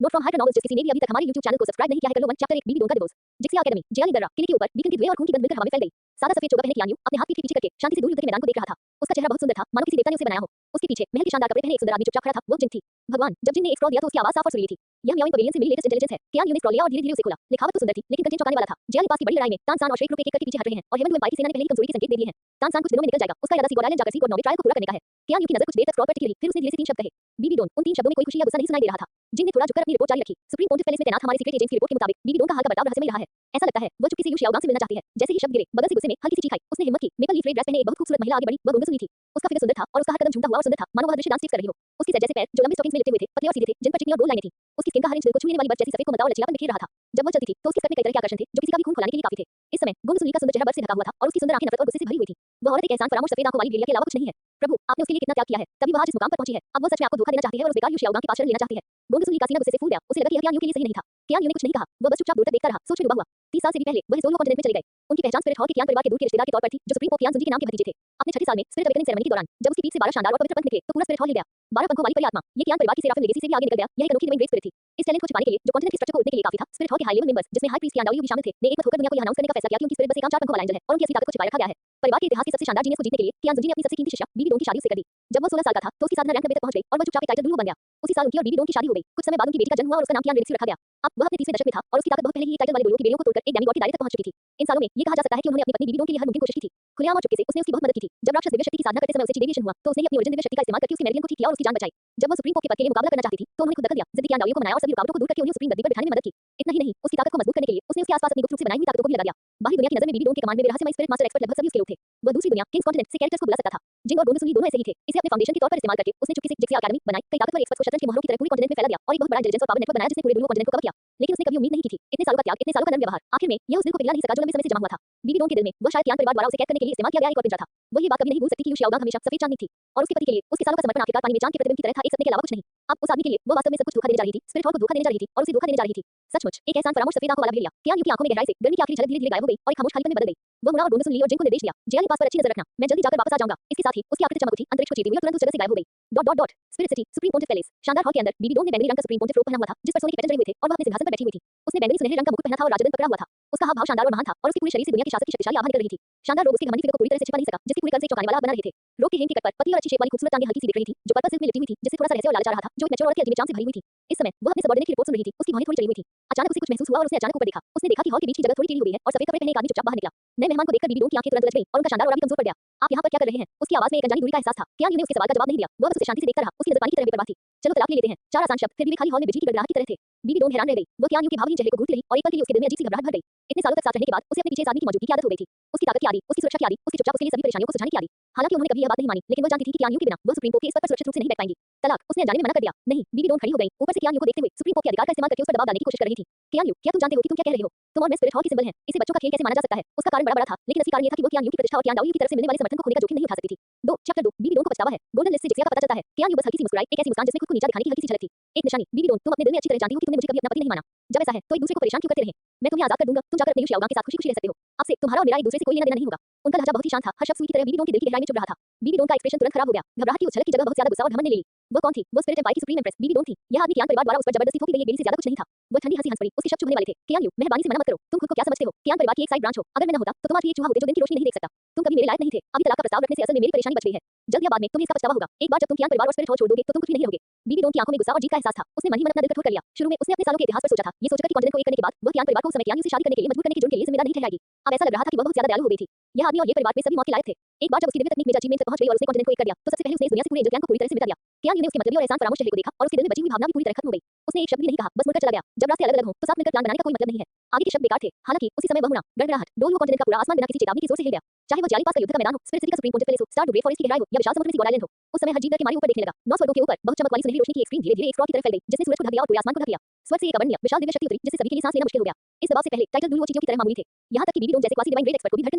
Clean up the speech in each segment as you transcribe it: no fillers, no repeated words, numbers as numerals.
Note from hyper novels, जिस किसी ने भी अभी तक हमारे YouTube चैनल को सब्सक्राइब नहीं किया है कर लो। 1 चैप्टर 1 बीबी डोन का डिवोर्स। जिक्सिया एकेडमी, जियाली दर्रा, किले के ऊपर बीकन के धुएं और खून की गंध मिलकर हवा में फैल गई। सादा सफेद चोगा पहने कियान्यू अपने हाथ पीठ के पीछे करके शांति से दूर युद्ध के मैदान को देख रहा था। उसका चेहरा बहुत सुंदर था, मानो किसी देवता ने उसे बनाया हो। उसके पीछे महल के शानदार कपड़े पहने एक सुंदर आदमी चुपचाप खड़ा था। वो जिन थी। भगवान, जब जिन ने एक स्क्रॉल दिया तो उसकी आवाज साफ और सुरीली थी। यह म्याओइंग पवेलियन से मिली लेटेस्ट इंटेलिजेंस है। कियान्यू ने स्क्रॉल लिया और धीरे-धीरे उसे खोला। लिखावट तो सुंदर थी, लेकिन कंटेंट चौंकाने वाला था। जियाली पास की बड़ी लड़ाई में तानसान और श्रेक रुक एक-एक करके पीछे हट रहे हैं और हेवन टू एम्पायर की सेना ने पहले ही कमजोरी के संकेत दे दिए हैं। तानसान कुछ दिनों में निकल जाएगा। उसका इरादा सीगोड आइलैंड जाकर सीगोड नॉर्वे ट्रायल को पूरा करने का है। कियान्यू की नजर कुछ देर तक स्क्रॉल पर टिकी रही, फिर उसने धीरे से 3 शब्द कहे। बीबी डोन। उन 3 शब्दों में कोई खुशी या गुस्सा नहीं सुनाई दे रहा था। जिन ने थोड़ा झुककर अपनी रिपोर्ट जारी रखी। सुप्रीम पोंटिफ पैलेस में तैनात हमारे सीक्रेट एजेंट्स की रिपोर्ट के मुताबिक बीबी डोन का हाल का बर्ताव रहस्यमय रहा है। ऐसा लगता है वो चुपके से यू शियाओगांग से मिलना चाहती है। जैसे ही शब्द गिरे, बगल से गुस्से में हल्की सी चीख आई। उसने हिम्मत की। मेपल लीफ रेड ड्रेस पहने एक बहुत खूबसूरत महिला आगे बढ़ी। वह गुंगसुनी थी। उसका फिगर सुंदर था और उसका हर कदम झूमता हुआ और सुंदर था, मानो वह दृश्य डांस कर रही हो। उसकी जैसे पैर, जो लंबे स्टॉकिंग्स में लिपटे हुए थे, पतले और सीधे थे, जिन पर चिकनी और गोल लाइनें थीं। उसकी स्किन का हर इंच दिल को छूने वाली बर्फ जैसी सफेद कोमलता और लचीलापन बिखेर रहा था। जब वह चलती थी, तो उसके स्कर्ट में कई तरह के आकर्षण थे, जो किसी का भी खून खौलाने के लिए काफी थे। इस समय गुंगसुनी का सुंदर चेहरा बर्फ से ढका हुआ था और उसकी सुंदर आंखें नफरत और गुस्से से भरी हुई थीं। वह औरत एक एहसान फरामोश सफेद आंखों वाली गेलिया के अलावा कुछ नहीं है। प्रभु, आपने उसके लिए कितना त्याग किया है, तभी वह आज इस मुकाम पर पहुंची है। अब वह सच में आपको धोखा देना चाहती है और उस बेकार यू शियाओगांग के पास शरण लेना चाहती है। गुंगसुनी का सीना गुस्से से फूल गया। उसे लगा कि यह कियान्यू के लिए सही नहीं था। कियान्यू ने कुछ नहीं कहा। वह बस चुपचाप दूर तक देखता रहा, सोच में डूबा हुआ। 30 साल से भी पहले वह इस दोनों कॉन्टिनेंट में चले गए। उनकी पहचान स्पिरिट हॉल के कियान परिवार के दूर के रिश्तेदार के तौर पर थी, जो सुप्रीम पोप कियान जुंजी के नाम के भतीजे थे। अपने छठे साल में स्पिरिट अवेकनिंग सेरेमनी के दौरान जब उसकी पीठ से 12 शानदार और पवित्र पंख निकले, तो पूरा स्पिरिट हॉल हिल गया। 12 पंखों वाली परिआत्मा, ये कियान परिवार की सेराफिम लेगेसी से भी आगे निकल गया। यह एक अनोखी डिवाइन ग्रेस स्पिरिट थी। इस टैलेंट को छिपाने के लिए, जो कॉन्टिनेंट के स्ट्रक्चर को उड़ने के लिए काफी था, स्पिरिट हॉल के हाई लेवल मेंबर्स, जिसमें हाई प्रीस्ट कियान डाओयू भी शामिल थे, ने एक मत होकर दुनिया को यह अनाउंस करने का फैसला किया कि उनकी स्पिरिट बस एक आम 4 पंखों वाला एंजल है और उनकी असली ताकत को छिपाए रखा गया है। परिवार के इतिहास के सबसे शानदार जीनियस को जीतने के लिए कियान जुंजी ने अपनी सबसे कीमती शिष्या बीबी डोन की शादी उससे कर दी। जब वह 16 साल का था, तो उसकी साधना रैंक 90 तक पहुंच गई और वह चुपचाप एक टाइटल दुल्हन बन गया। उसी साल उनकी और बीबी डोन की शादी हो गई। कुछ समय बाद उनकी बेटी का जन्म हुआ और उसका नाम कियान रेक्सी रखा गया। अब वह अपने 30वें दशक में था और उसकी ताकत बहुत पहले ही एक टाइटल वाले लोगों की बेड़ियों को तोड़कर एक डेमिगॉड के दायरे तक पहुंच चुकी थी। इन सालों में ये कहा जा सकता है कि उन्होंने अपनी पत्नी बीबी डोन के लिए हर मुमकिन कोशिश की थी। खुलेआम और चुपके से उसने उसकी बहुत मदद की थी। जब राक्षस दिव्य शक्ति की साधना करते समय उसे डेविएशन हुआ, तो उसने ही अपनी ओरिजिन दिव्य शक्ति का इस्तेमाल करके उसके मेरिडियन को ठीक किया और उसकी जान बचाई। जब वह सुप्रीम पोप के पद के लिए मुकाबला करना चाहती थी, तो उन्होंने खुद दखल दिया, जिद्दी कियान डाओयू को मनाया और सभी रुकावटों को दूर करके उन्हें सुप्रीम गद्दी पर बिठाने में मदद की। इतना ही नहीं, उसकी ताकत को मजबूत करने के लिए उसने उसके आसपास अपनी गुप्त रूप से बनाई हुई ताकतों को भी लगा दिया। बाहरी दुनिया की नजर में बीबी डोन के कमांड में वे रहस्यमय स्पिरिट मास्टर एक्सपर्ट लगभग सभी उसके लोग थे। वह दूसरी दुनिया किंग्स कॉन्टिनेंट से कैरेक्टर्स को बुला सकता था। जिन और गुंगसुनी दोनों ऐसे ही थे। इसे अपने फाउंडेशन के तौर पर इस्तेमाल करके उसने चुपके से जिक्सिया एकेडमी बनाई, कई ताकतवर एक्सपर्ट्स को शतरंज के मोहरों की तरह पूरे कॉन्टिनेंट में फैला दिया और एक बहुत बड़ा इंटेलिजेंस और पावर नेटवर्क बनाया जिसने पूरे ब्लू कॉन्टिनेंट को कवर किया। लेकिन उसने कभी उम्मीद नहीं की थी। इतने सालों का त्याग, इतने सालों का नर्म व्यवहार, आखिर में यह उस दिल को पिघला नहीं सका जो लंबे समय से जमा हुआ था। बीबी डोन के दिल में वह शायद कियान परिवार द्वारा उसे कैद करने के लिए इस्तेमाल किया गया एक और पिंजरा था। वह ये बात कभी नहीं भूल सकती कि यू शियाओगांग हमेशा सफेद चांदनी थी और उसके पति के लिए उसके सालों का समर्पण आखिरकार पानी में चांद के प्रतिबिंब की तरह था, एक सपने के अलावा कुछ नहीं। अब उस आदमी के लिए वो वास्तव में सब कुछ धोखा देने जा रही थी, स्पिरिट हॉल को धोखा देने जा रही थी और उसे धोखा देने जा रही थी। सचमुच एक एहसान फरामोश सफेद आंखों वाला भेड़िया कियान्यू की आंखों में गहराई से गर्मी की आखिरी झलक धीरे-धीरे गायब हो गई और एक खामोश खालीपन में बदल गई। वह मुड़ा और गुंगसुनी और जिन को निर्देश दिया, जियाली पास पर अच्छी नजर रखना, मैं जल्दी जाकर वापस आ जाऊंगा। इसके साथ ही उसकी आकृति चमक उठी, अंतरिक्ष को चीरती हुई और तुरंत उस जगह से गायब हो गई। Dot dot dot spirit city, supreme pontiff palace, शानदार हॉल के अंदर बीबी डोन ने बैंगनी रंग का सुप्रीम पोंटिफ रोब पहना हुआ था, जिस पर सोने के पैटर्न जड़े हुए थे और वह अपने सिंहासन पर बैठी हुई थी। उसने बैंगनी सुनहरे रंग का मुकुट पहना था और राजदंड पकड़ा हुआ था। उसका हाव भाव शानदार और महान था और उसके पूरे शरीर से दुनिया की शासक की शक्तिशाली आभा निकल रही थी। शानदार रोब उसकी घमंडी फिगर को पूरी तरह से छिपा नहीं सका, जिसके पूरे कद से चौंकाने वाला बना रहे थे। रोब के हेम की कट पर पतली और अच्छी शेप वाली खूबसूरत टांगें हल्की सी दिख रही थी, जो पर्पल सिल्क में लिपटी हुई थी, जिससे थोड़ा सा रहस्य और लालच आ रहा था, जो एक मैच्योर औरत के अजीब चाम से भरी हुई थी। इस समय वह अपने सबऑर्डिनेट की रिपोर्ट सुन रही थी। उसकी भौहें थोड़ी चढ़ी हुई थी। अचानक उसे कुछ महसूस हुआ और उसने अचानक ऊपर देखा। उसने देखा कि हॉल के बीच की जगह थोड़ी टेढ़ी हो गई है और सफेद कपड़े पहने एक आदमी चुपचाप बाहर निकला। नए मेहमान को देखकर बीबी डोन की आंखें तुरंत उलझ गईं और उनका शानदार और भी कमजोर पड़ गया। आप यहाँ पर क्या कर रहे हैं? उसकी आवाज में एक अनजानी दूरी का एहसास था। कियान्यू ने उसके सवाल का जवाब नहीं दिया। वह बस उसे शांति से देखता रहा। उसकी नजर पानी की तरह बेपरवाह थी। चलो तलाक ले लेते हैं। 4 आसान शब्द, फिर भी वे खाली हॉल में बिजली की गड़गड़ाहट की तरह थे। बीबी डोन हैरान रह गई। वह कियान्यू के भावहीन चेहरे को घूरती रही और एक पल के लिए उसके दिल में अजीब सी घबराहट भर गई। इतने सालों तक साथ रहने के बाद उसे अपने पीछे इस आदमी की मौजूदगी की आदत हो गई थी। उसकी ताकत की आदि, उसकी सुरक्षा की आदि, उसकी चुपचाप उसके लिए सभी परेशानियों को सुलझाने की आदि। हालांकि उन्होंने कभी यह बात नहीं मानी, लेकिन वह जानती थी कि कियान्यू के बिना वह सुप्रीम पोप के इस पद पर सुरक्षित रूप से नहीं बैठ पाएंगी। तलाक, उसने अनजाने में मना कर दिया। नहीं, बीबी डोन खड़ी हो गई। ऊपर से कियान्यू को देखते हुए सुप्रीम पोप के अधिकार का इस्तेमाल करके उस पर दबाव डालने की कोशिश कर रही थी। कियान्यू, क्या तुम जानते हो कि तुम क्या कह रहे हो? तुम और मैं स्पिरिट हॉल के सिंबल हैं। इसे बच्चों का खेल कैसे माना जा सकता है? उसका कारण बड़ा था, लेकिन असली कारण यह था कि वो कियान्यू की प्रतिष्ठा और कियान डाओयू की तरफ से मिलने वाले समर्थन को खोने का जोखिम नहीं उठा सकती थी। 2 चैप्टर 2 बीबी डोन को पछतावा है। गोल्डन लिस्ट से जिक्सिया का पता चलता है। कियान्यू बस हल्की सी मुस्कुराई, एक ऐसी मुस्कान जिसमें खुद को नीचा दिखाने की हल्की सी झलक थी। एक निशानी, बीबी डोन, तुम अपने दिल में अच्छी तरह जानती हो कि तुमने मुझे कभी अपना पति नहीं माना। जब ऐसा है, तो एक दूसरे को परेशान क्यों करते रहें? मैं तुम्हें आजाद कर दूंगा, तुम जाकर अपने यू शियाओगांग के साथ खुशी-खुशी रह सकते हो। अब से तुम्हारा और मेरा एक दूसरे से कोई लेना देना नहीं होगा। उनका लहजा बहुत ही शांत था, हर शब्द सुई की तरह बीबी डोन के दिल की गहराई में चुभ रहा था। बीबी डोन का एक्सप्रेशन तुरंत खराब हो गया। घबराहट की उस झलक की जगह बहुत ज्यादा गुस्सा और घमंड ने ले ली। वो कौन थी? वो स्पिरिट एम्पायर की सुप्रीम एम्प्रेस बीबी डोन थी। यह आदमी कियान परिवार द्वारा उस पर जबरदस्ती थोपी गई एक बेड़ी से ज्यादा कुछ नहीं था। वो ठंडी हंसी हंस पड़ी। उसके शब्द चुभने वाले थे। कियान्यू, मेहरबानी से मना मत करो। तुम खुद को क्या समझते हो? कियान परिवार की एक साइड ब्रांच हो। अगर मैं न होता, तो तुम आज भी एक चूहा होते जो दिन की रोशनी नहीं देख सकता। तुम कभी मेरे लायक नहीं थे। अभी तलाक का प्रस्ताव रखने से असल में मेरी परेशानी बच गई है। जल्द या बाद में तुम्हें इसका पछतावा होगा। एक बार जब तुम कियान परिवार और स्पिरिट हॉल छोड़ दोगे, तो तुम कुछ भी नहीं रहोगे। बीबी डोन की आंखों में गुस्सा और जीत का एहसास था। उसने मन ही मन अपना दिल कठोर कर लिया। शुरू में उसने अपने सालों के इतिहास पर सोचा था। ये सोचकर कि कॉन्टिनेंट को एक करने के बाद वह कियान परिवार को उस समय कियान्यू से शादी करने के लिए मजबूर करने के जुर्म के लिए जिम्मेदार नहीं ठहराएगी। अब ऐसा लग रहा था कि वह बहुत ज्यादा दयालु हो गई थी। यह आदमी और ये परिवार वे सभी मौत के लायक थे। एक बार जब उसकी दिव्य तकनीक मेजर अचीवमेंट तक पहुंच गई और उसने कॉन्टिनेंट को एक कर दिया, तो सबसे पहले उसने इस दुनिया से पूरे एंजल क्लैन को पूरी तरह से मिटा दिया। कियान्यू ने उसके मतलबी और एहसान फरामोश चेहरे को देखा और उसके दिल में बची हुई भावना भी पूरी तरह खत्म हो गई। उसने एक शब्द भी नहीं कहा, बस मुड़कर चला गया। जब रास्ते अलग-अलग हों, तो साथ मिलकर प्लान बनाने का कोई मतलब नहीं है। आगे के शब्द बेकार थे। हालांकि उसी समय वह मुड़ा, गड़गड़ाहट, डोल वो कॉन्टिनेंट का पूरा आसमान बिना किसी चेतावनी की जोर से हिल गया। चाहे वो जाली पास का युद्ध का मैदान हो, स्पिरिट सिटी का सुप्रीम पोंटिफ पैलेस हो, स्टार डू ग्रे फॉरेस्ट की गहराई हो या विशाल समुद्र में सीगोड आइलैंड हो, उस समय हर जीव के मारे ऊपर देखने लगा। 9 स्वर्गों के ऊपर बहुत चमक वाली सुनहरी रोशनी की एक स्क्रीन धीरे-धीरे एक स्क्रॉल की तरफ फैल गई, जिसने सूरज को ढक दिया और पूरे आसमान को ढक लिया। स्वर्ग से एक अवर्णनीय विशाल दिव्य शक्ति उतरी, जिससे सभी के लिए सांस लेना मुश्किल हो गया। इस दबाव से पहले टाइटल डूल वो चीजों की तरह मामूली थे। यहाँ तक कि बीबी डोन जैसे क्वासी डिवाइन ग्रेट एक्सपर्ट को भी धड़कन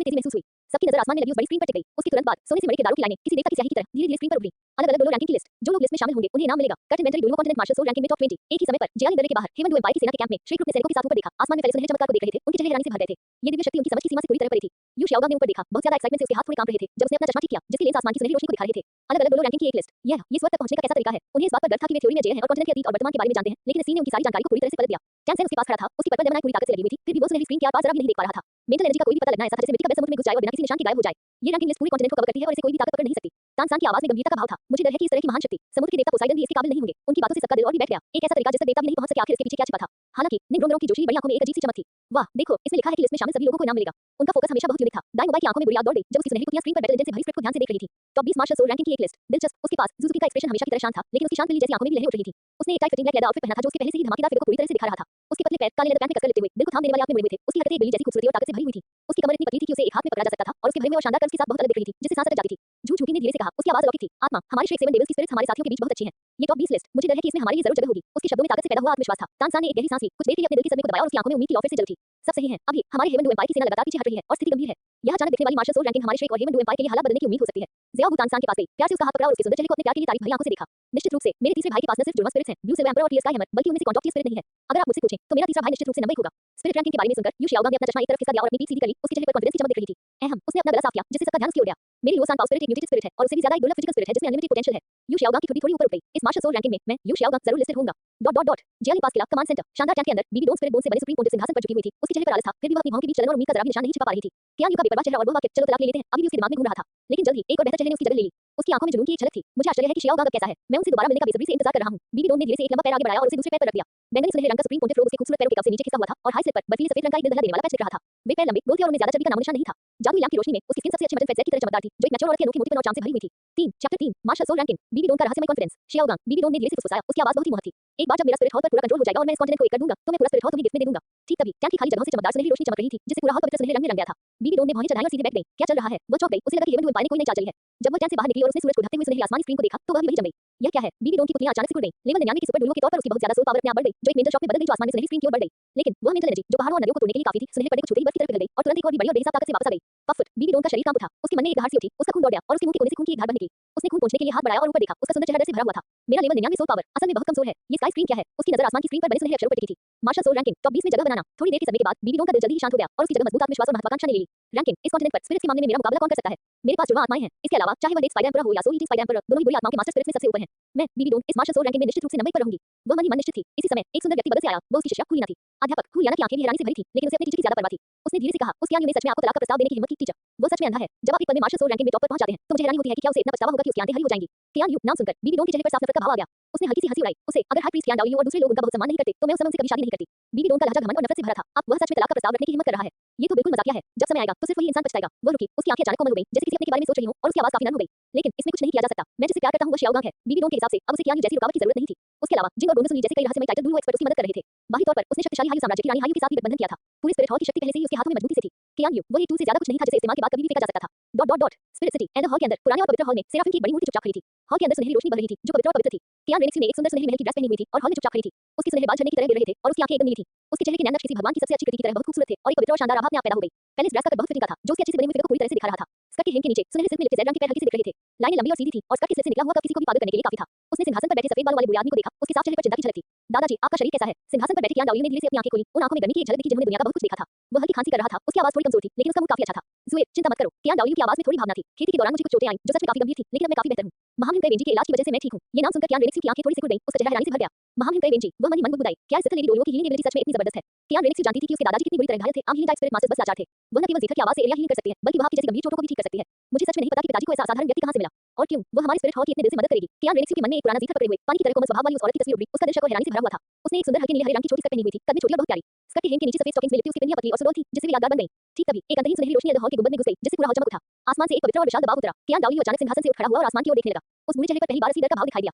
में तेजी महसूस हुई। सबकी नजर आसमान में लगी उस बड़ी स्क्रीन पर टिक गई। उसके तुरंत बाद सोने से मणि के दारों की लाइनें किसी देवता की स्याही की तरह धीरे-धीरे स्क्रीन पर उभरी। अलग-अलग डोलो रैंकिंग की लिस्ट। जो लोग लिस्ट में शामिल होंगे, उन्हें इनाम मिलेगा। कट इन्वेंटरी डोलो कॉन्टिनेंट मार्शल सोल रैंकिंग में टॉप 20। एक ही समय पर जियाली दर्रे के बाहर हेवन टू एम्पायर की सेना के कैंप में श्री ग्रुप ने सैनिकों के साथ ऊपर देखा। आसमान में फैले सुनहरे चमत्कार को देख रहे थे। उनके चेहरे हैरानी से भर गए थे। ये दिव्य शक्ति उनकी समझ की सीमा से पूरी तरह परे थी। यू शियाओगांग ने ऊपर देखा। बहुत ज्यादा एक्साइटमेंट से उसके हाथ थोड़े कांप रहे थे। जब उसने अपना चश्मा ठीक किया, जिसके लेंस आसमान की सुनहरी रोशनी को दिखा रहे थे। अलग-अलग डोलो रैंकिंग की एक लिस्ट। ये स्वर्ग तक पहुंचने का कैसा तरीका है? उन्हें इस बात पर गर्व था कि वे थ्योरी में जय हैं और कॉन्टिनेंट के अतीत और वर्तमान के बारे में जानते हैं, लेकिन सीन ने उनकी सारी जानकारी को पूरी तरह से पलट दिया। कैंसर उसके पास खड़ा था, उसकी पर्पल लेमनाइट पूरी ताकत से लगी हुई थी, फिर भी वो सुनहरी स्क्रीन के आर-पार जरा भी नहीं देख पा रहा था। मेंटल एनर्जी का कोई भी पता लगना ऐसा था जैसे मिट्टी का बेल समुद्र में घुस जाए और बिना किसी निशान के गायब हो जाए। ये रैंकिंग लिस्ट पूरी कॉन्टिनेंट को कवर करती है और इसे कोई भी ताकत पकड़ नहीं सकती। तानसान की आवाज में गंभीरता का भाव था। मुझे डर है कि इस तरह की महान शक्ति समुद्र के देवता पोसाइडन भी इसके काबिल नहीं होंगे। उनकी बातों से सबका दिल और भी बैठ गया। एक ऐसा तरीका जिस तक देवता भी नहीं पहुंच सके, आखिर इसके पीछे क्या छिपा था? हालांकि निक ब्रोंगरों की जोशी बड़ी आंखों में एक अजीब सी चमक थी। वाह, देखो, इसमें लिखा है कि लिस्ट में शामिल सभी लोगों को इनाम मिलेगा। उनका फोकस हमेशा बहुत यूनिक था। दाई मोबाइल की आंखों में बुरी आग दौड़ गई जब उसकी सुनहरी कुतियां स्क्रीन पर बैटल इंजन से भरी स्क्रिप्ट को ध्यान से देख रही थी। टॉप 20 मार्शल सोल रैंकिंग की एक लिस्ट। दिलचस्प। उसके पास सुजुकी का एक्सप्रेशन हमेशा की तरह शांत था, लेकिन उसकी शांत बिल्ली जैसी आंखों में भी लहरें उठ रही थी। उसने एक tight fitting black leather outfit पहना था जो उसके पहले से ही धमाकेदार फिगर को पूरी तरह से दिखा रहा था। उसके पतले पैर काले लेदर पैंट में कसकर लेते हुए दिल को थाम देने वाले आप में मुड़े हुए थे। उसकी हरकतें एक बिल्ली जैसी खूबसूरती और ताकत से भरी हुई थी। उसकी कमर इतनी पतली थी कि उसे एक हाथ में पकड़ा जा सकता था और उसके भरे हुए और शानदार कर्व्स के साथ बहुत अलग दिख रही थी, जिससे सांस अटक जाती थी। झूठी ने धीरे से कहा, उसकी आवाज अलौकिक थी। आत्मा, हमारे श्रेक 7 डेविल्स की स्पिरिट्स हमारे साथियों के बीच बहुत अच्छी हैं। ये टॉप 20 लिस्ट, मुझे डर है कि इसमें हमारी ही जरूर जगह होगी। उसके शब्दों में ताकत से पैदा हुआ आत्मविश्वास था। तानसान ने एक गहरी सांस ली, कुछ देर के लिए अपने दिल की सदमे को दबाया और उसकी आंखों में उम्मीद की लौ फिर से जल उठी। सब सही है, अभी हमारे हेवन डू एम्पायर की सेना लगातार पीछे हट रही है और स्थिति गंभीर है। यह अचानक दिखने वाली मार्शल सोल रैंकिंग हमारे श्रेक और हेवन डू एम्पायर के लिए हालात बदलने की उम्मीद हो सकती है। ज़ियाओ हू तानसान के पास गई, प्यार से उसका हाथ पकड़ा और उसके सुंदर चेहरे को अपने प्यार के लिए तारीफ भरी आंखों से देखा। निश्चित रूप से मेरे तीसरे भाई के पास न सिर्फ जुड़वा स्पिरिट्स हैं, ब्लू सिल्वर एम्पर और टीयर स्काई हैमर, बल्कि उनमें से कौन टॉप टियर स्पिरिट नहीं है। अगर आप मुझसे पूछें तो मेरा तीसरा भाई निश्चित रूप से नंबर 1 होगा। स्पिरिट रैंकिंग के बारे में सुनकर यू शियाओगांग ने अपना चश्मा एक तरफ खिसका दिया और अपनी पीठ सीधी कर ली। उसके चेहरे पर कॉन्फिडेंस की चमक दिख रही थी। अहम, उसने अपना गला साफ किया, जिससे सबका ध्यान उसकी ओर गया। मेरी लो सान पाओ स्पिरिट एक म्यूटेड स्पिरिट है और उससे भी ज्यादा एक दुर्लभ फिजिकल स्पिरिट है जिसमें अनलिमिटेड पोटेंशियल है। यू शियाओगांग की ठुड्डी थोड़ी ऊपर उठ गई। इस मार्शल सोल रैंकिंग में मैं यू शियाओगांग जरूर लिस्टेड होऊंगा। Dot dot dot. जियाली पास किला कमांड सेंटर शानदार कैंप के अंदर बीबी डोंग स्पिरिट बोन से बने सुप्रीम पोंटिफ सिंहासन पर झुकी हुई थी। उसके चेहरे पर आलस था, फिर भी वह अपनी भौं के बीच चलन और उम्मीद का जरा भी निशान नहीं छिपा पा रही थी। क्या यू का बेपरवाह चेहरा और वह वाक्य चलो तलाक ले लेते हैं अभी भी उसके दिमाग में घूम रहा था। लेकिन जल्द ही एक और बेहतर चेहरे ने उसकी जगह ले ली। उसकी आंखों में जुनून की एक झलक थी। मुझे आश्चर्य है कि शियाओगांग अब कैसा है। मैं उनसे दोबारा मिलने का बेसब्री से इंतजार कर रहा हूं। बीबी डोंग ने धीरे से एक लंबा पैर आगे बढ़ाया और उसे दूसरे पैर पर रख दिया। बैंगनी सुनहरे रंग का सुप्रीम पोंटिफ रोब उसके खूबसूरत पैरों के कफ से नीचे खिसका हुआ था और हाई स्लिप पर बर्फीले सफेद रंग का एक दिल दहला देने वाला पैच दिख रहा था। वे पैर लंबे गोल थे और उनमें ज्यादा चर्बी का नामो निशान नहीं था। जादुई लैंप की रोशनी में उसकी स्किन सबसे अच्छे मटन फेट की तरह चमकदार थी, जो एक मैच्योर औरत के अनोखे मोटीपन और चार्म से भरी हुई थी। 3 chapter 3 martial soul ranking Bibi Dong का रहस्यमय कॉन्फिडेंस। शियाओगांग बीबी डोंग ने धीरे से फुसफुसाया, उसकी आवाज बहुत ही मुहत थी। एक बार जब मेरा स्पिरिट हॉल पर पूरा कंट्रोल हो जाएगा और मैं इस कॉन्टिनेंट को एक कर दूंगा तो मैं पूरा स्पिरिट हॉल तुम्हें गिफ्ट में दे दूंगा। ठीक तभी टैंक की खाली जगहों से चमकदार सुनहरी रोशनी चमक रही थी, जिससे पूरा हॉल पवित्र सुनहरे रंग में रंग गया था। बीबी डोंग ने भौहें चढ़ाई और सीधे बैठ गई। क्या चल रहा है? वो चौंक गई। उसे लगा कि हेवन डू एम्पायर ने कोई नई चाल चली है। जब वो टैंक से बाहर निकली और उसने सूरज को ढकते हुए सुनहरी आसमानी स्क्रीन को देखा तो वह भी वहीं जम गई। यह क्या है? बीबी डोंग की पुतलियां अचानक से खुल गईं। लेवल 99 की सुपर डुओ के तौर पर उसकी बहुत ज्यादा सोल पावर अपने आप बढ़ गई, जो एक मेंटल शॉक में बदल गई जो आसमान में सुनहरी स्क्रीन की ओर बढ़ गई। लेकिन वह मेंटल एनर्जी जो पहाड़ों और नदियों को तोड़ने के लिए काफी थी, सुनहरे पर्दे को छूते ही बर्फ की तरफ पिघल गई और तुरंत एक और भी बड़ी और बेहिसाब ताकत से वापस आ गई। पफुट बीबी डोंग का शरीर कांप उठा। उसके मन में एक दहाड़ सी उठी, उसका खून दौड़ गया और उसके मुंह के कोने से खून की एक धार बह निकली। उसने खून पोंछने के लिए हाथ बढ़ाया और ऊपर देखा। उसका सुंदर चेहरा डर से भरा हुआ था। मेरा लेवल 99 सोल पावर असल में बहुत कमजोर है। ये स्काई स्क्रीन क्या है? उसकी नजर आसमान की स्क्रीन पर बने सुनहरे अक्षरों पर टिकी थी। मार्शल सोल रैंकिंग टॉप 20 में जगह बनाना। थोड़ी देर के समय के बाद बीबी डोंग का दिल जल्दी ही शांत हो गया और उसकी जगह मजबूत आत्मविश्वास और महत्वाकांक्षा ने ले ली। रैंकिंग इस कॉन्टिनेंट पर स्पिरिट्स के मामले में मेरा मुकाबला कौन कर सकता है? मेरे पास जुड़वा आत्माएं हैं। इसके अलावा चाहे वह एक स्पाइडर एम्परर हो या सोल ईटिंग स्पाइडर एम्परर, दोनों ही बुरी आत्माओं के मास्टर स्पिरिट्स में सबसे ऊपर हैं। मैं बीबी डोंग इस मार्शल सोल रैंकिंग में निश्चित रूप से नंबर 1 पर रहूंगी। वह मन ही मन निश्चित थी। इसी समय एक सुंदर व्यक्ति बगल से आया। वो उसकी शिष्या हुलियाना थी। अध्यापक हुलियाना की आंखें भी हैरानी से भरी थी, लेकिन उसे अपनी टीचर की ज्यादा परवाह थी। उसने धीरे से कहा, उस ज्ञानी ने सच में आपको तलाक का प्रस्ताव देने की हिम्मत की टीचर? वो सच में अंधा है। जब आप एक पल में मार्शल सोल रैंकिंग में टॉप पर पहुंच जाते हैं तो मुझे हैरानी होती है कि क्या उसे इतना पछतावा होगा कि उसकी आंखें हरी हो जाएंगी। कियान यू नाम सुनकर बीबी डोंग के चेहरे पर साफ नफरत का भाव आ गया। उसने हल्की सी हंसी उड़ाई। उसे अगर हाई प्रीस्ट कियान डाओयू और दूसरे लोग उनका बहुत सम्मान नहीं करते तो मैं उस समय उनसे कभी शादी नहीं करती। बीबी डोंग का लहजा घमंड और नफरत से भरा था। अब वह सच में तलाक का प्रस्ताव रखने की हिम्मत कर रहा है। ये तो बिल्कुल मजाकिया है। जब समय आएगा तो सिर्फ वही इंसान पछताएगा। वह रुकी, उसकी आंखें अचानक कोमल हो गईं, जैसे किसी अपने के बारे में सोच रही हो और उसकी आवाज काफी नरम हो गई। लेकिन इसमें कुछ नहीं किया जा सकता। मैं जिसे प्यार करता हूं वो शियाओगांग है। बीबी डोंग के हिसाब से अब उसे कियान यू जैसी रुकावट की जरूरत नहीं थी। उसके अलावा जिंग और गोमेसुनी जैसे कई रहस्यमय टाइटल ब्लू एक्सपर्ट उसकी मदद कर रहे थे। बाहरी तौर पर उसने शक्तिशाली हायू साम्राज्य की रानी हायू के साथ भी गठबंधन किया था। पूरे स्पिरिट हॉल की शक्ति पहले से ही उसके हाथों में मजबूती से थी। कियान यू वही टूल से ज्यादा कुछ नहीं था जिसे इस्तेमाल के बाद कभी भी फेंका जा सकता था। Dot dot dot spirit city and hall के अंदर पुराने और पवित्र हॉल में सेराफिन की एक बड़ी मूर्ति चुपचाप खड़ी थी। हॉल के अंदर सुनहरी रोशनी बढ़ रही थी जो पवित्र और पवित्र थी। कियान रेनिक्स ने एक सुंदर सुनहरी महल की ड्रेस पहनी हुई थी और हॉल में चुपचाप खड़ी थी। उसके सुनहरे बाल झरने की तरह गिर रहे थे और उसकी आंखें एकदम नीली थी। उसके चेहरे के नैन नक्श किसी भगवान की सबसे अच्छी कृति की तरह बहुत खूबसूरत थे और एक पवित्र और शानदार आभा अपने आप पैदा हो गई। पहले इस ड्रेस का कट बहुत फिटिंग का था जो उसकी अच्छी से बनी हुई फिगर को पूरी तरह से दिखा रहा था। स्कर्ट के हेम के नीचे सुनहरे सिल्क में लिपटे ज़ेड रंग के पैर हल्के से दिख रहे थे। लाइनें लंबी और सीधी थी और स्कर्ट के सिर से निकला हुआ कप किसी को भी पागल करने के लिए काफी था। उसने सिंहासन पर बैठे सफेद बालों वाले बुरे आदमी को देखा। उसके साफ चेहरे पर चिंता की झलक थी। दादाजी आपका शरीर कैसा है? सिंहासन पर बैठे कियान डाओयू ने धीरे से अपनी आंखें खोली। उन आंखों में गर्मी की एक झलक दिखी जिन्होंने दुनिया का बहुत कुछ देखा था। वो हल्की खांसी कर रहा था। उसकी आवाज थोड़ी कमजोर थी लेकिन उसका मुंह काफी अच्छा था। ज़ुएर चिंता मत करो। कियान डाओयू की आवाज में थोड़ी भावना थी। खेती के दौरान मुझे कुछ चोटें आईं जो सच में काफी गंभीर थी, लेकिन अब मैं काफी बेहतर हूं। महामहिम बेंजी के इलाज की वजह से मैं ठीक हूं। ये नाम सुनकर कियान रेनिक्स की आंखें थोड़ी सी खुल गईं। उसका चेहरा हैरानी से भर गया। महामहिम बेंजी वह मन ही मन बुदबुदाई। क्या इस लेडी डोरियो की हीलिंग एबिलिटी सच में इतनी जबरदस्त है? कियान रेनिक्स जानती थी कि उसके दादाजी कितनी बुरी तरह घायल थे। आम हीलिंग टाइप स्पिरिट मास्टर्स बस लाचार थे। वह न केवल जीथर की आवाज से एरिया हीलिंग कर सकती है बल्कि वह आपकी जैसी गंभीर चोटों को भी ठीक कर सकती है। मुझे सच में नहीं पता कि पिताजी को ऐसा असाधारण व्यक्ति कहां से मिला और क्यों वह हमारे स्पिरिट हॉल की इतने दिल से मदद करेगी। कियान रेनिक्स के मन में एक पुराना जीथर पकड़े हुए पानी की तरह कोमल स्वभाव वाली उस औरत की तस्वीर उभरी। उसका दिल शक और हैरानी से भरा हुआ था। उसने एक सुंदर हल्के नीले हरे रंग की छोटी स्कर्ट पहनी हुई थी, कद में छोटी और बहुत प्यारी। स्कर्ट के हेम के नीचे सफेद स्टॉकिंग्स में लिपटी उसकी पिंडियां पतली और सुडौल थी जिससे वे यादगार बन गई। ठीक तभी एक अंतहीन सुनहरी रोशनी हॉल के गुंबद में घुस गई जिससे पूरा हॉल चमक उठा। आसमान से एक पवित्र और विशाल दबाव उतरा। कियान डाओयू अचानक सिंहासन से उठ खड़ा हुआ और आसमान की ओर देखने लगा। उस बुरे चेहरे पर पहली बार असली डर का भाव दिखाई दिया।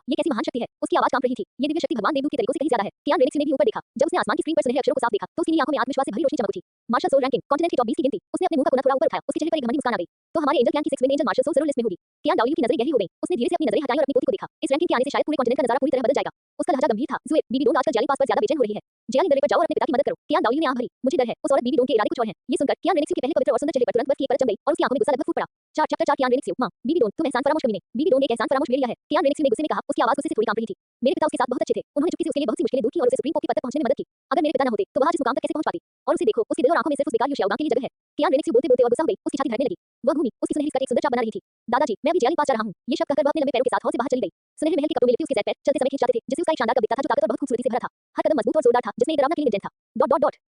ये कैसी महान शक्ति है? उसकी आवाज कांप रही थी। ये दिव्य शक्ति भगवान देवदूत के तरीकों से कहीं ज्यादा है। कियान रेनिक्स ने भी ऊपर देखा। जब उसने आसमान की स्क्रीन पर सुनहरे अक्षरों को साफ देखा तो उसकी नीली आंखों में आत्मविश्वास से भरी रोशनी चमक उठी। मार्शल सोल रैंकिंग कॉन्टिनेंट की टॉप 20 की गिनती। उसने अपने मुंह का कोना थोड़ा ऊपर उठाया। उसके चेहरे पर एक घमंडी मुस्कान आ गई। तो हमारे एंजल क्लैन की 6 विंग एंजल मार्शल सोल जरूर लिस्ट में होगी। कियान डाओयू की नजरें गहरी हो गईं। उसने धीरे से अपनी नजरें हटाई और अपनी पोती को देखा। इस रैंकिंग के आने से शायद पूरे कॉन्टिनेंट का नजारा पूरी तरह बदल जाएगा। उसका लहजा गंभीर था। ज़ुएर बीबी डोंग आजकल जियाली पास पर ज्यादा बेचैन हो रही है। जियाली दरबार पर जाओ और अपने पिता की मदद करो। कियान डाओयू ने आंख भरी। मुझे डर है उस औरत बीबी डोंग के इरादे कुछ और हैं। ये सुनकर कियान रेनिक्स के पहले पवित्र और सुंदर चेहरे पर तुरंत बर्फ की एक परत जम गई और उसकी आंखों में गुस्सा लगभग फूट पड़ा। 4 चैप्टर 4 कियान रेनिक्स मां बीबी डोंग तुम एहसान फरामोश कमीने। बीबी डोंग एक एहसान फरामोश भेड़िया है। कियान रेनिक्स ने गुस्से में कहा। उसकी आवाज गुस्से से थोड़ी कांप रही थी। मेरे पिता उसके साथ बहुत अच्छे थे। उन्होंने चुपके से उसके लिए बहुत सी मुश्किलें दूर की और उसे सुप्रीम कोर्ट की पद तक पहुंचने में मदद की। अगर मेरे पिता न होते तो वह आज इस मुकाम तक कैसे पहुंच पाती? और उसे देखो, उसके दिल और आंखों में सिर्फ उस बेकार यू शियाओगांग के लिए जगह है। कियान रेनिक्स बोलते बोलते और गुस्सा हो गई। उसके छाती धड़कने लगी। वह घूमी। उसकी सुनहरी स्कर्ट एक सुंदर चाप बना रही थी। दादाजी, मैं अभी जेल पास जा रहा हूँ। ये शब्द कहकर वह अपने लंबे पैरों के साथ हौल से बाहर चली गई। सुनहरे महल के कपड़ों में लिपटे उसके ज़ैद पैर चलते समय खींच जाते थे, जिससे उसका एक शानदार कद दिखता था जो ताकत और बहुत खूबसूरती से भरा था। हर कदम मजबूत और जोरदार था, जिसमें एक डरावना किलिंग इंटेंस था।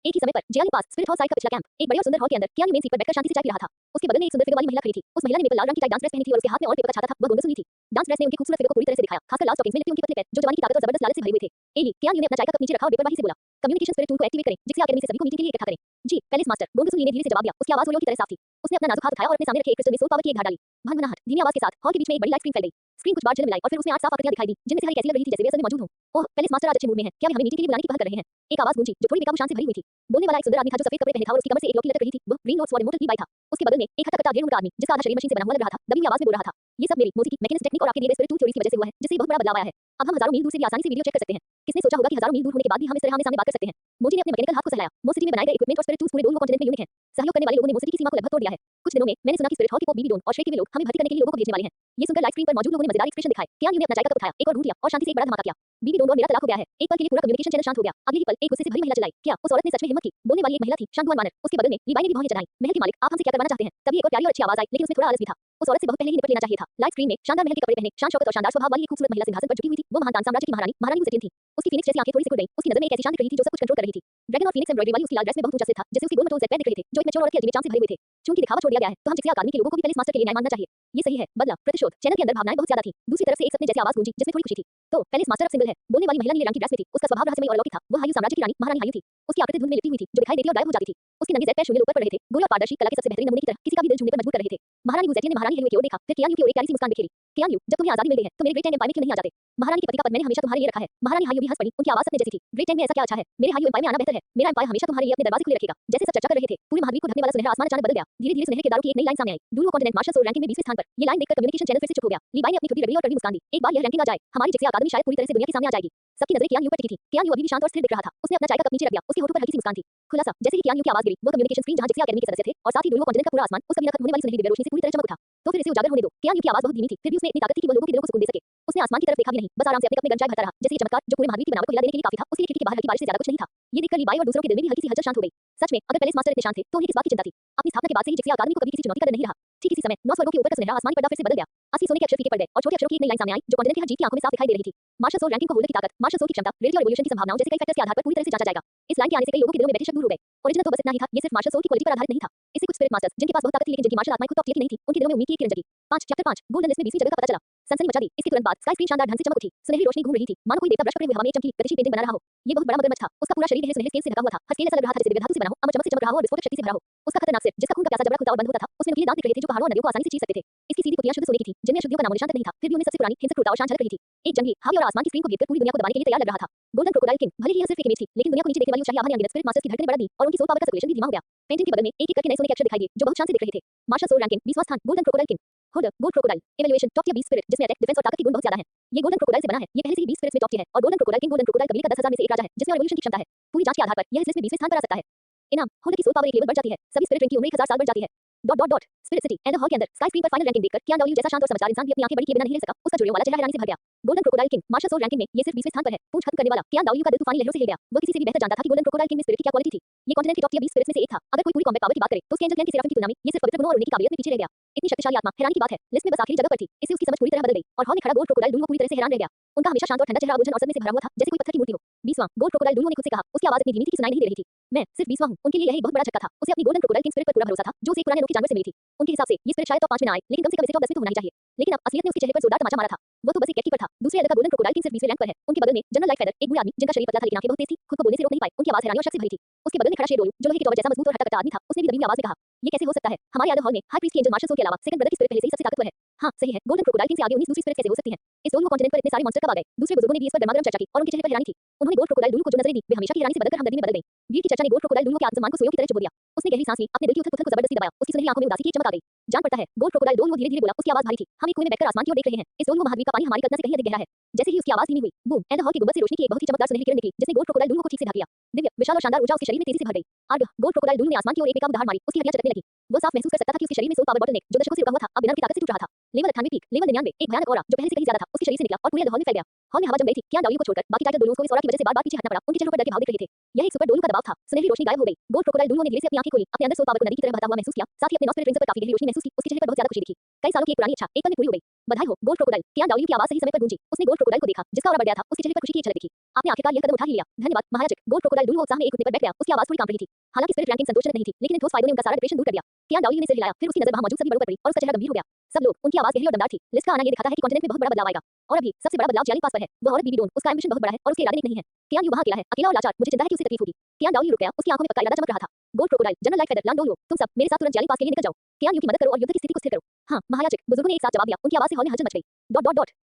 एक ही समय पर जेल के पास स्पिरिट हॉल साइड का पिछला कैंप, एक बड़े और सुंदर हॉल के अंदर कियान मेन सीट पर बैठकर शांति से चाय पी रहा था। उसके बगल में एक सुंदर फिगर वाली महिला खड़ी थी। उस महिला ने मेपल लाल रंग की टाइट डांस ड्रेस पहनी थी और उसके हाथ में और पेपर का छाता था। वह गोंड सुनी थी। डांस ड्रेस ने उनकी खूबसूरत फिगर को पूरी तरह से दिखाया, खासकर लाल स्टॉकिंग्स में लिपटे उनके पतले पैर जो जवानी की ताकत और जबरदस्त लालच से भरे हुए थे। एली, कियान ने अपना चाय का कप नीचे रखा और बेपरवाही से बोला, कम्युनिकेशन स्पिरिट टूल को एक्टिवेट करें, जिक्सिया अकेडमी से सभी को मीटिंग के लिए इकट्ठा करें। जी, पैलेस मास्टर, गोंड ने धीरे से जवाब दिया। उसकी आवाज वोलियो की तरह साफ थी। उसने अपना नाजुक हाथ उठाया और अपने सामने रखे एक क्रिस्टल में सोल पावर की एक धार डाली। भनभनाहट, धीमी आवाज के साथ हॉल के बीच में एक बड़ी लाइट स्क्रीन फैल गई। स्क्रीन कुछ बार जल मिलाई और फिर उसमें 8 साफ आकृतियां दिखाई दी, जिनमें से हर एक ऐसी लग रही थी जैसे वे असल में मौजूद हों। ओह, पैलेस मास्टर आज अच्छे मूड में हैं। क्या वे हमें मीटिंग के लिए बुलाने की पहल कर रहे हैं? एक आवाज गूंजी जो थोड़ी बेकाबू शान से भरी हुई थी। बोलने वाला एक सुंदर आदमी था जो सफेद कपड़े पहने था और उसकी कमर से एक लौकी लटक रही थी। वह ग्रीन नोट्स और इमोर्टल बाई था। उसके बगल में एक हट्टा कट्टा ढेर उनका आदमी जिसका आधा शरीर मशीन से बना हुआ लग रहा था, दबी हुई आवाज में बोल रहा था, ये सब मेरी मोज़िकी मैकेनिक्स टेक्निक और आपके दिए गए स्पिरिट टूल थ्योरीज की वजह से हुआ है, जिससे बहुत बड़ा बदलाव आया है। अब हम हजारों मील दूर से भी आसानी से वीडियो चेक कर सकते हैं। किसने सोचा होगा कि हजारों मील दूर होने के बाद भी हम इस तरह आमने-सामने बात कर सकते हैं। मोजी ने अपने मैकेनिकल हाथ को सहलाया। मोसिटी में बनाए गए इक्विपमेंट और स्पिरिट टूल्स पूरे डोल कॉन्टिनेंट में यूनिक हैं। सहयोग करने वाले लोगों ने मोसिटी की सीमा को लगभग तोड़ दिया है। कुछ दिनों में मैंने सुना कि स्पिरिट हॉल के पॉप बीबी डोन और श्रेय के वे लोग हमें भर्ती करने के लिए लोगों को भेजने वाले हैं। ये सुनकर लाइव स्क्रीन पर मौजूद लोगों ने मजेदार एक्सप्रेशन दिखाए। कियान ने अपना चाय का कप उठाया, एक और घूंट लिया और शांति से एक बड़ा धमाका किया। बीबी डोन और मेरा तलाक हो गया है। एक पल के लिए पूरा कम्युनिकेशन चैनल शांत हो गया। अगले ही पल एक गुस्से से भरी महिला चिल्लाई, क्या उस औरत ने सच में हिम्मत की? बोलने वाली एक महिला थी, शांतुआन वानर। उसके बगल में लीवाई ने भी भौहें चढ़ाई। महल के मालिक, आप हमसे क्या करवाना चाहते हैं? तभी एक और प्यारी और अच्छी आवाज आई, लेकिन उसमें थोड़ा आलस भी था। उस औरत से बहुत पहले ही निपट लेना चाहिए था। लाइव स्क्रीन में शानदार महल के कपड़े पहने, शान शौकत और शानदार स्वभाव वाली एक खूबसूरत महिला सिंहासन पर झुकी हुई थी। वो महान तान साम्राज्य की महारानी हुसैन थी। उसकी फीनिक्स जैसी आंखें थोड़ी सी खुल गईं। उसकी नजर में एक ऐसी शान दिख रही थी जो सब कुछ कंट्रोल कर रही थी। ड्रैगन और फीनिक्स एम्ब्रॉयडरी वाली उसकी लाल ड्रेस में बहुत ऊंचा से था, जैसे उसके गोल मटोल पैर दिख रहे थे, जो एक मैच्योर औरत के अल्टीमेट चार्म से भरे हुए थे। चूंकि दिखावा छोड़ दिया गया है, तो हम जिक्सिया अकादमी के लोगों को भी पैलेस मास्टर के लिए न्याय मानना चाहिए। ये सही है, बदला, प्रतिशोध। चैनल के अंदर भावनाएं बहुत ज्यादा थी। दूसरी तरफ से एक सपने जैसी आवाज गूंजी, जिसमें थोड़ी खुशी थी। तो पैलेस मास्टर अब सिंगल है। बोलने वाली महिला नीले रंग की ड्रेस में थी। उसका स्वभाव रहस्यमयी और अलौकिक था। वो हायु साम्राज्य की रानी महारानी हायु थी। उसकी आकृति धुंध में लिपटी हुई थी, जो दिखाई देती और गायब हो जाती थी। उसके नंगे ज़ैद पैर शून्य ऊपर पड़ रहे थे, गोल और पारदर्शी कला के सबसे बेहतरीन नमूने की तरह किसी का भी दिल छूने पर मजबूर कर रहे थे। महारानी हुसैन ने महारानी हेलुए की ओर देखा, फिर कियान यू की ओर एक प्यारी सी मुस्कान बिखेरी। कियान यू, जब तुम्हें आजादी मिल गई है, तो मेरे ग्रेट टाइम एम्पायर में क्यों नहीं आ जाते? महारानी के पति का पद मैंने हमेशा तुम्हारे लिए रखा है। महारानी हायु भी हंस पड़ी। उनकी आवाज सपने जैसी थी। ग्रेट टाइम में ऐसा क्या अच्छा है? मेरे हायु एम्पायर में आना बेहतर है। मेरा एम्पायर हमेशा तुम्हारे लिए अपने दरवाजे खुले रखेगा। जैसे सब चर्चा कर रहे थे, पूरे महाद्वीप को ढकने वाला सुनहरा आसमान अचानक बदल गया। धीरे-धीरे सुनहरे किरदारों की एक नई लाइन सामने आई। डूलो कॉन्टिनेंट मार्शल सोल रैंकिंग में 20वें स्थान पर। ये लाइन देखकर कम्युनिकेशन चैनल फिर से चुप हो गया। लीवाई ने अपनी छोटी रगड़ी और कड़वी मुस्कान दी। एक बार यह रैंकिंग आ जाए, हमारी जिक्सिया अकादमी शायद पूरी तरह से दुनिया के सामने आ जाएगी। सबकी नजरें कियान यू पर टिकी थी। कियान यू अभी भी शांत और स्थिर दिख रहा था। उसने अपना चाय का कप नीचे रख दिया। उसके होठों पर हल्की सी मुस्कान थी। खुलासा, जैसे ही कियान यू की आवाज गिरी, वो कम्युनिकेशन स्क्रीन जहां जिक्सिया अकेडमी के सदस्य थे और साथ ही डूलो कॉन्टिनेंट का पूरा आसमान उस कभी न खत्म होने वाली सुनहरी दिव्य रोशनी से पूरी तरह चमक उठा। तो फिर इसे उजागर होने दो। कियान यू की आवाज बहुत धीमी थी, फिर भी उसमें इतनी ताकत थी कि वो लोगों के दिलों को सुकून दे सके। उसने आसमान की तरफ देखा भी नहीं, बस आराम से अपने कप में गर्म चाय भरता रहा। जैसे ये चमत्कार, जो पूरे महाद्वीप की बनावट को हिला देने के लिए काफी था, उसके लिए खिड़की के बाहर हल्की बारिश से ज्यादा कुछ नहीं था। ये देखकर लीवाई और दूसरों के दिल में भी हल्की सी हलचल शांत हो गई। सच में, अगर पैलेस मास्टर इतने शांत थे, तो उन्हें किस बात की चिंता थी? अपनी स्थापना के बाद से ही जिक्सिया अकादमी को कभी किसी चुनौती का डर नहीं रहा। ठीक इसी समय 9 स्वर्गों के ऊपर का सुनहरा आसमानी पर्दा फिर से बदल गया। असली सोने के अक्षर फीके पड़ गए और छोटे अक्षरों की एक नई लाइन सामने आई, जो कॉन्टिनेंट की हर जीत की आंखों में साफ दिखाई दे रही थी। मार्शल सोल रैंकिंग को होल्डर की ताकत, मार्शल सोल की क्षमता, रेडियो और एवोल्यूशन की संभावनाओं जैसे कई फैक्टर्स के आधार पर पूरी तरह से जांचा जाएगा। इस लाइन के आने से कई लोगों के दिलों में बैठे शक दूर हो गए। ओरिजिनल तो बस इतना ही था, ये सिर्फ मार्शल सोल की क्वालिटी पर आधारित नहीं था। इससे कुछ स्पिरिट मास्टर्स, जिनके पास बहुत ताकत थी लेकिन जिनकी मार्शल आत्माएं खुद टॉप टियर की नहीं थी, उनके दिलों में उम्मीद की एक किरण जगी। 5 चैप्टर 5 गोल्डन लिस्ट में 20वीं जगह का पता चला। सनसनी मचा दी। इसके तुरंत बाद स्काई स्क्रीन शानदार ढंग से चमक उठी। सुनहरी रोशनी घूम रही थी, मानो कोई देवता ब्रश पकड़े हुए हवा में एक चमकीली गतिशील पेंटिंग बना रहा हो। ये बहुत बड़ा मगरमच्छ था। उसका पूरा शरीर गहरे सुनहरे स्केल से ढका हुआ था। हर स्केल ऐसा लग रहा था जैसे दिव्य धातु से बना हो, अमर चमक से चमक रहा हो और विस्फोटक शक्ति से भरा हो। उसका खतरनाक सिर, जिसका खून का प्यासा जबड़ा खुलता और बंद होता था, उसमें नुकीले दांत दिख रहे थे जो पहाड़ों और नदियों को आसानी से चीर सकते थे। इसकी सीधी पुतियां शुद्ध सोने की थी, जिनमें अशुद्धियों का नामोनिशान तक नहीं था, फिर भी उनमें सबसे पुरानी हिंसक क्रूरता और शान झलक रही थी। एक जंगली, हावी और आसमान की स्क्रीन को घेरकर पूरी दुनिया को दबाने के लिए तैयार लग रहा था। गोल्डन क्रोकोडाइल किंग, भले ही यह सिर्फ एक इमेज थी, लेकिन दुनिया को नीचे देखने वाली उस शाही आभा ने अनगिनत स्पिरिट मास्टर्स की धड़कनें बढ़ा दी और उनकी सोल पावर का सर्कुलेशन भी धीमा हो गया। पेंटिंग के बगल में एक-एक करके नए सोने के अक्षर दिखाई दिए, जो बहुत शान से दिख रहे थे। मार्शल सोल रैंकिंग 20वां स्थान, golden crocodile king. Holder, gold crocodile, evaluation, top tier 20 spirit, जिसमें अटैक, डिफेंस और ताकत के गुण बहुत ज्यादा हैं। ये गोल्डन क्रोकोडाइल से बना है। ये पहले से ही 20 स्पिरिट्स में टॉप टियर है और golden crocodile king golden crocodile कबीले का 10,000 में से एक राजा है, जिसमें रिवॉल्यूशन की क्षमता है। पूरी जांच के आधार पर यह इस लिस्ट में 20वें स्थान पर आ सकता है। इनाम, होल्डर की सोल पावर एक लेवल बढ़ जाती है। सभी स्पिरिट रैंक की उम्र 1000 साल बढ़ जाती है। स्पिरिट सिटी एंड हॉल के अंदर स्काई स्क्रीन पर फाइनल रैंकिंग देखकर कियान डब्ल्यू जैसा शांत और समझदार इंसान भी अपनी आंखें बड़ी किए बिना नहीं रह सका। उसका जुड़ियों वाला चेहरा हैरानी से भर गया। Golden crocodile king martial soul ranking में ये सिर्फ 20वें स्थान पर है। पूंछ खत्म करने वाला कियान डब्ल्यू का दिल तूफानी लहरों से हिल गया। वो किसी से भी बेहतर जानता था कि गोल्डन क्रोकोडाइल किंग में स्पिरिट की क्या क्वालिटी थी। ये कॉन्टिनेंट के टॉप टियर 20 स्पिरिट्स में से एक था। अगर कोई पूरी कॉम्बैट पावर की बात करे तो उसके एंजल क्लैन के सेराफिम की तुलना में ये सिर्फ पवित्र गुणों और उन्नति की काबिलियत में पीछे रह गया। इतनी शक्तिशाली आत्मा, हैरानी की बात है, लिस्ट में बस आखिरी जगह पर थी। इससे उसकी समझ पूरी तरह बदल गई और हॉल में खड़ा गोल्ड क्रोकोडाइल डुलू पूरी तरह से हैरान रह गया। उनका हमेशा शांत और ठंडा चेहरा उलझन और सदमे से भरा हुआ था, जैसे कोई पत्थर की मूर्ति हो। 20वां, गोल्ड क्रोकोडाइल डुलू ने खुद से कहा। उसकी आवाज इतनी धीमी थी कि सुनाई नहीं दे रही थी। मैं सिर्फ 20वां हूं। उनके लिए यह एक बहुत बड़ा झटका था। उसे अपनी गोल्डन क्रोकोडाइल किंग स्पिरिट पर पूरा भरोसा था, जो उसे एक पुराने अनोखे जानवर से मिली थी। उनके हिसाब से ये स्पिरिट शायद टॉप 5 में ना आए, लेकिन कम से कम इसे टॉप 10 में तो होना ही चाहिए। लेकिन अब असलियत ने उसके चेहरे पर जोरदार तमाचा मारा था। वो तो बस एक कैटकीपर था। दूसरे अलग का गोल्डन क्रोकोडाइल किंग सिर्फ 20वें रैंक पर है। उनके बगल में जनरल लाइट फेदर, एक बूढ़ा आदमी जिनका शरीर पतला था लेकिन आंखें बहुत तेज थी, खुद को बोलने से रोक नहीं पाए। उनकी आवाज हैरानी और शक से भरी थी। उसके बगल में खड़ा शेरोलू, जो लोहे के टॉवर जैसा मजबूत और हट्टा कट्टा आदमी था, उसने भी दबी हुई आवाज में कहा, ये कैसे हो सकता है? हमारे आदर हॉल में हाई प्रीस्ट के एंजल मार्शल सोल के अलावा सेकंड ब्रदर की स्पिरिट पहले से ही सबसे ताकतवर है। हाँ, सही है। गोल्डन क्रोकोडाइल किंग से आगे 19 दूसरी स्पिरिट कैसे हो सकती हैं? इस डोलू कॉन्टिनेंट पर इतने सारे मॉन्स्टर कब आ गए? दूसरे बुजुर्गों ने भी इस पर गर्मागरम चर्चा की और उनके चेहरे पर हैरानी थी। उन्होंने गोल्ड क्रोकोडाइल डुलू को जो नजरें दी, वे हमेशा की हैरानी से बदलकर हमदर्दी में बदल गईं। भीड़ की चर्चा ने गोल्ड क्रोकोडाइल डुलू के आत्मसम्मान को सोयों की तरह चुबो दिया। उसने गहरी सांस ली, अपने दिल की उथल-पुथल को जबरदस्ती दबाया। उसकी सुनहरी आंखों में उदासी की एक चमक आ गई। जान पड़ता है, गोल्ड क्रोकोडाइल डुलू धीरे-धीरे बोला। उसकी आवाज भारी थी। हम एक कुएं में बैठकर आसमान की ओर देख रहे हैं। इस डोलू महाद्वीप का पानी हमारी कल्पना से कहीं अधिक गहरा है। जैसे ही उसकी आवाज धीमी हुई, बूम, एंड हॉल की गुंबद से रोशनी की एक बहुत ही चमकदार सुनहरी किरण निकली, जिसने गोल्ड क्रोकोडाइल डुलू को ठीक से ढक लिया। दिव्य, विशाल और शानदार ऊर्जा उसके शरीर में तेजी से भर गई। आग, गोल्ड क्रोकोडाइल डुलू ने आसमान की ओर एक बेकाबू दहाड़ मारी। उसकी हड्डियां चटकने लगी। वो साफ महसूस कर सकता था कि उसके शरीर में सोल पावर बॉटलनेक, जो दशकों से रुका हुआ था, अब बिना की ताकत से टूट रहा था। लेवल 98 पीक, लेवल 99, एक भयानक ऑरा जो पहले से कहीं ज्यादा था, उसके शरीर से निकला और पूरे हॉल में फैल गया। हॉल में हवा जम गई थी। कियान डाओलियो को छोड़कर बाकी टाइगर डोलुओं को इस ऑरा की वजह से बार-बार पीछे हटना पड़ा। उनके चेहरों पर डर के भाव दिख रहे थे। यह एक सुपर डोलू का दबाव था। सुनहरी रोशनी गायब हो गई। गोल्ड क्रोकोडाइल डोलुओं ने धीरे से अपनी आंखें खोली, अपने अंदर सोल पावर को नदी की तरह बहता हुआ महसूस किया, साथ ही अपने नॉस्ट्रल रिंग्स पर काफी गहरी रोशनी महसूस की। उसके चेहरे पर बहुत ज्यादा खुशी दिखी। कई सालों की एक पुरानी इच्छा एक पल में पूरी हो गई। बधाई हो गोल्ड क्रोकोडाइल। कियान डाओलियो की आवाज सही समय पर गूंजी। उसने गोल्ड क्रोकोडाइल को देखा, जिसका ऑरा बढ़ गया था। उसके चेहरे पर खुशी की एक झलक दिखी। आपने आखिरकार यह कदम उठा ही लिया। धन्यवाद महायाजक। गोल्ड क्रोकोडाइल डोलुओ उत्साह में एक घुटने पर बैठ गया। उसकी आवाज थोड़ी कांप रही थी। हालांकि स्पिरिट रैंकिंग संतोषजनक नहीं थी, लेकिन इन ठोस फायदों ने उनका सारा डिप्रेशन दूर कर दिया। कियान डाओलियो ने सिर हिलाया, फिर उसकी नजर वहां मौजूद सभी बड़ों पर पड़ी और उसका चेहरा गंभीर हो गया। सब लोग, उनकी आवाज गहरी और दमदार थी। लिस्ट का आना ये दिखाता है कि कॉन्टिनेंट में बहुत बड़ा बदलाव आएगा। और अभी सबसे बड़ा बदलाव जियालिंग पास पर है। वो औरत बीबी डोन, उसका एम्बिशन बहुत बड़ा है और उसके इरादे नेक नहीं है। कियान यू वहां अकेला है, अकेला और लाचार। मुझे चिंता है कि उसे तकलीफ होगी। कियान डाओलियो रुक गया, उसकी आंखों में पक्का इरादा चमक रहा था। Gold crocodile, general light feather, लान डोलुओ, तुम सब मेरे साथ तुरंत जियालिंग पास के लिए निकल जाओ। कियान यू की मदद करो और युद्ध की स्थिति को स्थिर करो। हाँ महायाजक, बुजुर्गों ने एक साथ जवाब दिया। उनकी आवाज से हॉल में हलचल मच गई।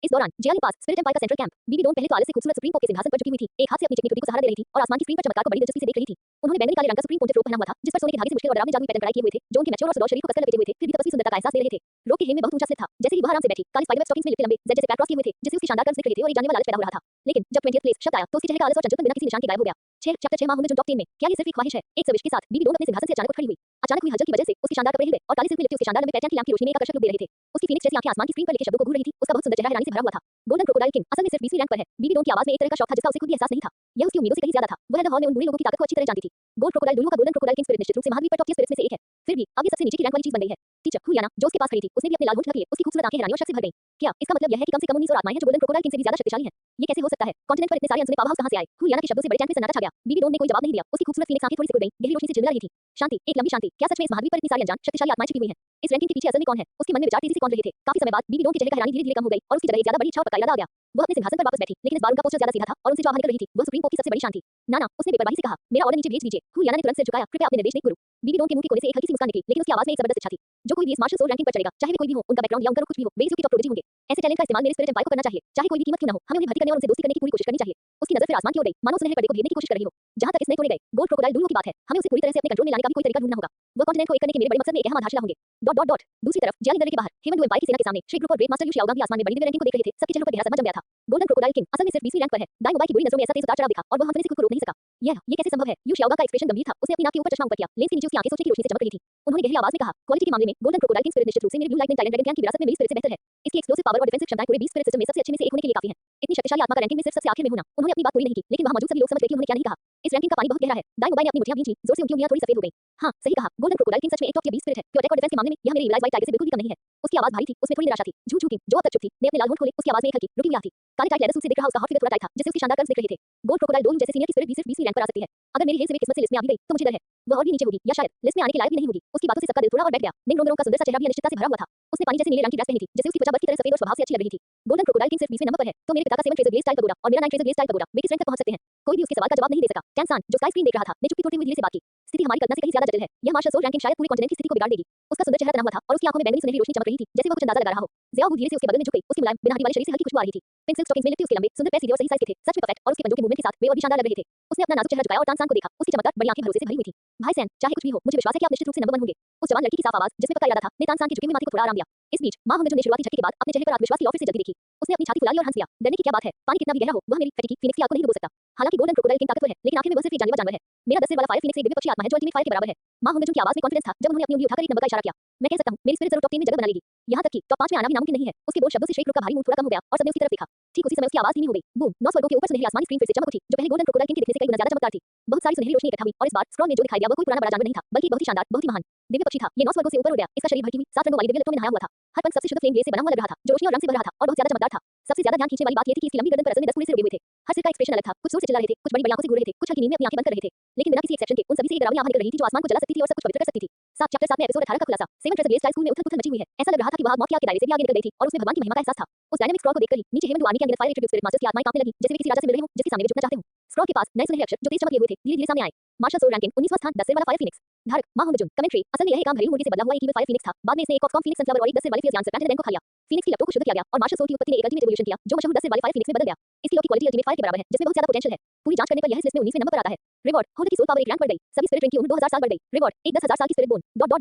इस दौरान जियालिंग पास स्पिरिट एम्पायर का सेंट्रल कैंप। बीबी डोन पहले तो आलस से खूबसूरत सुप्रीम पोप के सिंहासन पर झुकी हुई थी। एक हाथ से अपनी चिकनी टुटी को सहारा दे रही थी और आसमान की स्क्रीन पर चमत्कार को बड़ी दिलचस्पी से देख रही थी। उन्होंने बैंगनी काले रंग का सुप्रीम पोंटिफ रोब पहना हुआ था, जिस पर सोने के धागे से मुश्किल और डरावनी जादुई पैटर्न कढ़ाई किए हुए थे, जो उनके मैच्योर और सुडौल शरीर को कसकर लपेटे हुए थे, फिर भी तपस्वी सुंदरता का एहसास दे रहे थे। रोब के हेम में बहुत ऊंचा सिर था। जैसे ही वह आराम से बैठी, काली स्पाइडर वेब स्टॉकिंग्स में लिपटे लंबे जेड जैसे पैर क्रॉस किए हुए थे, जिससे उसकी शानदार कर्व्स दिख रहे थे और एक जानलेवा लालच पैदा हो रहा था। लेकिन जब 20th प्लेस शब्द आया, तो उसके चेहरे का आलस और चंचलपन बिना किसी निशान के गायब हो गया। चैप्टर 6 माह होंगे जो टॉप 10 में। क्या ये सिर्फ एक ख्वाहिश है? एक सविश के साथ बीबी डोन अपने सिंहासन से अचानक उठ खड़ी हुई। अचानक हुई हलचल की वजह से उसकी शानदार कपड़े हिले और काली सिल्क में लिपटी उसके शानदार लंबे पैटर्न की लैंप की रोशनी में एक आकर्षक रूप दे रहे थे। उसकी फीनिक्स जैसी आंखें आसमान की स्क्रीन पर लिखे शब्दों को घूर रही थी। उसका बहुत सुंदर चेहरा हैरानी से भरा हुआ था। गोल्डन क्रोकोडाइल किंग असल में सिर्फ 20वीं रैंक पर है। बीबी डोन की आवाज में एक तरह का शौक था जिसका उसे खुद भी एहसास नहीं था। यह उसकी उम्मीदों से कहीं ज्यादा था। वह हॉल में उन बूढ़े लोगों की ताकत को अच्छी तरह जानती थी। गोल्ड क्रोकोडाइल डोलुओ का गोल्डन क्रोकोडाइल किंग स्पिरिट निश्चित रूप से महाद्वीप पर टॉप टियर स्पिरिट्स में से एक है। फिर भी अब ये सबसे नीचे की रैंक वाली चीज बन गई है। टीचर हुलियाना, जो उसके पास खड़ी थी, उसने भी अपने लाल होंठ ढके। उसकी खूबसूरत आंखें हैरानी और शक से भर गईं। क्या इसका मतलब यह है कि कम से कम 19 और आत्माएं हैं जो गोल्डन क्रोकोडाइल किंग से भी ज्यादा शक्तिशाली हैं? ये कैसे हो सकता है? कॉन्टिनेंट पर इतने सारे अनसुने पावर हाउस कहां से आए? हुलियाना के शब्दों से बड़े चैंप में सन्नाटा छा गया। बीबी डोन ने कोई जवाब नहीं दिया। उसकी खूबसूरत फीनिक्स आंखें थोड़ी सी खुल गईं, गहरी रोशनी से झिलमिला रही थी। शांति, एक लंबी शांति। क्या सच में इस महाद्वीप पर इतनी सारी अनजान शक्तिशाली आत्माएं छिपी हुई हैं? इस रैंकिंग के पीछे असल में कौन है? उसके मन में विचार तेजी से कौन रहे थे। काफी समय बाद बीबी डोन के चेहरे का हैरानी धीरे-धीरे कम हो गई और उसकी जगह एक ज्यादा बड़ी इच्छा और पक्का इरादा आ गया। वह अपने सिंहासन पर वापस बैठी, लेकिन इस बार उनका पोस्चर ज्यादा सीधा था और उनसे जो आवाज निकल रही थी, वह सुप्रीम पोप की सबसे बड़ी शान थी। नाना, उसने बेपरवाही से कहा, मेरा ऑर्डर नीचे भेज दीजिए। हुलियाना ने तुरंत सिर झुकाया, कृपया अपने निर्देश दें गुरु। बीबी डोन के मुंह के कोने से एक हल्की सी मुस्कान निकली, लेकिन उसकी आवाज में एक जबरदस्त इच्छा थी। जो कोई भी इस मार्शल सोल रैंकिंग पर चढ़ेगा, चाहे वे कोई भी हो, उनका बैकग्राउंड या उनका रुख कुछ भी हो, वे इस युग के टॉप प्रोडिजी होंगे। ऐसे टैलेंट का इस्तेमाल मेरे स्पिरिट एम्पायर को करना चाहिए, चाहे कोई भी कीमत क्यों न हो। हमें उन्हें भर्ती करने और उनसे दोस्ती करने की पूरी कोशिश करनी चाहिए। उसकी नजर फिर आसमान की ओर गई, मानो सुनहरे पर्दे को भेदने की कोशिश कर रही हो। जहां तक इस नए तोड़े गए गोल्ड क्रोकोडाइल डोलुओ की बात है, हमें उसे पूरी तरह से अपने कंट्रोल में लाने का भी कोई तरीका ढूंढना होगा। वह कॉन्टिनेंट को एक करने के मेरे बड़े मकसद में एक अहम आधारशिला होंगे। दूसरी तरफ जियालिंग दर्रे के बाहर हेवन डू एम्पायर की सेना के सामने श्री ग्रुप और ग्रेट मास्टर यू शियाओगांग भी आसमान में बड़ी दिव्य रैंकिंग को देख रहे थे। सबके चेहरों पर गहरा सदमा जम गया था। गोल्डन क्रोकोडाइल किंग असल में सिर्फ 20वीं रैंक पर है। दाई मोबाइल की बुरी नजरों में ऐसा तेज उतार चढ़ाव दिखा और वह हंसने से खुद को रोक नहीं सका। ये कैसे संभव है? यू शियाओगांग का एक्सप्रेशन गंभीर था। उसने अपनी नाक के ऊपर चश्मा ऊपर किया, लेंस के नीचे उसकी आंखें सोचने की रोशनी से चमक रही थी। उन्होंने गहरी आवाज में कहा, क्वालिटी के मामले में गोल्डन क्रोकोडाइल किंग स्पिरिट निश्चित रूप से मेरे ब्लू लाइटनिंग टाइलेंट ड्रैगन की विरासत में मेरी स्पिरिट से बेहतर है। इसकी एक्सप्लोसिव पावर और डिफेंसिव क्षमताएं पूरे 20 स्पिरिट सिस्टम में सबसे अच्छे में से एक होने के लिए काफी हैं। इतनी शक्तिशाली आत्मा का रैंकिंग में सिर्फ सबसे आखिर में होना। उन्होंने अपनी बात पूरी नहीं की, लेकिन वहां मौजूद सभी लोग समझ गए कि उन्होंने क्या नहीं कहा। इस रैंकिंग का पानी बहुत गहरा है। दाई मोबाइल ने अपनी मुठ्ठियां भींची, जोर से उनकी उंगलियां थोड़ी सफेद हो गईं। हाँ, सही कहा। गोल्डन क्रोकोडाइल किंग सच में एक टॉप टियर 20 स्पिरिट है। प्योर अटैक और डिफेंस के मामले में यह मेरे रियलाइज वाइट टाइगर से बिल्कुल भी कम नहीं है। उसकी आवाज भारी थी, उसमें थोड़ी निराशा थी। झूठ झूठी जो अब तक चुप थी, ने अपने लाल होंठ खोले। उसकी आवाज में एक हल्की रुकी हुई आह थी। काले टाइट लेदर सूट से दिख रहा उसका हॉट फिगर थोड़ा टाइट था, जिससे उसकी शानदार कर्व्स दिख रहे थे। गोल्ड क्रोकोडाइल डोलू जैसे सीनियर की स्पिरिट भी सिर्फ 20वीं रैंक पर आ सकती है। अगर मेरी हेल से वे किस्मत से लिस्ट में आ भी गई, तो मुझे डर है वह और भी नीचे होगी या शायद लिस्ट में आने के लायक भी नहीं होगी। उसकी बातों से सबका दिल थोड़ा और बैठ गया। निंग रोंगरों का सुंदर सा चेहरा भी अनिश्चितता से भरा हुआ था। उसने पानी जैसे नीले रंग की ड्रेस पहनी थी, जिससे उसकी त्वचा बर्फ की तरह सफेद और स्वभाव से अच्छी लग रही थी। गोल्डन क्रोकोडाइल किंग सिर्फ 20वें नंबर पर है, तो मेरे पिता का 7 ट्रेजर ग्लेज स्टाइल पगोड़ा और मेरा 9 ट्रेजर ग्लेज स्टाइल पगोड़ा वे किस रैंक तक पहुंच सकते हैं? कोई भी उसके सवाल का जवाब नहीं दे सका। टैंसान, जो स्काई स्क्रीन देख रहा था, ने चुप्पी तोड़ते हुए धीरे से बात की। स्थिति हमारी कल्पना से कहीं ज्यादा जटिल है। यह मार्शल सोल रैंकिंग शायद पूरे कॉन्टिनेंट की स्थिति को बिगाड़ देगी। उसका सुंदर चेहरा तना हुआ था और उसकी आंखों में बैंगनी सुनहरी रोशनी चमक रही थी, जैसे वह कुछ अंदाजा लगा रहा हो। ज़ियाओ धीरे से उसके बगल में झुक गई। उसके मुलायम बिना हड्डी वाले शरीर से हल्की खुशबू आ रही थी। पेंसिल स्टॉकिंग्स में लिपटे उसके लंबे सुंदर पैर सीधे और सही साइज के थे, सच में परफेक्ट, और उसके पंजों के मूवमेंट के साथ वे और भी शानदार लग रहे थे। उसने अपना नाजुक चेहरा झुकाया और तानसान को देखा। उसकी चमकदार बड़ी आंखें भरोसे से भरी हुई थी। भाई सैन, चाहे कुछ भी हो, मुझे विश्वास है कि आप निश्चित रूप से नंबर 1 होंगे। उस जवान लड़की की साफ आवाज, जिसमें पक्का इरादा था, ने तानसान के झुके हुए माथे को थोड़ा आराम दिया। इस बीच मां होंगे जो ने शुरुआती झटके के बाद अपने चेहरे पर आत्मविश्वास की लौ फिर से जल्दी देखी। उसने अपनी छाती फुलाई और हंस दिया। डरने की क्या बात है? पानी कितना भी गहरा हो, वह मेरी फटीकी फीनिक्स की आग को नहीं डुबो सकता। हालांकि गोल्डन क्रोकोडाइल किंग ताकतवर है, लेकिन आखिर में वह सिर्फ एक जानलेवा जानवर है। मेरा 10 सिर वाला फायर फीनिक्स एक दिव्य पक्षी आत्मा है जो अल्टीमेट फायर के बराबर है। मां होंगे की आवाज में कॉन्फिडेंस था जब उन्होंने अपनी उंगली उठाकर एक नंबर का इशारा किया। मैं कह सकता हूं, मेरी स्पिरिट जरूर टॉप 3 में जगह बना लेगी। यहां तक कि टॉप 5 में आना भी नामुमकिन नहीं है। उसके बोल शब्दों से श्रेक रुक का भारी मुंह थोड़ा कम हो गया और सबने उसकी तरफ देखा। ठीक उसी समय उसकी आवाज धीमी हो गई। बूम, 9 स्वर्गों के ऊपर सुनहरी आसमानी स्क्रीन फिर से चमक उठी, जो पहले गोल्डन क्रोकोडाइल किंग के दिखने से कई गुना ज्यादा चमकदार थी। बहुत सारी सुनहरी रोशनी इकट्ठा हुई और इस बार स्क्रॉल में जो दिखाई दिया वो कोई पुराना बड़ा जानवर नहीं था, बल्कि बहुत ही शानदार, बहुत ही महान दिव्य पक्षी था। ये 9 स्वर्गों से ऊपर उड़ गया। इसका शरीर भड़की हुई 7 रंगों वाली दिव्य लपटों में नहाया हुआ था। हर पंख सबसे शुद्ध फ्लेम ग्लेज से बना हुआ लग रहा था, जो रोशनी और रंग से भर रहा था और बहुत ज्यादा चमकदार था। सबसे ज्यादा ध्यान खींचने वाली बात ये थी कि इसकी लंबी गर्दन पर असल में 10 पूरे सिर उगे हुए थे। हर सिर का एक्सप्रेशन अलग था। कुछ जोर से चिल्ला रहे थे, कुछ बड़ी बड़ी आंखों से घूर रहे थे, कुछ हल्की नींद में अपनी आंखें बंद कर रहे थे। लेकिन बिना किसी एक्सेप्शन के उन सभी से एक डरावनी आवाज निकल रही थी जो आसमान को जला सकती थी और सब कुछ पवित्र कर सकती थी। चैप्टर 7 में एपिसोड 18 का खुलासा। 7 ट्रेजर ग्लेज स्टाइल स्कूल में उथल-पुथल मची हुई है। ऐसा लग रहा था कि वह मौत की आग के दायरे से भी आगे निकल गई थी और उसमें भगवान की महिमा का एहसास था। उस डायनामिक स्क्रॉल को देखकर ही नीचे हेवन डू आर्मी के अनगिनत फायर एट्रिब्यूट स्पिरिट मास्टर्स की आत्माएं कांपने लगी, जैसे वे किसी राजा से मिल रहे हों जिसके सामने वे झुकना चाहते हों। स्क्रॉल के पास नए सुनहरे अक्षर जो तेज चमके हुए थे धीरे-धीरे सामने आए। मार्शल सोल रैंकिंग 19वां स्थान, 10 सिर वाला फायर फीनिक्स। धारक मां होंगजुन। कमेंट्री, असल में यह एक आम घरेलू मुर्गी से बदला हुआ एक ईविल फायर फीनिक्स था। बाद में इसने एक ऑक्सकॉम फीनिक्स सनफ्लावर और एक 10 सिर वाले फियस यांग सर्पेंट रैंक को खा लिया। फीनिक्स की लपटों को शुद्ध किया गया और मार्शल सोल की उत्पत्ति ने एक अल्टीमेट एवोल्यूशन किया जो मशहूर 10 सिर वाले फायर फीनिक्स में बदल गया। इसकी लौ की क्वालिटी अल्टीमेट फायर के बराबर है, जिसमें बहुत ज्यादा पोटेंशियल है। पूरी जांच करने पर यह इस लिस्ट में 19वें नंबर पर आता है। रिवॉर्ड, होल्डर की सोल पावर एक रैंक बढ़ गई। सभी स्पिरिट रैंक की उम्र 2000 साल बढ़ गई। रिवॉर्ड, एक 10,000 साल की स्पिरिट बोन।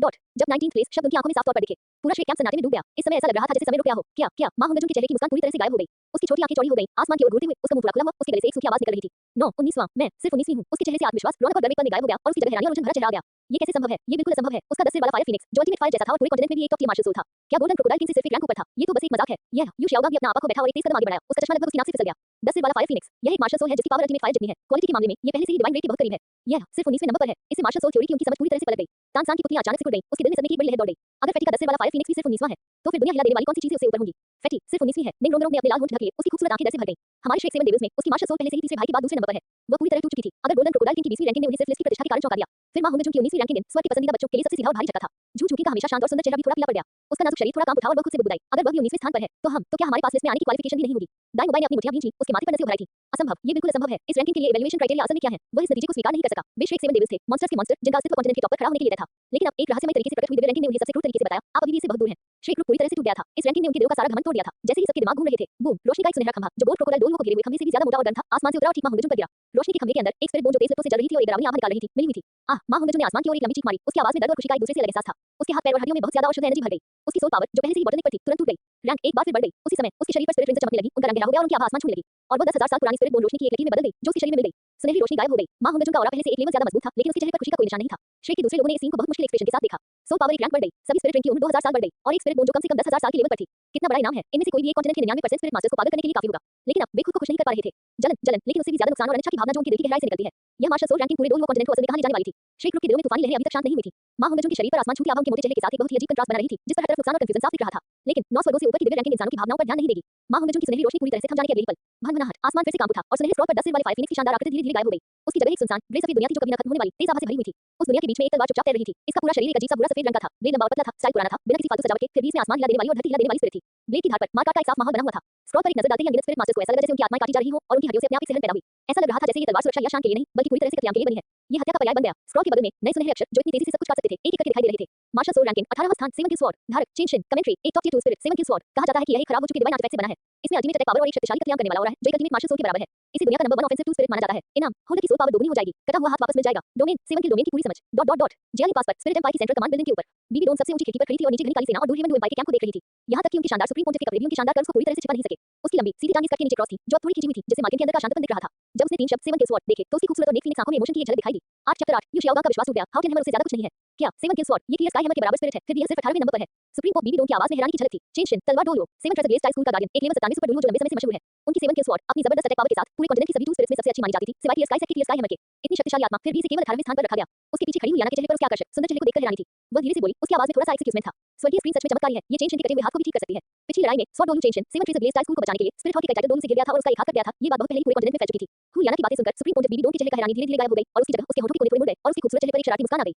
जब 19th प्लेस शब्द उनकी आंखों में साफ तौर पर दिखे, पूरा श्री कैंप सन्नाटे में डूब गया। इस समय ऐसा लग रहा था जैसे समय रुक गया हो। क्या मां होंगजुन के चेहरे की मुस्कान पूरी तरह से गायब हो गई। उसकी छोटी आंखें चौड़ी हो गईं, आसमान की ओर घूरते हुए उसका मुंह पूरा खुला हुआ, उसके गले से एक सूखी आवाज निकल रही थी। 9 19वां मैं सिर्फ 19वीं हूं। उसके चेहरे से आत्मविश्वास, रौनक और गर्व एक पल में गायब हो गया और उसकी जगह हैरानी और उलझन भरा चेहरा आ गया। ये कैसे संभव है? ये बिल्कुल असंभव है। उसका 10 सिर वाला फायर फिनिक्स जो अल्टीमेट फायर जैसा था और पूरे कॉन्टिनेंट में भी एक टॉप टियर मार्शल सोल था। क्या गोल्डन क्रोकोडाइल किंग से सिर्फ एक रैंक ऊपर था? ये तो बस एक मजाक है। यह यू शाओगांग भी अपना आपा को बैठा और एक तेज कदम आगे बढ़ाया। उसका चश्मा लगभग उसकी नाक से फिसल गया। 10 सिर वाला फायर फिनिक्स यह एक मार्शल सोल है जिसकी पावर अल्टीमेट फायर जितनी है। क्वालिटी के मामले में ये पहले से ही डिवाइन रेट के बहुत करीब है। यह सिर्फ 19वें नंबर पर है। इससे मार्शल सोल थ्योरी की उनकी समझ पूरी तरह से पलट गई। तानसान की पुतलियां अचानक से टूट गईं। उसके दिल में सदमे की एक बड़ी लहर दौड़ गई। अगर फैटी का 10 सिर वाला फायर फिनिक्स भी सिर्फ 19वां है तो फिर दुनिया हिला देने वाली कौन सी चीजें उससे ऊपर होंगी? फैटी सिर्फ 19वीं है। निंग रोंगरोंग ने अपने लाल होंठ ढक लिए। उसकी खूबसूरत आंखें डर से भर गईं। हमारे श्रेक 7 डेविल्स में उसकी मार्शल सोल पहले से ही तीसरे भाई के बाद दूसरे नंबर पर है। वो पूरी तरह टूट चुकी थी। अगर गोल्डन क्रोकोडाइल किंग की 20वीं रैंकिंग ने उन्हें सिर्फ लिस्ट की प्रतिष्ठा के कारण चौंका दिया। फिर मां होंगजुन की 19वीं रैंकिंग ने स्वर्ग के पसंदीदा बच्चों के लिए सबसे सीधा और भारी झटका था। झू झूकी का हमेशा शांत और सुंदर चेहरा भी थोड़ा पीला पड़ गया। उसका नाजुक शरीर थोड़ा कांप उठा और वह खुद से बुदबुदाई। अगर वह भी 19वें स्थान पर है तो क्या हमारे पास लिस्ट में आने की क्वालिफिकेशन भी नहीं होगी? दाई मुबाई ने अपनी मुठ्ठियां भींची। उसके माथे पर नसें उभराई थी। असंभव, ये बिल्कुल असंभव है। इस रैंकिंग के लिए इवैल्यूएशन क्राइटेरिया असल में क्या है? वह इस नतीजे को स्वीकार नहीं कर सका। वे श्रेक 7 डेविल्स थे, मॉन्स्टर्स के मॉन्स्टर जिनका अस्तित्व कॉन्टिनेंट के टॉप पर खड़ा होने के लिए तय था। लेकिन अब एक रहस्यमय तरीके से प्रकट हुई दिव्य रैंकिंग ने उन्हें सबसे क्रूर तरीके से बताया, आप अभी भी इससे बहुत दूर हैं। श्रेक ग्रुप पूरी तरह से टूट गया था। इस रैंकिंग ने उनके दिलों का सारा घमंड तोड़ दिया था। जैसे ही सबके दिमाग घूम रहे थे, बूम, रोशनी का एक सुनहरा खंभा जो गोल्ड क्रोकोडाइल डोरियो को घेरे हुए खंभे से भी ज्यादा मोटा और गर्म था, आसमान से उतरा और ठीक मां होंगजुन पर गिरा। रोशनी के खंभे के अंदर एक स्पिरिट बोन जो तेज लपटों से जल रही थी और एक डरावनी आभा निकाल रही थी, मिली हुई थी। आह! मां होंगजुन ने आसमान की ओर एक लंबी चीख मारी। उसकी आवाज में दर्द और खुशी का एक दूसरे से अलग एहसास था। उसके हाथ पैर और हड्डियों में बहुत ज्यादा और शुद्ध एनर्जी भर गई। उसकी सोल पावर जो पहले से ही बॉटलनेक पर थी, तुरंत टूट गई। रैंक एक बार फिर बढ़ गई। उसी समय उसके शरीर पर स्पिरिट विंग्स चमकने लगी, उनका रंग गहरा हो गया और उनकी आभा आसमान छूने लगी। और वो 10,000 साल पुरानी स्पिरिट बोन रोशनी की एक लकीर में बदल गई जो उसके शरीर में मिल गई। सुनहरी रोशनी गायब हो गई। मां होंगजुन का ऑरा पहले से एक लेवल ज्यादा मजबूत था, लेकिन उसके चेहरे पर खुशी का कोई निशान नहीं था। श्रेक के दूसरे लोगों ने इस सीन को बहुत मुश्किल एक्सप्रेशन के साथ देखा। सोल पावर एक रैंक बढ़ गई। सभी स्पिरिट रिंग की उम्र 2000 साल बढ़ गई और एक स्पिरिट बोन जो कम से कम 10,000 साल के लेवल पर थी। कितना बड़ा इनाम है। इनमें से कोई भी एक कॉन्टिनेंट के 99% स्पिरिट मास्टर्स को पागल करने के लिए काफी होगा। लेकिन अब वे खुद को खुश नहीं कर पा रहे थे। जलन जलन लेकिन उससे भी ज्यादा नुकसान और अनिच्छा की भावना जो उनके दिल की गहराई से निकलती है। यह मार्शल सोल रैंकिंग पूरे डोरियो कॉन्टिनेंट को असल में कहां ले जाने वाली थी। श्रेक ग्रुप के दिलों में तूफानी लहरें अभी तक शांत नहीं हुई थी। मां होंगजुन के शरीर पर आसमान छूती आभा उनके मोटे चेहरे के साथ एक बहुत ही अजीब कंट्रास्ट बना रही थी, जिस पर हर तरफ नुकसान और कंफ्यूजन साफ दिख रहा था। लेकिन 9 स्वर्गों से ऊपर की दिव्य रैंकिंग इंसानों की भावनाओं पर ध्यान नहीं देगी। मां होंगजुन की सुनहरी रोशनी पूरी तरह से थम जाने के अगले ही पल भनभनाहट आसमान फिर से कांप उठा और सुनहरे स्क्रॉल पर 10 सिर वाले फायर फिनिक्स की शानदार आकृति धीरे-धीरे गायब हो गई। उसकी जगह एक सुनसान ग्रे सफेद दुनिया थी जो कभी न खत्म होने वाली तेज आभा से भरी हुई थी। उस दुनिया के बीच में एक तलवार चुपचाप तैर रही थी। इसका पूरा शरीर एक अजीब सा बुरा सफेद रंग का था। ब्लेड लंबा और पतला था, स्टाइल पुराना था, बिना किसी फालतू सजावट के, फिर भी इसमें आसमान हिला देने वाली और धरती हिला देने वाली स्पिरिट थी। ब्लेड की धार पर मार काट का एक साफ माहौल बना हुआ था। स्क्रॉल पर एक नजर डालते ही अनगिनत स्पिरिट मास्टर्स को ऐसा लगा जैसे उनकी आत्माएं काटी जा रही हों और उनकी हड्डियों से अपने आप एक सिहरन पैदा हुई। ऐसा लग रहा था जैसे ये तलवार सुरक्षा या शान के लिए नहीं, बल्कि पूरी तरह से कत्लेआम के लिए बनी है। ये हत्या का पर्याय बन गया। स्क्रॉल के बगल में नए सुनहरे अक्षर जो इतनी तेजी से सब कुछ काट सकते थे, एक-एक करके दिखाई दे रहे थे। मार्शल सोल रैंकिंग 18वां स्थान 7 किल स्वॉर्ड धारक चिनशिन कमेंट्री एक टॉप टियर 2 स्पिरिट 7 किल स्वॉर्ड। कहा जाता है कि यह एक खराब हो चुके डिवाइन आर्टिफैक्ट से बना है। इसमें अल्टीमेट अटैक पावर और एक शक्तिशाली कत्लेआम करने वाला ऑरा है जो एक अल्टीमेट मार्शल सोल के बराबर है। इसे दुनिया का नंबर 1 ऑफेंसिव 2 स्पिरिट माना जाता है। इनाम होल्डर की सोल पावर दोगुनी हो जाएगी। कटा हुआ हाथ वापस मिल जाएगा। डोमेन 7 किल डोमेन की पूरी समझ जियाली पास पर स्पिरिट एम्पायर की सेंट्रल कमांड बिल्डिंग के ऊपर बीबी डोन सबसे ऊंची खिड़की पर खड़ी थी और नीचे घनी काली सेना और दूर हेवन डू एम्पायर के कैंप को देख रही थी। यहां तक कि उनकी शानदार सुप्रीम पोंटिफ के कपड़े भी उनकी शानदार कर्व्स को पूरी तरह से छिपा नहीं सके। उसकी लंबी सीधी टांग स्कर्ट के नीचे क्रॉस थी जो अब थोड़ी खींची हुई थी, जिससे मार्किन के अंदर का शांतपन दिख रहा था। जब उसने 3 शब्द 7 किल स्वॉर्ड देखे तो उसकी खूबसूरत और नेक फीनिक्स आंखों में इमोशन की एक झलक दिखाई दी। 8 चैप्टर 8 यू शाओगांग का विश्वास टूट गया। हाउ कैन हैमर उससे ज्यादा कुछ नहीं है। क्या 7 किल स्वॉर्ड ये क्लियर स्काई हैमर के बराबर स्पिरिट है, फिर भी यह सिर्फ 18वें नंबर पर है। सुप्रीम पोप बीबी डोन की आवाज में हैरानी की झलक थी। चिनशिन तलवार डोरियो 7 ट्रेजर ग्लेड स्टाइल स्कूल का गार्डियन एक लेवल 97 सुपर डुओ जो लंबे समय से मशहूर है। उनकी 7 किल स्वॉर्ड अपनी जबरदस्त अटैक पावर के साथ पूरे कॉन्टिनेंट की सभी 2 स्पिरिट्स में सबसे अच्छी मानी जाती थी, सिवाय टीयर स्काई सेट के टीयर स्काई हैमर के। इतनी शक्तिशाली आत्मा फिर भी इसे केवल 18वें स्थान पर रखा गया। उसके पीछे खड़ी हुई याना के चेहरे पर उसके आकर्षक सुंदर चेहरे को देखकर हैरानी थी। वह धीरे से बोली, उसकी आवाज में थोड़ा सा एक्सक्यूजमेंट था। स्वर्गीय स्क्रीन सच में चमत्कारी है। ये चिनशिन के कटे हुए हाथ को भी ठीक कर सकती है। पिछली लड़ाई में स्वॉर्ड डोलू चिनशिन 7 ट्रेजर ग्लेड स्टाइल स्कूल को बचाने के लिए स्पिरिट हॉल के टाइटल डोम से गिर गया था और उसका एक हाथ कट गया था। ये बात बहुत पहले ही पूरे कॉन्टिनेंट में फैल चुकी थी। याना की बातें सुनकर सुप्रीम पोंटिफ बीबी डोन के चेहरे का हैरानी धीरे-धीरे गायब हो गई और उसकी जगह उसके होंठों के कोने मुड़ गए और उसके खूबसूरत चेहरे पर एक शरारती मुस्कान आ गई।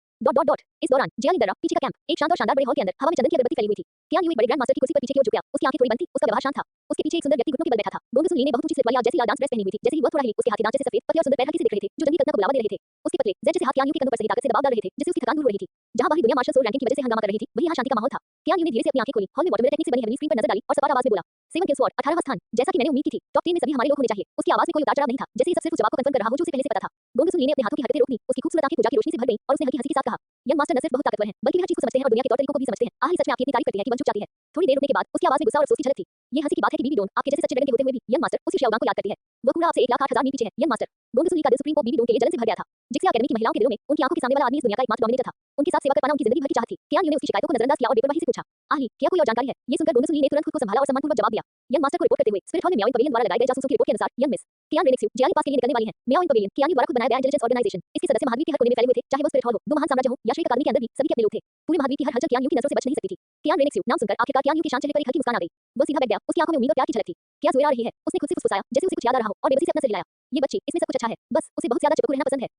इस दौरान जियाली दर्रा पीछे का कैंप एक शांत और शानदार बड़े हॉल के अंदर हवा में चंदन की अगरबत्ती फैली हुई थी। कियान यू एक बड़े ग्रैंड मास्टर की कुर्सी पर पीछे की ओर झुक गया। उसकी आंखें थोड़ी बंद थी, उसका व्यवहार शांत था। उसके पीछे एक सुंदर व्यक्ति घुटनों के बल बैठा था। गोंगसुन ली ने बहुत ऊंची स्लिप वाली जैसी लाल डांस ड्रेस पहनी हुई थी। जैसे ही वह थोड़ा हिली, उसके हाथी दांत जैसे सफेद पतले और सुंदर पैर हल्के से दिख रहे थे जो जंगली कल्पना को बुलावा दे रहे थे। उसके पतले जेड जैसे हाथ कियान यू के कंधों पर सही ताकत से दबाव डाल रहे थे, जिससे उसकी थकान दूर हो रही थी। जहां बाहरी दुनिया मार्शल सोल रैंकिंग की वजह से हंगामा कर रही थी, वहीं यहां शांति का माहौल था। कियान यू ने धीरे से अपनी आंखें खोली। हॉल में वाटरमेलन टेक्निक से बनी हेवनली स्क्रीन पर नजर डाली और सपाट आवाज में बोला, 7 किल स्वॉर्ड 18वां स्थान। जैसा कि मैंने उम्मीद की थी, टॉप 3 में सभी हमारे लोग होने चाहिए। उसकी आवाज में कोई उतार-चढ़ाव नहीं था, जैसे ये सब सिर्फ उस जवाब को कंफर्म कर रहा हो जो उसे पहले से पता था। गोंगसुन ली ने अपने हाथों की हरकतें रोक दी। उसकी खूबसूरत आंखें पूजा की रोशनी से भर गईं और उसने हल्की हंसी के साथ कहा, यंग मास्टर न सिर्फ बहुत ताकतवर हैं, बल्कि वे हर चीज को समझते हैं और दुनिया के तौर तरीकों को भी समझते हैं। आखिरी सच में आपकी इतनी तारीफ करती है कि मन चुप जाती है। थोड़ी देर रुकने के बाद उसकी आवाज में गुस्सा और अफसोस की झलक थी। ये हंसी की बात है कि बीबी डोन आपके जैसे सच्चे ड्रैगन के होते हुए भी यंग मास्टर उसी शाओगांग को याद करती है। वो पूरा आपसे 1,08,000 मील पीछे है। यंग मास्टर गोंगसुन ली का दिल सुप्रीम पोप बीबी डोन के लिए जलन से भर गया था। जिक्सिया एकेडमी की महिलाओं के दिलों में उनकी आंखों के सामने वाला आदमी इस दुनिया का एकमात्र डोमिनेटर था। उनके साथ सेवा कर पाना उनकी जिंदगी भर की चाहत थी। कियान यू ने उसकी शिकायतों को नजरअंदाज किया और बेपरवाही से पूछा, आही क्या कोई और जानकारी है? ये सुनकर गोंगसुन ली ने तुरंत खुद को संभाला और सम्मानपूर्वक जवाब दिया। यंग मास्टर को रिपोर्ट करते हुए स्पिरिट हॉल में मियाओइंग पवेलियन द्वारा लगाए गए जासूसों की रिपोर्ट के अनुसार यंग मिस कियान रेनेक्स जियाली पास के लिए निकलने वाली हैं। मियाओइंग पवेलियन कियान द्वारा खुद बनाया गया इंटेलिजेंस ऑर्गेनाइजेशन। इसके सदस्य महाद्वीप के हर कोने में फैले हुए थे, चाहे वो स्पिरिट हॉल हो, दो महान साम्राज्य हो या श्रेक अकादमी के अंदर भी सभी के अपने लोग थे। पूरे महाद्वीप की हर हलचल कियान यू की नजरों से बच नहीं सकती थी। कियान रेनेक्स नाम सुनकर आखिरकार कियान यू के शांत चेहरे पर एक हल्की मुस्कान आ गई। वो सीधा बैठ गया। उसकी आंखों में उम्मीद और प्यार की झलक थी। क्या जोया आ रही है? उसने खुद से फुसफुसाया जैसे उसे कुछ याद आ रहा हो और बेबसी से अपना सिर हिलाया। ये बच्ची इसमें सब कुछ अच्छा है, बस उसे बहुत ज्यादा चिपक रहना पसंद है।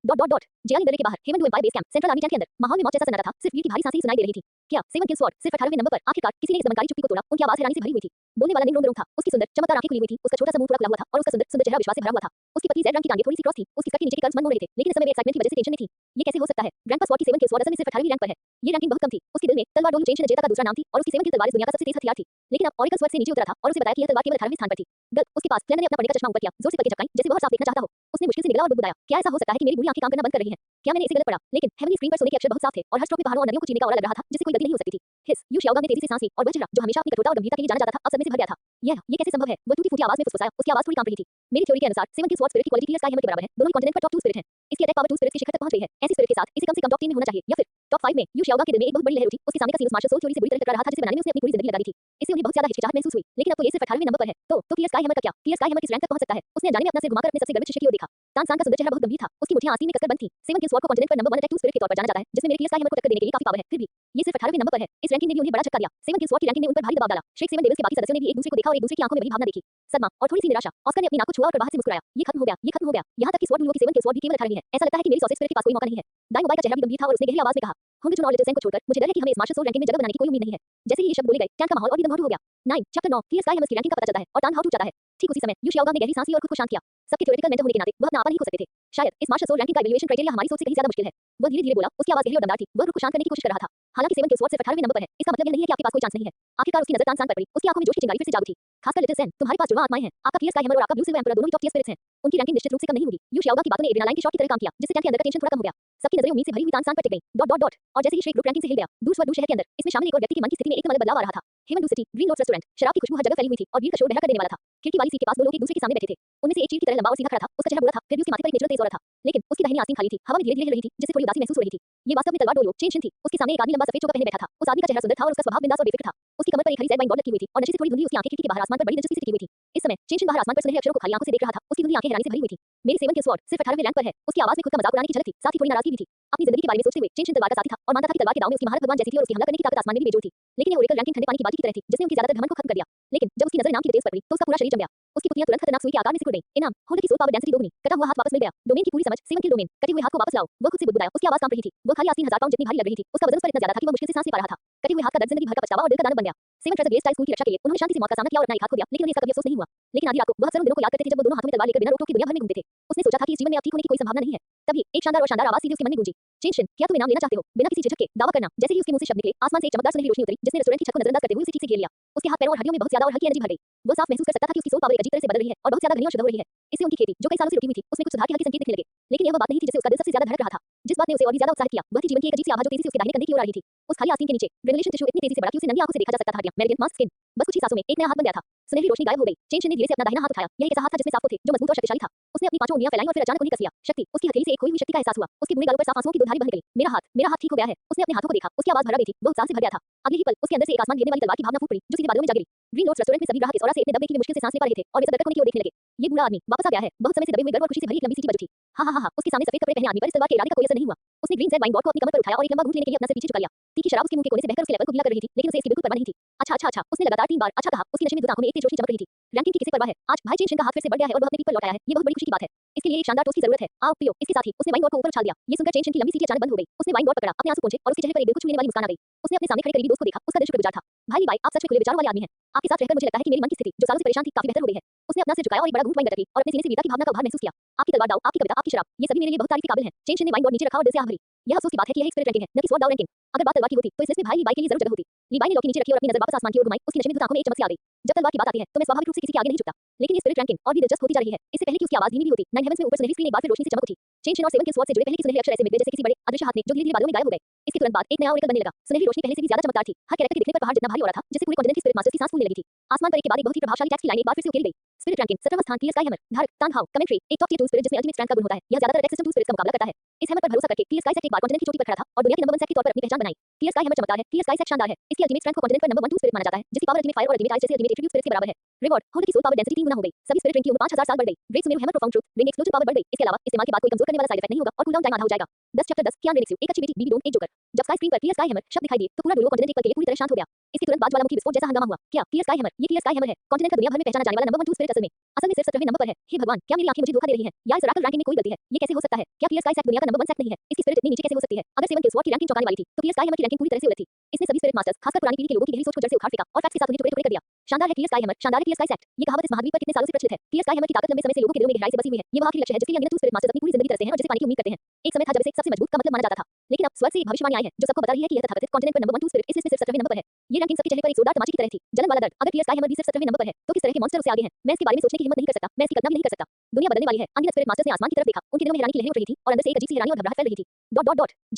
जियाली दर्रे के बाहर Heaven Dou Empire base camp central army camp के अंदर माहौल में मौत जैसा सन्नाटा था। सिर्फ वीर की भारी सांसें ही सुनाई दे रही थी। क्या 7 किल स्वॉर्ड सिर्फ 18वें नंबर पर? आखिरकार किसी ने इस दमनकारी चुप्पी को तोड़ा। उनकी आवाज हैरानी से भरी हुई थी। बोलने वाला निंग रोंगरोंग था। उसकी सुंदर चमकदार आंखें खुली हुई थी। उसका छोटा सा मुंह पूरा खुला हुआ था और उसका सुंदर सुंदर चेहरा विश्वास से भरा हुआ था। उसकी पतली जेड रंग की टांगें थोड़ी सी क्रॉस थी। उसकी स्कर्ट के नीचे के कर्व्स मन मोड़ रहे थे, लेकिन इस समय वे एक्साइटमेंट की वजह से टेंशन में थी। ये कैसे हो सकता है? ग्रैंडपा स्वॉर्ड की 7 किल स्वॉर्ड असल में सिर्फ 18वीं रैंक पर है। ये रैंकिंग बहुत कम थी। उसके दिल में तलवार डोलू चेनशिन अजेता का दूसरा नाम थी और उसकी 7 किल तलवार इस दुनिया का सबसे तेज हथियार थी। लेकिन अब ओरेकल स्वर्ग से नीचे उतरा था और उसे बताया कि यह तलवार केवल 18वें स्थान पर थी। गलत। उसके पास क्लेनर ने अपना पढ़ने का चश्मा ऊपर किया, जोर से पलकें झपकाईं, जैसे वह साफ देखना चाहता हो। उसने मुश्किल से निगला और बुदबुदाया, क्या ऐसा हो सकता है कि मेरी बुरी आंखें काम करना बंद कर रही हैं? क्या मैंने इसे गलत पढ़ा? लेकिन हेवनली स्क्रीन पर सोने के अक्षर बहुत साफ थे और हर स्ट्रोक में पहाड़ों और नदियों को चीरने का ऑरा लग रहा था, जिससे कोई गलती नहीं हो सकती थी। हिस, यू शाओगांग ने तेजी से सांस ली और वह चेहरा, जो हमेशा अपनी कठोरता और गंभीरता के लिए जाना जाता था, अब सदमे से भर गया था। ये कैसे संभव है? वह टूटी-फूटी आवाज में फुसफुसाया, उसकी आवाज थोड़ी कांप रही थी। मेरी थ्योरी के अनुसार सेवन की स्वॉर्ड स्पिरिट की क्वालिटी क्लियर स्काई हैमर के बराबर है। दोनों ही कॉन्टिनेंट पर टॉप 2 स्पिरिट हैं। इसकी अटैक पावर 2 स्पिरिट की शिखर तक पहुंच गई है। ऐसी स्पिरिट के साथ इसे कम से कम टॉप 3 में होना चाहिए या फिर टॉप 5 में। यू शाओगांग के दिल में एक बहुत बड़ी लहर उठी। उसके सामने का सीरीज मार्शल सोल चोरी से बुरी तरह टकरा रहा था, जिसे बनाने में उसने अपनी पूरी जिंदगी लगा दी थी। इससे उन्हें बहुत ज्यादा हिचकिचाहट महसूस हुई, लेकिन अब तो ये सिर्फ 18वें नंबर पर है। तो क्लियर स्काई हैमर का क्या? क्लियर स्काई हैमर किस रैंक तक पहुंच सकता है? उसने अनजाने में अपना सिर घुमाकर अपने सबसे गर्वित शिष्य की ओर देखा। तानसान का सुंदर चेहरा बहुत गंभीर था, उसकी मुट्ठियां आस्तीन में कसकर बंद थीं। सेवन किल्स स्वॉर्ड को कॉन्टिनेंट पर नंबर 1 अटैक 2 स्पिरिट के तौर पर जाना जाता है, जिसमें मेरे क्लियर स्काई हैमर को टक्कर देने के लिए काफी पावर है। फिर भी ये सिर्फ 18वें नंबर पर है। इस रैंकिंग ने भी उन्हें बड़ा झटका दिया। सेवन किल्स स्वॉर्ड की रैंकिंग ने उन पर भारी दबाव डाला। श्रेक सेवन डेविल्स के बाकी सदस्यों ने भी एक दूसरे को देखा और एक दूसरे की आंखों में वही भावना देखी, सदमा और थोड़ी सी निराशा। ऑस्कर ने अपनी नाक को छुआ और बाहर से मुस्कुराया। ये खत्म हो गया, ये खत्म हो गया। यहाँ तक कि स्वॉर्ड ब्लू की सेवन किल्स स्वॉर्ड भी केवल 18वीं है। ऐसा लगता है कि मेरी सॉसेज स्पिरिट के पास कोई मौका नहीं है। दाई मोबाइल का चेहरा भी गंभीर था और उसने गहरी आवाज में कहा, होंगे जुन और लिटिल सेन को छोड़कर मुझे डर है कि हमें इस मार्शल सोल रैंकिंग में जगह बनाने की कोई उम्मीद नहीं है। जैसे ही ये शब्द बोले गए, कैंप का माहौल और भी गंभीर हो गया। 9 चैप्टर 9 क्लियर स्काई हैमर्स की रैंकिंग का पता चलता है और टांग हाउ टूट जाता है। ठीक उसी समय यू शाओगांग ने गहरी सांस ली और खुद को शांत किया। सबके थ्योरेटिकल मेंटर होने के नाते वह अपना आपा नहीं खो सकते थे। शायद इस मार्शल सोल रैंकिंग का इवैल्यूएशन क्राइटेरिया हमारी सोच से कहीं ज्यादा मुश्किल है। वह धीरे-धीरे बोला, उसकी आवाज गहरी और दमदार थी। वह रुख को शांत करने की कोशिश कर रहा था। हालांकि सेवन किल्स स्वॉर्ड सिर्फ 18वें नंबर पर है, इसका मतलब यह नहीं है कि आपके पास कोई चांस नहीं है। आखिरकार उसकी नजर तानसान पर पड़ी। उसकी आंखों में जोश की चिंगारी फिर से जाग उठी। खासकर लिटिल सेन, तुम्हारे पास जुड़वां आत्माएं हैं। आपका क्लियर स्काई हैमर और आपका ब्लू सिल्वर एम्परर दोनों ही टॉप टियर स्पिरिट्स हैं। उनकी रैंकिंग निश्चित रूप से कम नहीं होगी। यू शाओगांग की बातों ने एड्रेनालाइन के शॉट की तरह काम किया, जिससे कैंप के अंदर का टेंशन थोड़ा कम हो गया। सबकी नजरें उम्मीद से भरी हुई तानसान पर टिक गईं। डॉट डॉट डॉट और जैसे ही श्रेक ग्रुप रैंकिंग से हिल गया, दूर शहर के अंदर इसमें शामिल एक और व्यक्ति के मन की स्थिति में एकदम अलग बदलाव आ रहा था। Heaven City Green Lords restaurant. शराब की खुशबू हर जगह फैली हुई थी और भीड़ का शोर बहरा कर देने वाला था। खिड़की वाली सीट के पास दो लोग एक दूसरे के सामने बैठे थे। उनमें से एक चील की तरह लंबा और सीधा खड़ा था। उसका चेहरा बुरा था, फिर भी उसके माथे पर एक नेचुरल तेज हो रहा था। लेकिन उसकी दाहिनी आस्तीन खाली थी, हवा में धीरे-धीरे हिल रही थी, जिससे थोड़ी उदासी महसूस हो रही थी। ये वास्तव में तलवार डोलो चेंशन थी। उसके सामने एक आदमी लंबा सफेद चोगा पहने बैठा था। उस आदमी का चेहरा सुंदर था और उसका स्वभाव बिंदास और बेफिक्र था। उसकी कमर पर एक हरी ज़ेड वाइन बॉर्ड लटकी हुई थी और नशे से थोड़ी धुंधली उसकी आंखें खिड़की के बाहर आसमान पर बड़ी दिलचस्पी से टिकी हुई थी। इस समय चेंशन बाहर आसमान पर सुनहरे अक्षरों को खाली आंखों से देख रहा था। उसकी धुंधली आंखें हैरानी से भरी हुई थी। मेरी सेवन किल्स स्वॉर्ड सिर्फ 18वें रैंक पर है। उसकी आवाज में खुद का मजाक उड़ाने की झलक थी, साथ ही थोड़ी नाराजगी भी थी। अपनी जिंदगी के बारे में सोचते हुए चेंशन तलवार का साथी था और मानता था कि तलवार के दांव में उसकी महारत भगवान जैसी थी और उसकी हमला करने की ताकत आसमान में भी बेजोड़ थी। लेकिन ये ओरेकल रैंकिंग ठंडे पानी की बाल्टी की तरह थी, जिसने उनकी ज्यादातर घमंड को खत्म कर दिया। लेकिन जब उसकी नजर इनाम की डिटेल्स पर पड़ी, तो उसका पूरा शरीर जम गया। उसकी पुतलियां तुरंत खतरनाक सुई के आकार में सिकुड़ गईं। इनाम, होल्डर की सोल पावर डेंसिटी दोगुनी, कटा हुआ हाथ वापस मिल गया। डोमेन की पूरी समझ, सेवन किल डोमेन, कटे हुए हाथ को वापस लाओ। वह खुद से बुदबुदाया, उसकी आवाज कांप रही थी। वह खाली आस्तीन 1000 पाउंड जितनी भारी लग रही थी। उसका वजन उस पर इतना ज्यादा था कि वह मुश्किल से सांस ले पा रहा था। कटे हुए हाथ का दर्द जिंदगी भर का पछतावा और दिल का दानव बन गया। Seven treasure glade style school की रक्षा के लिए उन्होंने शांति से मौत का सामना किया और अपना एक हाथ खो दिया, लेकिन उन्हें इसका कभी अफसोस नहीं हुआ। लेकिन आधी रात को वह अक्सर उन दिनों को याद करते थे जब वो दोनों हाथों में तलवार लेकर बिना रोक-टोक की दुनिया भर में घूमते थे। उसने सोचा था कि इस जीवन में अब ठीक होने की कोई संभावना नहीं है। तभी एक शानदार आवाज सीधे उसके मन में गूंजी। चेंशन, क्या तुम इनाम लेना चाहते हो? बिना किसी झिझक के दावा करना। जैसे ही उसके मुंह से शब्द निकले, आसमान से एक चमकदार सुनहरी रोशनी उतरी, जिसने रेस्टोरेंट की छत को नजरअंदाज करते हुए उसे ठीक से घेर लिया। उसके हाथ पैरों और हड्डियों में बहुत ज्यादा और हल्की एनर्जी भर गई। वो साफ महसूस कर सकता था कि उसकी सोल पावर एक अजीब तरह से बदल रही है और बहुत ज्यादा घनी और शुद्ध हो रही है। इससे उनकी खेती, जो कई सालों से रुकी हुई थी, उसमें कुछ सुधार के हल्के संकेत दिखने लगे। लेकिन यह वो बात नहीं थी जिससे उसका दिल सबसे ज्यादा धड़क रहा था। जिस बात ने उसे और भी ज्यादा उत्साहित किया, वह थी जीवन की एक अजीब सी आभा जो तेजी से उसके दाहिने कंधे की ओर आ रही थी। उस खाली आस्तीन के नीचे ग्रेनुलेशन टिश्यू इतनी तेजी से बढ़ा कि उसे नंगी आंखों से देखा जा सकता था। हड्डियां, मेरिडियन, मांस, स्किन, बस कुछ ही सांसों में एक नया हाथ बन गया था। सुनहरी रोशनी गायब हो गई। चेंशन ने धीरे से अपना दाहिना हाथ उठाया। यह एक ऐसा हाथ था जिसमें सांपों थे, जो मजबूत और शक्तिशाली था। उसने अपनी पांचों उंगलियां फैलाई और फिर अचानक उन्हें कस लिया। शक्ति, उसकी हथेली से एक खोई हुई शक्ति का एहसास हुआ। उसके पूरे गालों पर साफ आंसुओं की दो धारी बह निकली। मेरा हाथ ठीक हो गया है। उसने अपने हाथों को देखा। उसकी आवाज भर आ गई थी। वो उत्साह से भर गया था। अगले ही पल उसके अंदर से एक आसमान घेरने वाली तलवार की भावना फूट पड़ी, जो सीधे बादलों में जा गिरी। ग्रीन लॉर्ड्स रेस्टोरेंट में सभी ग्राहक इस ऑरा से इतने दबे कि वे मुश्किल से सांस ले पा रहे थे और वे सब होने की ओर देखने लगे। ये बूढ़ा आदमी वापस आ गया है। बहुत समय से दबे हुए गर्व और खुशी से भरी एक लंबी सीटी बज उठी। हा। उसके सामने सफेद कपड़े पहने आदमी पर इस तलवार के इरादे का कोई असर नहीं हुआ। उसने ग्रीन ज़ेड वाइन बॉर्ड को अपनी कमर पर उठाया और एक लंबा घूंट लेने के लिए अपना सिर पीछे झुका लिया। तीखी शराब उसके मुंह के कोने से बहकर उसके लेवल को गीला कर रही थी, लेकिन उसे इसकी बिल्कुल परवाह नहीं थी। अच्छा। उसने लगातार 3 बार अच्छा कहा। उसकी नशे में धुत आंखों में एक तेज रोशनी चमक रही थी। रैंकिंग की किसे परवाह है? आज भाई चेंशन का हाथ फिर से बढ़ गया है और वह अपने पीठ पर लौट आया है। ये बहुत बड़ी खुशी की बात है। इसके लिए एक शानदार टोस्ट की जरूरत है। आओ पियो। इसके साथ ही उसने वाइन बॉर्ड को ऊपर उछाल दिया। ये सुनकर चेंशन की लंबी सीटी अचानक बंद हो गई। उसने वाइन बॉर्ड पकड़ा, अपने आंसू पोंछे और उसके चेहरे पर एक दिल को छूने वाली मुस्कान आ गई। उसने अपने सामने खड़े करीबी दोस्त को देखा। उसका दिल शुक्रगुजार था। भाई ली बाई, आप सच में खुले विचारों वाले आदमी हैं। आपके साथ रहकर मुझे लगता है कि मेरी मन की स्थिति, जो सालों से परेशान थी, काफी बेहतर हो गई है। उसने अपना सिर झुकाया और एक बड़ा घूंट वाइन गटक ली और अपने सीने से वीरता की भावना का उभार महसूस किया। आपकी तलवार दाव, आपकी कविता, आपकी शराब, ये सभी मेरे लिए बहुत तारीफ के काबिल हैं। चेंशन ने वाइन बॉर्ड नीचे रखा और दिल से आह भरी। यह अफसोस की बात है कि यह एक स्पिरिट रैंकिंग है, न कि स्वॉर्ड दाव रैंकिंग। अगर बात तलवार की होती, तो इस लिस्ट में भाई ली बाई के लिए जरूर जगह होती। ली बाई ने लौकी नीचे रखी और अपनी नजर वापस आसमान की ओर घुमाई। उसकी नशे में धुत आंखों में एक चमक सी आ गई। जब तलवार की बात आती है, तो मैं स्वाभाविक रूप से किसी के आगे नहीं झुकता। लेकिन ये स्पिरिट रैंकिंग और भी दिलचस्प होती जा रही है। इससे पहले कि उसकी आवाज धीमी भी होती, नाइन हेवंस में ऊपर सुनहरी स्क्रीन एक बार फिर रोशनी से चमक उठी। चेंशन और सेवन के स्वॉर्ड से जुड़े पहले के सुनहरे अक्षर ऐसे मिट गए जैसे किसी बड़े अदृश्य हाथ ने, जो धीरे-धीरे बादलों में गायब हो गए। इसके तुरंत बाद एक नया ओरेकल बनने लगा। सुनहरी रोशनी पहले से भी ज्यादा चमकदार थी। हर कैरेक्टर के दिखने पर पहाड़ जितना भारी हो रहा था, जिससे पूरे कॉन्टिनेंट की स्पिरिट मास्टर्स की सांस फूलने लगी थी। आसमान पर एक के बाद एक बहुत ही प्रभावशाली टैक्स की लाइन एक बार फिर से उकेरी गई। स्पिरिट रैंकिंग 17वां स्थान क्लियर स्काई हैमर, धारक तांग हाउ, कमेंट्री, एक टॉप टियर 2 स्पिरिट जिसमें अल्टीमेट स्ट्रेंथ का गुण होता है। यह ज्यादातर अटैक सिस्टम 2 स्पिरिट्स का मुकाबला करता है। इस हैमर पर भरोसा करके क्लियर स्काई सेट एक बार कॉन्टिनेंट की चोटी पर खड़ा था और दुनिया के नंबर 1 सेट के तौर पर अपनी पहचान बनाई। क्लियर स्काई हैमर चमकदार है, क्लियर स्काई सेट शानदार है। इसकी अल्टीमेट स्ट्रेंथ को कॉन्टिनेंट पर नंबर 1 2 स्पिरिट माना जाता है, जिसकी पावर अल्टीमेट फायर और अल्टीमेट आइस जैसे अल्टीमेट एट्रिब्यूट स्पिरिट के बराबर है। रिवॉर्ड, होल्डर की सोल पावर डेंसिटी 3 गुना हो गई। सभी स्पिरिट रिंग की उम्र 5000 साल बढ़ गई। Great Sumeru hammer profound truth, ring explosive power बढ़ गई। इसके अलावा इस्तेमाल के बाद कोई कमजोर करने वाला साइड इफेक्ट नहीं होगा और कूलडाउन टाइम आधा हो जाएगा। 10 चैप्टर 10 कियान रेनिक्स, एक अच्छी बेटी, बीबी डोंट, एक जोकर। जब स्काई स्क्रीन पर क्लियर स्काई हैमर शब्द दिखाई दिए, तो पूरा डोलो कॉन्टिनेंट एक पल के लिए पूरी तरह शांत हो गया। इसके तुरंत बाद ज्वालामुखी विस्फोट जैसा हंगामा हुआ। क्या क्लियर स्काई हैमर? ये क्लियर स्काई हैमर है, कॉन्टिनेंट का दुनिया भर में पहचाना जाने वाला नंबर 1 2 स्पिरिट असल में सिर्फ 17वें नंबर पर है। हे भगवान, क्या मेरी आंखें मुझे धोखा दे रही हैं? या इस ओरेकल रैंकिंग में कोई गलती है? ये कैसे हो सकता है? क्या क्लियर स्काई सेट दुनिया का नंबर 1 सेट नहीं है? इसकी स्पिरिट इतनी नीचे कैसे हो सकती है? अगर सेवन किल्स स्वॉर्ड की रैंकिंग चौंकाने वाली थी, तो क्लियर स्काई हैमर की रैंकिंग पूरी तरह से उलट थी। इसने सभी स्पिरिट मास्टर्स, खासकर पुरानी पीढ़ी के लोगों की गहरी सोच को जड़ से उखाड़ फेंका और फैक्ट्स के साथ उन्हें टुकड़े-टुकड़े कर दिया। शानदार है क्लियर स्काई हैमर, शानदार है क्लियर स्काई सेट। ये कहावत इस महाद्वीप पर कितने सालों से प्रचलित है। क्लियर स्काई हैमर की ताकत लंबे समय से लोगों के दिलों में गहराई से बसी हुई है। ये वो आखिरी लक्ष्य है जिसके लिए अनगिनत स्पिरिट मास्टर्स अपनी पूरी जिंदगी तरसते हैं और जिसे पाने की उम्मीद करते हैं। एक समय था जब इसे सबसे मजबूत का मतलब माना जाता था, लेकिन अब स्वर्ग से एक भविष्यवाणी आई है जो सबको बता रही है कि यह तथाकथित कॉन्टिनेंट पर नंबर 1 2 स्पिरिट इस लिस्ट में सिर्फ 17वें नंबर पर है। ये रैंकिंग सबके चेहरे पर एक जोरदार तमाचे की तरह थी। जलन वाला दर्द। अगर टीयर स्काई हैमर भी सिर्फ 17वें नंबर पर है, तो किस तरह के मॉन्स्टर उससे आगे हैं? मैं इसके बारे में सोचने की हिम्मत नहीं कर सकता। मैं इसकी कल्पना भी नहीं कर सकता। दुनिया बदलने वाली है। अनगिनत स्पिरिट मास्टर्स ने आसमान की तरफ देखा। उनके दिलों में हैरानी की लहरें उठ रही थी और अंदर से एक अजीब सी हैरानी और घबराहट फैल रही थी।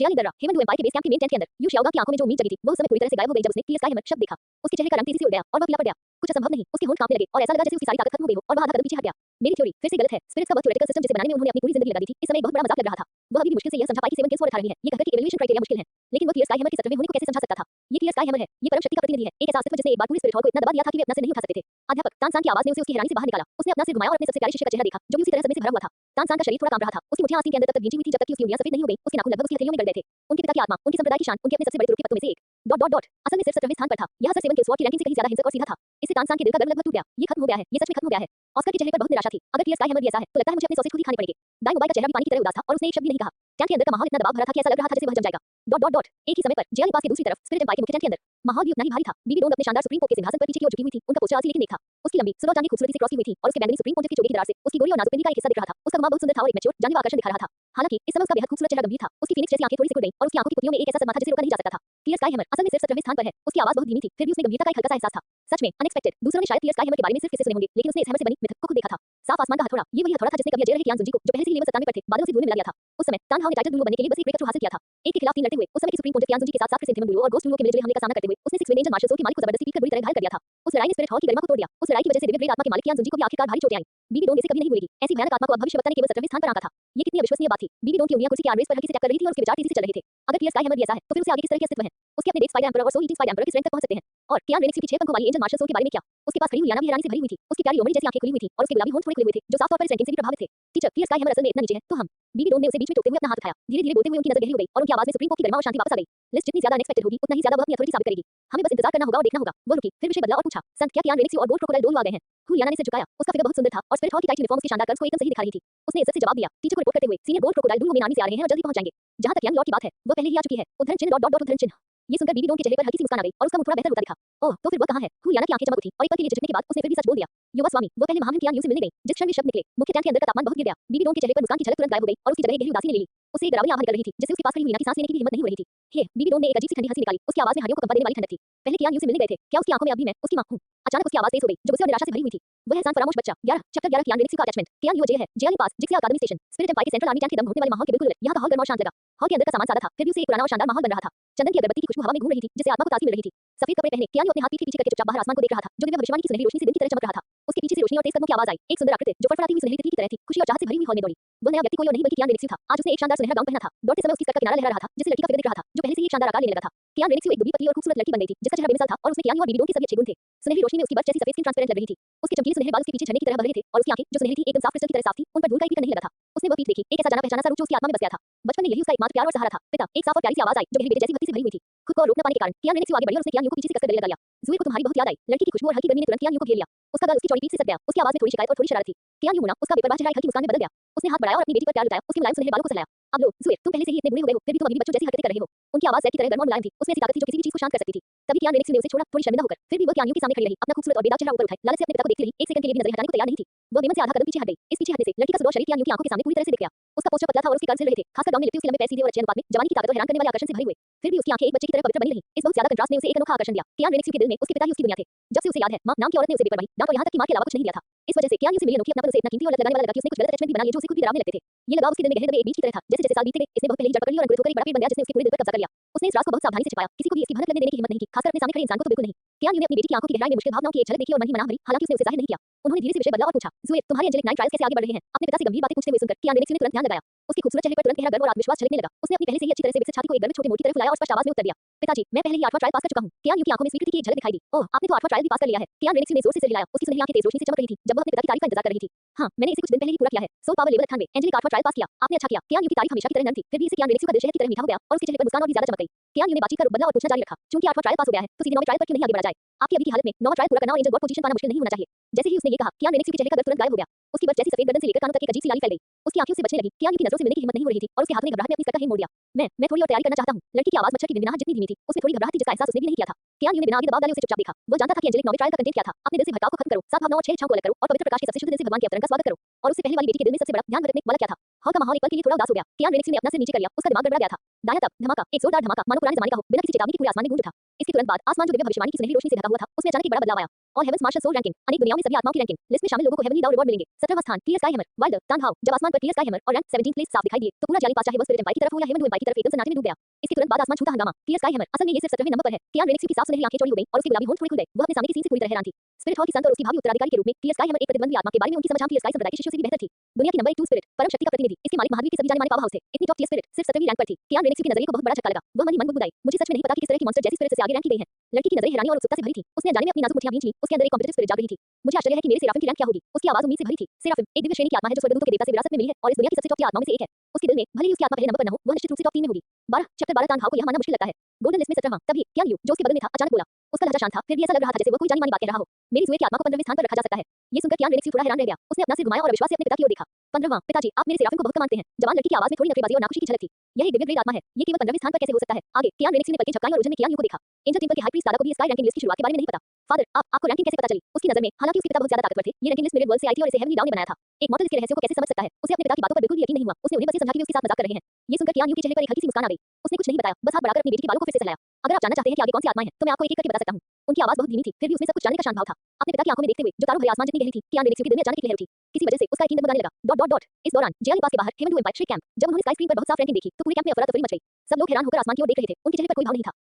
जेलिंग दर्रा हेमंत एम्पायर के बेस कैंप के मेन टेंट के अंदर यू शाओगा की आंखों में जो उम्मीद जगी थी, वो उस समय पूरी तरह से गायब हो गई जब उसने टीयर स्काई हैमर शब्द देखा। उसके चेहरे का रंग तेजी से उड़ गया और वह पीला पड़ गया। कुछ असंभव नहीं, उसके होंठ कांपने लगे और ऐसा लगा जैसे उसकी सारी ताकत खत्म हो गई हो और वह आधा कदम पीछे हट गया। मेरी थ्योरी फिर से गलत है। स्पिरिट्स का वह थ्योरेटिकल सिस्टम जिसे बनाने में उन्होंने अपनी पूरी जिंदगी लगा दी थी, इस समय एक बहुत बड़ा मजाक लग रहा था। वह अभी भी मुश्किल से यह समझा पाई कि 7 किल्स वो उठा रही है। ये कहकर कि इवैल्यूएशन क्राइटेरिया मुश्किल है, लेकिन वो टीयर स्काई हैमर के 17वें होने को कैसे समझा सकता था? ये टीयर स्काई हैमर है, ये परम शक्ति का प्रतिनिधि है, एक ऐसा अस्तित्व जिसने एक बार पूरे स्पिरिट हॉल को इतना दबा दिया था कि वे अपना सिर नहीं उठा सकते थे। अध्यापक तानसान की आवाज ने उसे उसकी हैरानी से बाहर निकाला। उसने अपना सिर घुमाया और अपने सबसे प्यारे शिष्य का चेहरा देखा, जो भी उसी तरह सदमे से भरा हुआ था। तानसान का शरीर थोड़ा कांप रहा था। उसकी मुट्ठियां आंसीन के अंदर तक भींजी हुई थी जब तक कि उसकी उंगलियां सफेद नहीं हो गई। उसके नाखून लगभग उसकी हथेलियों में गड़ गए थे। उनके पिता की आत्मा, उनके संप्रदाय की शान, उनके अपने सबसे बड़े तुर्की पत्तों में से एक। असल में सिर्फ 17वें स्थान पर था। यह असर 7 किल्स की रैंकिंग से कहीं ज्यादा हिंसक और सीधा था। इससे तानसान के दिल का गर्व लगभग टूट गया। ये खत्म हो गया है, ये सच में खत्म हो गया है। ऑस्कर के चेहरे पर बहुत निराशा थी। अगर टीयर स्काई हैमर भी ऐसा है, तो लगता है मुझे अपने सॉसेज खुद ही खाने पड़ेंगे। दाई मोबाइल का चेहरा भी पानी की तरह उदास था और उसने एक शब्द भी नहीं कहा। टैंक के अंदर का माहौल इतना दबाव भरा था कि ऐसा लग रहा था जैसे वह जम जाएगा। एक ही समय पर जेली पास के दूसरी तरफ स्पिरिट एम्पायर के मुख्य टेंट के अंदर माहौल भी उतना ही भारी था। बीबी डोंग अपने शानदार सुप्रीम कोर्ट के सिंहासन पर पीछे की ओर झुकी हुई थी। उनका पोस्टर असली लेकिन नेक था। उसकी लंबी सुलह जांघें खूबसूरती से क्रॉस की हुई थी और उसके बैंगनी सुप्रीम कोर्ट की चोटी की दरार से उसकी गोरी और नाजुक पिंडी का एक हिस्सा दिख रहा था। उसका घुमाव बहुत सुंदर था और एक मैच्योर जानलेवा आकर्षण दिखा रहा था। हालांकि इस समय उसका बेहद खूबसूरत चेहरा गंभीर था। उसकी फीनिक्स जैसी आंखें थोड़ी सिकुड़ गईं और उसकी आंखों की पुतलियों में एक ऐसा सदमा था जिसे रोका नहीं जा सकता था। टीयर स्काई हैमर असल में सिर्फ 17वें स्थान पर है। उसकी आवाज बहुत धीमी थी, फिर भी उसमें गंभीरता का एक हल्का सा एहसास था। सच में अनएक्सपेक्टेड। दूसरों ने शायद टीयर स्काई हैमर के बारे में सिर्फ किस्से सुने होंगे, लेकिन उसने इस हैमर से बनी मिथ को खुद देखा था। साफ आसमान का हथौड़ा, ये वही हथौड़ा था जिसने कभी अजय रहे कियान जुंजी को, जो पहले से ही लेवल 97 पर थे, बादलों से धूल में मिला गया था। उस समय तान हाउ ने टाइटल ब्लू बनने के लिए बस एक ब्रेकथ्रू हासिल किया था। एक के खिलाफ 3 लड़ते हुए उस समय की सुप्रीम कोर्ट कियान जुंजी के साथ साथ क्रिस हेमन और गोस्ट और के मिलजुले हमले का सामना करते हुए उसने 6 रेंजर मार्शल की मालिक को जबरदस्ती पीटकर बुरी तरह घायल कर दिया था। उस लड़ाई ने स्पिरिट हॉल की गरिमा को तोड़ दिया। उस लड़ाई की वजह से दिव्य ग्रेड आत्मा के मालिक कियान जुंजी को भी आखिरकार भारी चोटें आई। बीबी डोंग इसे कभी नहीं भूलेगी। ऐसी भयानक आत्मा को अब भविष्य बताने केवल 17वें स्थान पर आंका था। ये कितनी अविश्वसनीय बात थी। बीबी डोंग की उंगलियां कुर्सी के आर्मरेस्ट पर हल्की से टैप कर रही थी और उसके विचार तेजी से चल रहे थे। अगर टीयर स्काई हैमर भी ऐसा है, तो फिर उसे आगे किस तरह के अस्तित्व है? उसके अपने डेथ स्पाइडर एम्परर और सो ईटिंग स्पाइडर एम्परर किस रैंक तक पहुंच सकते हैं? और कियान रेनिक्स की 6 पंखों वाली एंजल मार्शल के बारे में क्या? उसके पास खड़ी हुई याना भी हैरानी से भरी हुई थी। उसकी प्यारी लोमड़ी जैसी आंखें खुली हुई थी और उसके गुलाबी होंठ थोड़े खुले हुए थे, जो साफ तौर पर इस रैंकिंग से भी प्रभावित थे। टीचर, टीयर स्काई हैमर असल में इतना नीचे है, तो हम बीबी डोंग ने उसे बीच में टोकते हुए अपना हाथ उठाया। धीरे-धीरे बोलते हुए उनकी नजर गहरी हो गई और उनकी आवाज में सुप्रीम कोर्ट की गरिमा और शांति वापस आ गई। लिस्ट जितनी ज्यादा अनएक्सपेक्टेड होगी, उतना ही ज्यादा वह अपनी अथॉरिटी साबित करेगी। हमें बस इंतजार करना होगा और देखना होगा। वो रुकी, फिर विषय बदला और पूछा, संत क्या कियान रेनिक्स और गोल्ड क्रोकोडाइल दोनों आ गए हैं? हुलियाना ने सिर झुकाया। उसका फिगर बहुत सुंदर था और स्पिरिट हॉल की टाइट यूनिफॉर्म्स की शानदार कर्व्स को एकदम सही दिखा रही थी। उसने इज्जत से जवाब दिया, टीचर को रिपोर्ट करते हुए, सीनियर गोल्ड क्रोकोडाइल दोनों मेन आर्मी से आ रहे हैं और जल्दी पहुंच जाएंगे। जहां तक यंग लॉर्ड की बात है, वो पहले ही आ चुकी है। उद्धरण चिन्ह उद्धरण चिन्ह। ये सुनकर बीबी डोंग के चेहरे पर हल्की सी मुस्कान आ गई और उसका मुंह थोड़ा बेहतर होता दिखा। ओह, तो फिर वह कहां है? हुलियाना की आंखें चमक उठी और एक पल के लिए झिझकने के बाद उसने फिर भी सच बोल दिया। युवा स्वामी, वो पहले महामहिम कियान यू से मिलने गई। जिस क्षण ये शब्द निकले, मुख्य टैंक के अंदर का तापमान बहुत गिर गया। बीबी डोंग के चेहरे पर मुस्कान की झलक तुरंत गायब हो गई और उसकी जगह गहरी उदासी ने ले ली। उसे एक डरावनी आवाज निकल रही थी, जिससे उसके पास खड़ी हुई मीना की सांस लेने की भी हिम्मत नहीं हो रही थी। हे, बीबी डोंग ने एक अजीब सी ठंडी हंसी निकाली। उसकी आवाज में हड्डियों को कंपा देने वाली ठंडक थी। पहले कियान यू से मिलने गए थे, क्या उसकी आंखों में अब भी मैं उसकी मां हूं? अचानक उसकी आवाज तेज हो गई, जो गुस्से और निराशा से भरी हुई थी। वह एहसान फरामोश बच्चा। 11 चैप्टर 11 कियान रेनिक्स का अटैचमेंट। कियान यू जेल है, जेल पास, जिक्सिया अकादमी स्टेशन, स्पिरिट एम्पायर के सेंट्रल आर्मी टैंक के दम घुटने वाले माहौल के बिल्कुल उलट। यहां का हॉल गर्म और शांत लगा। हॉल के अंदर का सामान सादा था, फिर भी उसे एक पुराना और शानदार माहौल बन रहा था। चंदन की अगरबत्ती की खुशबू हवा में घूम रही थी, जिससे आत्मा को ताजगी मिल रही थी। सफेद कपड़े पहने कियान यू अपने हाथ पीठ के पीछे करके चुपचाप बाहर आसमान को देख रहा था, जो दिव्य भविष्यवाणी की सुनहरी रोशनी से दिन की तरह चमक रहा था। उसके पीछे से रोशनी और तेज कदमों की आवाज आई। एक सुंदर आकृति जो फड़फड़ाती हुई सुनहरी तितली की तरह थी, खुशी और चाहत से भरी हुई हॉल में दौड़ी। वह नया व्यक्ति कोई और नहीं बल्कि कियान रेनिक्स था। आज उसने एक शानदार सुनहरा गाउन पहना था। दौड़ते समय उसकी स्कर्ट का किनारा लहरा रहा था, जिससे लड़की का फिगर दिख रहा था, जो पहले से ही एक शानदार आकार लेने लगा था। कियान रेनिक्स एक दुबली पतली और खूबसूरत लड़की बन गई थी, जिसका चेहरा बेमिसाल था और उसमें कियान और बीबी डोंग के सभी अच्छे गुण थे। सुनहरी रोशनी में उसकी बर्फ जैसी सफेद स्किन ट्रांसपेरेंट लग रही थी। उसके चमकीले सुनहरे बाल उसके पीछे झरने की तरह बह रहे थे और उसकी आंखें जो सुनहरी थी एकदम साफ क्रिस्टल की तरह साफ थी, उन पर धूल का एक टिकन नहीं लगा था। उसने वह पीठ देखी, एक ऐसा जाना पहचाना सा रूप जो उसकी आत्मा में बस गया था। बचपन में यही उसका एकमात्र प्यार और सहारा था। पिता, एक साफ और प्यारी सी आवाज आई जो गहरी बेटे जैसी भक्ति से भरी हुई थी। खुद को और रोक न पाने के कारण कियान रेनिक्स आगे बढ़ी और उसने कियान यू को पीछे से कसकर गले लगा लिया। ज़ुएर को तुम्हारी बहुत याद आई। लड़की की खुशबू और हल्की गर्मी ने तुरंत कियान यू को घेर लिया। उसका गाल उसकी चौड़ी पीठ से सट गया। उसकी आवाज में थोड़ी शिकायत और थोड़ी शरारत थी। कियान यू मुड़ा, उसका बेपरवाह चेहरा एक हल्की मुस्कान में बदल गया। उसने हाथ बढ़ाया और अपनी बेटी पर प्यार लुटाया, उसके मुलायम सुनहरे बालों को सहलाया। अब लो, ज़ुएर, तुम पहले से ही इतने बूढ़े हो गए हो, फिर भी तुम अभी भी बच्चों जैसी हरकतें कर रहे हो। उनकी आवाज जैद की तरह गर्म और मुलायम थी। उसमें ऐसी ताकत थी जो किसी भी चीज को शांत कर सकती थी। तभी कियान रेनिक्स ने उसे छोड़ा, थोड़ी शर्मिंदा होकर। फिर भी वह कियान यू के सामने खड़ी रही, अपना खूबसूरत और बेदाग चेहरा ऊपर उठाए, लालच से अपने पिता को देखती रही। एक सेकंड के लिए भी नजरें हटाने को तैयार नहीं थी। वह बेमन से आधा कदम पीछे हट गई। इस पीछे हटने से लड़की का सुडौल शरीर कियान यू की आंखों के सामने पूरी तरह से दिख गया। उसका पोस्टर पतला था और उसके कर्ल्स हिल रहे थे, खासकर गाउन में लिपटी उसके लंबे पैर सीधे और अच्छे अनुपात में जवानी की ताकत और हैरान करने वाले आकर्षण से भरे हुए। फिर भी उसकी आंखें एक बच्चे की तरह पवित्र बनी रहीं। इस बहुत ज्यादा कंट्रास्ट ने उसे एक अनोखा आकर्षण दिया। कियान रेनिक्स के दिल में उसके पिता ही उसकी दुनिया थे। जब से उसे याद है, मां नाम की औरत ने उसे बेपरवाही, डांट और यहां तक कि मां के अलावा कुछ नहीं दिया था। इस वजह से कियान यू से मिली अनोखी अपनापन उसे इतना कीमती और लत लगाने वाला लगा कि उसने कुछ गलत अटैचमेंट भी बना लिए जो उसे खुद भी डरावने लगते थे। ये लगाव उसके दिल में गहरे दबे एक बीज की तरह था। जैसे जैसे साल बीतते गए, इसने बहुत पहले ही जड़ पकड़ ली और अंकुरित होकर एक बड़ा पेड़ बन गया जिसने उसके पूरे दिल पर कब्जा कर लिया। उसने इस राज को बहुत सावधानी से छिपाया, किसी को भी इसकी भनक लगने देने की हिम्मत नहीं की, खासकर अपने सामने खड़े इंसान को तो बिल्कुल नहीं। कियान यू ने अपनी बेटी की आंखों की गहराई में मुश्किल भावनाओं की एक झलक देखी और मन ही मन भरी, हालांकि उसने उसे जाहिर नहीं किया। उन्होंने धीरे से विषय बदला और पूछा, ज़ुएर, तुम्हारे एंजेलिक नाइट ट्रायल्स कैसे आगे बढ़ रहे हैं? अपने पिता से गंभीर बातें पूछते हुए सुनकर कियान रेनिक्स ने तुरंत ध्यान लगाया। उसके खूबसूरत चेहरे पर तुरंत गहरा गर्व और आत्मविश्वास झलकने लगा। उसने अपनी पहले से ही अच्छी तरह से विकसित छाती को एक गर्म छोटे मोटी तरफ फुलाया और स्पष्ट आवाज में उत्तर दिया, पिताजी, मैं पहले ही 8वां ट्रायल पास कर चुका हूं। कियान यू की आंखों में स्वीकृति की एक झलक दिखाई दी। ओह, आपने तो 8वां ट्रायल भी पास कर लिया है। कियान रेनिक्स ने जोर से सिर हिलाया। उसकी सुनहरी आंखें तेज रोशनी से चमक रही थी जब वह अपने पिता की तारीफ का इंतजार कर रही थी। हां, मैंने इसे कुछ दिन पहले ही पूरा किया है। सोल पावर लेवल 98, एंजेलिक 8वां ट्रायल पास किया। आपने अच्छा किया। कियान यू की तारीफ हमेशा की तरह नम थी, फिर भी इसे कियान रेनिक्स का दिल शहद की तरह मीठा हो गया और उसके चेहरे पर मुस्कान और भी ज्यादा चमक गई। कियान यू ने बातचीत का रुख बदला और पूछना जारी रखा, चूंकि 8वां ट्रायल पास हो गया है, तो सीधे 9वें ट्रायल पर क्यों नहीं आगे बढ़ा जाए? आपकी अभी की हालत में 9वां ट्रायल पूरा करना और एंजल गॉड पोजीशन पाना मुश्किल नहीं होना चाहिए। जैसे ही उसने ये कहा, कियान रेनिक्स के चेहरे का गर्व तुरंत गायब हो गया। उसकी बर्फ जैसी सफेद गर्दन से लेकर कानों तक एक अजीब सी लाली फैल गई। उसकी आंखें उससे बचने लगी। कियान यू की नजरों से मिलने की हिम्मत नहीं हो रही थी और उसके हाथों ने घबराहट में अपनी स्कर्ट का हेम मोड़ दिया। मैं थोड़ी और तैयारी करना चाहता हूं। लड़की की आवाज मच्छर की भिनभिनाहट जितनी धीमी थी, उसमें थोड़ी घबराहट थी जिसका एहसास उसने भी नहीं किया था। कियान यू ने बिना आगे दबाव डाले उसे चुपचाप देखा। वह जानता था कि एंजेलिक 9वें ट्रायल का कंटेंट क्या था। अपने दिल से भटकाव को खत्म करो, सात भावनाओं और छह इच्छाओं को अलग करो और पवित्र प्रकाश के सबसे शुद्ध दिल से भगवान के अवतरण का स्वागत करो। और उससे पहले वाली बेटी के दिल में सबसे बड़ा ध्यान भटकने वाला क्या था? हॉल का माहौल एक पल के लिए थोड़ा उदास हो गया। कियान रेनिक्स ने अपना सिर नीचे कर लिया। उसका दिमाग गड़बड़ा गया था। दायां तब धमाका, एक जोरदार धमाका, मानो पुराने जमाने का हो, बिना किसी चेतावनी के पूरे आसमान में गूंज उठा। इसके तुरंत बाद आसमान जो दिव्य भविष्यवाणी की सुनहरी रोशनी से ढका हुआ था, उसमें अचानक एक बड़ा बदलाव आया। All heavens martial soul ranking, अनेक दुनियाओं में सभी आत्माओं की रैंकिंग, लिस्ट में शामिल लोगों को हेवनली दाव रिवॉर्ड मिलेंगे। 17वां स्थान क्लियर स्काई हैमर, वाइल्डर, तानहाउ। जब आसमान पर क्लियर स्काई हैमर और रैंक 17 प्लेस साफ दिखाई दिए, तो पूरा जाली पास चाहे वो स्पिरिट एम्पायर की तरफ हो या हेवन डू एम्पायर की तरफ एकदम सन्नाटे में डूब गया। इसके तुरंत बाद आसमान छूता हंगामा, क्लियर स्काई हैमर, असल में ये सिर्फ 17वें नंबर पर है। कियान रेनेक्स की साफ सुनहरी आंखें चौड़ी हो गईं और उसके गुलाबी होंठ थोड़े खुल गए। वह अपने सामने की सीन से पूरी तरह हैरान थी। स्पिरिट हॉल की संत और उसकी भावी उत्तराधिकारी के रूप में क्लियर स्काई हैमर एक प्रतिबंधी आत्मा के बारे में उनकी समझ हम क्लियर स्काई संप्रदाय के शिष्यों से भी बेहतर थी। दुनिया की नंबर 1 स्पिरिट, परम शक्ति का प्रतिनिधि, इसके मालिक महावीर के सभी जाने माने पावर हाउस थे। इतनी टॉप टियर स्पिरिट सिर्फ 17वीं रैंक पर थी। कियान रेनेक्स के नजरिए को बहुत बड़ा झटका लगा। वह मन ही मन बुदबुदाई, मुझे सच में नहीं पता कि किस तरह की मॉन्स्टर जैसी स्पिरिट से आगे रैंक की गई है। लड़की की नजरें हैरानी और उत्सुकता से भरी थी। उसने जाने में अपनी नाजुक मुट्ठियां भींच लीं, उसके अंदर एक कॉम्पिटिटिव स्पिरिट जाग रही थी। मुझे आश्चर्य है कि मेरे सेराफिम की रैंक क्या होगी। उसकी आवाज उम्मीद से भरी थी। सेराफिम एक दिव्य श्रेणी की आत्मा है जो स्वर्गदूतों के देवता से विरासत में मिली है और इस दुनिया की सबसे टॉप की आत्माओं में से एक है। उसके दिल में भले ही उसकी आत्मा पहले नंबर पर न हो, वह निश्चित रूप से टॉप 3 में होगी। 12 चैप्टर 12 तानहाउ को यह मानना मुश्किल लगता है। गोल्डन लिस्ट में 17वां, तभी कियान यू जो उसके बगल में था अचानक बोला। उसका लहजा शांत था, फिर भी ऐसा लग रहा था जैसे वह कोई जानी मानी बात कह रहा हो। मेरी जुए की आत्मा को 15वें स्थान पर रखा जा सकता है। ये सुनकर कियान रेनेक्स थोड़ा हैरान रह गया। उसने अपना सिर घुमाया और अविश्वास से अपने पिता की ओर देखा। 15वां, पिताजी आप मेरे सेराफिम को बहुत कम मानते हैं। जवान लड़की की आवाज में थोड़ी नखरेबाजी और नाखुशी की झलक थी। यह एक दिव्य ग्रेड आत्मा है, ये केवल 15वें स्थान पर कैसे हो सकता है? आगे कियान रेनेक्स ने पलकें झपकाईं और उलझन में कियान यू को देखा। एंजल टेंपल के हाई प्रीस्ट दादा को भी स्काई रैंकिंग लिस्ट की शुरुआत के बारे में नहीं पता। फादर आपको रैंकिंग कैसे पता चली? उसकी नजर में हालांकि उसके पिता बहुत ज्यादा ताकतवर थे, ये रैंकिंग लिस्ट मिरर वर्ल्ड से आई थी और इसे हेवनली डाउ ने बनाया था। एक मॉडल इसके रहस्यों को कैसे समझ सकता है? उसे अपने पिता की बातों पर बिल्कुल भी यकीन नहीं हुआ। उसने उन्हें बस ये समझा कि वे उसके साथ मजाक कर रहे हैं। ये सुनकर कियान यू के चेहरे पर एक हल्की सी मुस्कान आ गई। उसने कुछ नहीं बताया, बस हाथ बढ़ाकर अपनी बेटी के बालों को फिर से सहलाया। अगर आप जानना चाहते हैं कि आगे कौन सी आत्माएं हैं, तो मैं आपको एक-एक करके बता सकता हूं। उनकी आवाज बहुत धीमी थी, फिर भी उसमें सब कुछ जानने का शांत भाव था। अपने पिता की आंखों में देखते हुए, जो तारों भरे आसमान जितनी गहरी थी, कियान रेनेक्स के दिल में अचानक एक लहर उठी। किसी वजह से उसका यकीन दंग बनाने लगा। डॉट डॉट डॉट इस दौरान जेएलई पास के बाहर हेवन डू एम्पायर कैंप, जब उन्होंने स्काई स्क्रीन पर बहुत साफ रैंकिंग देखी, तो पूरे कैंप में अफरा-तफरी मच गई। सब लोग हैरान होकर आसमान की ओर देख रहे थे। उनके चेहरे पर कोई भाव नहीं था।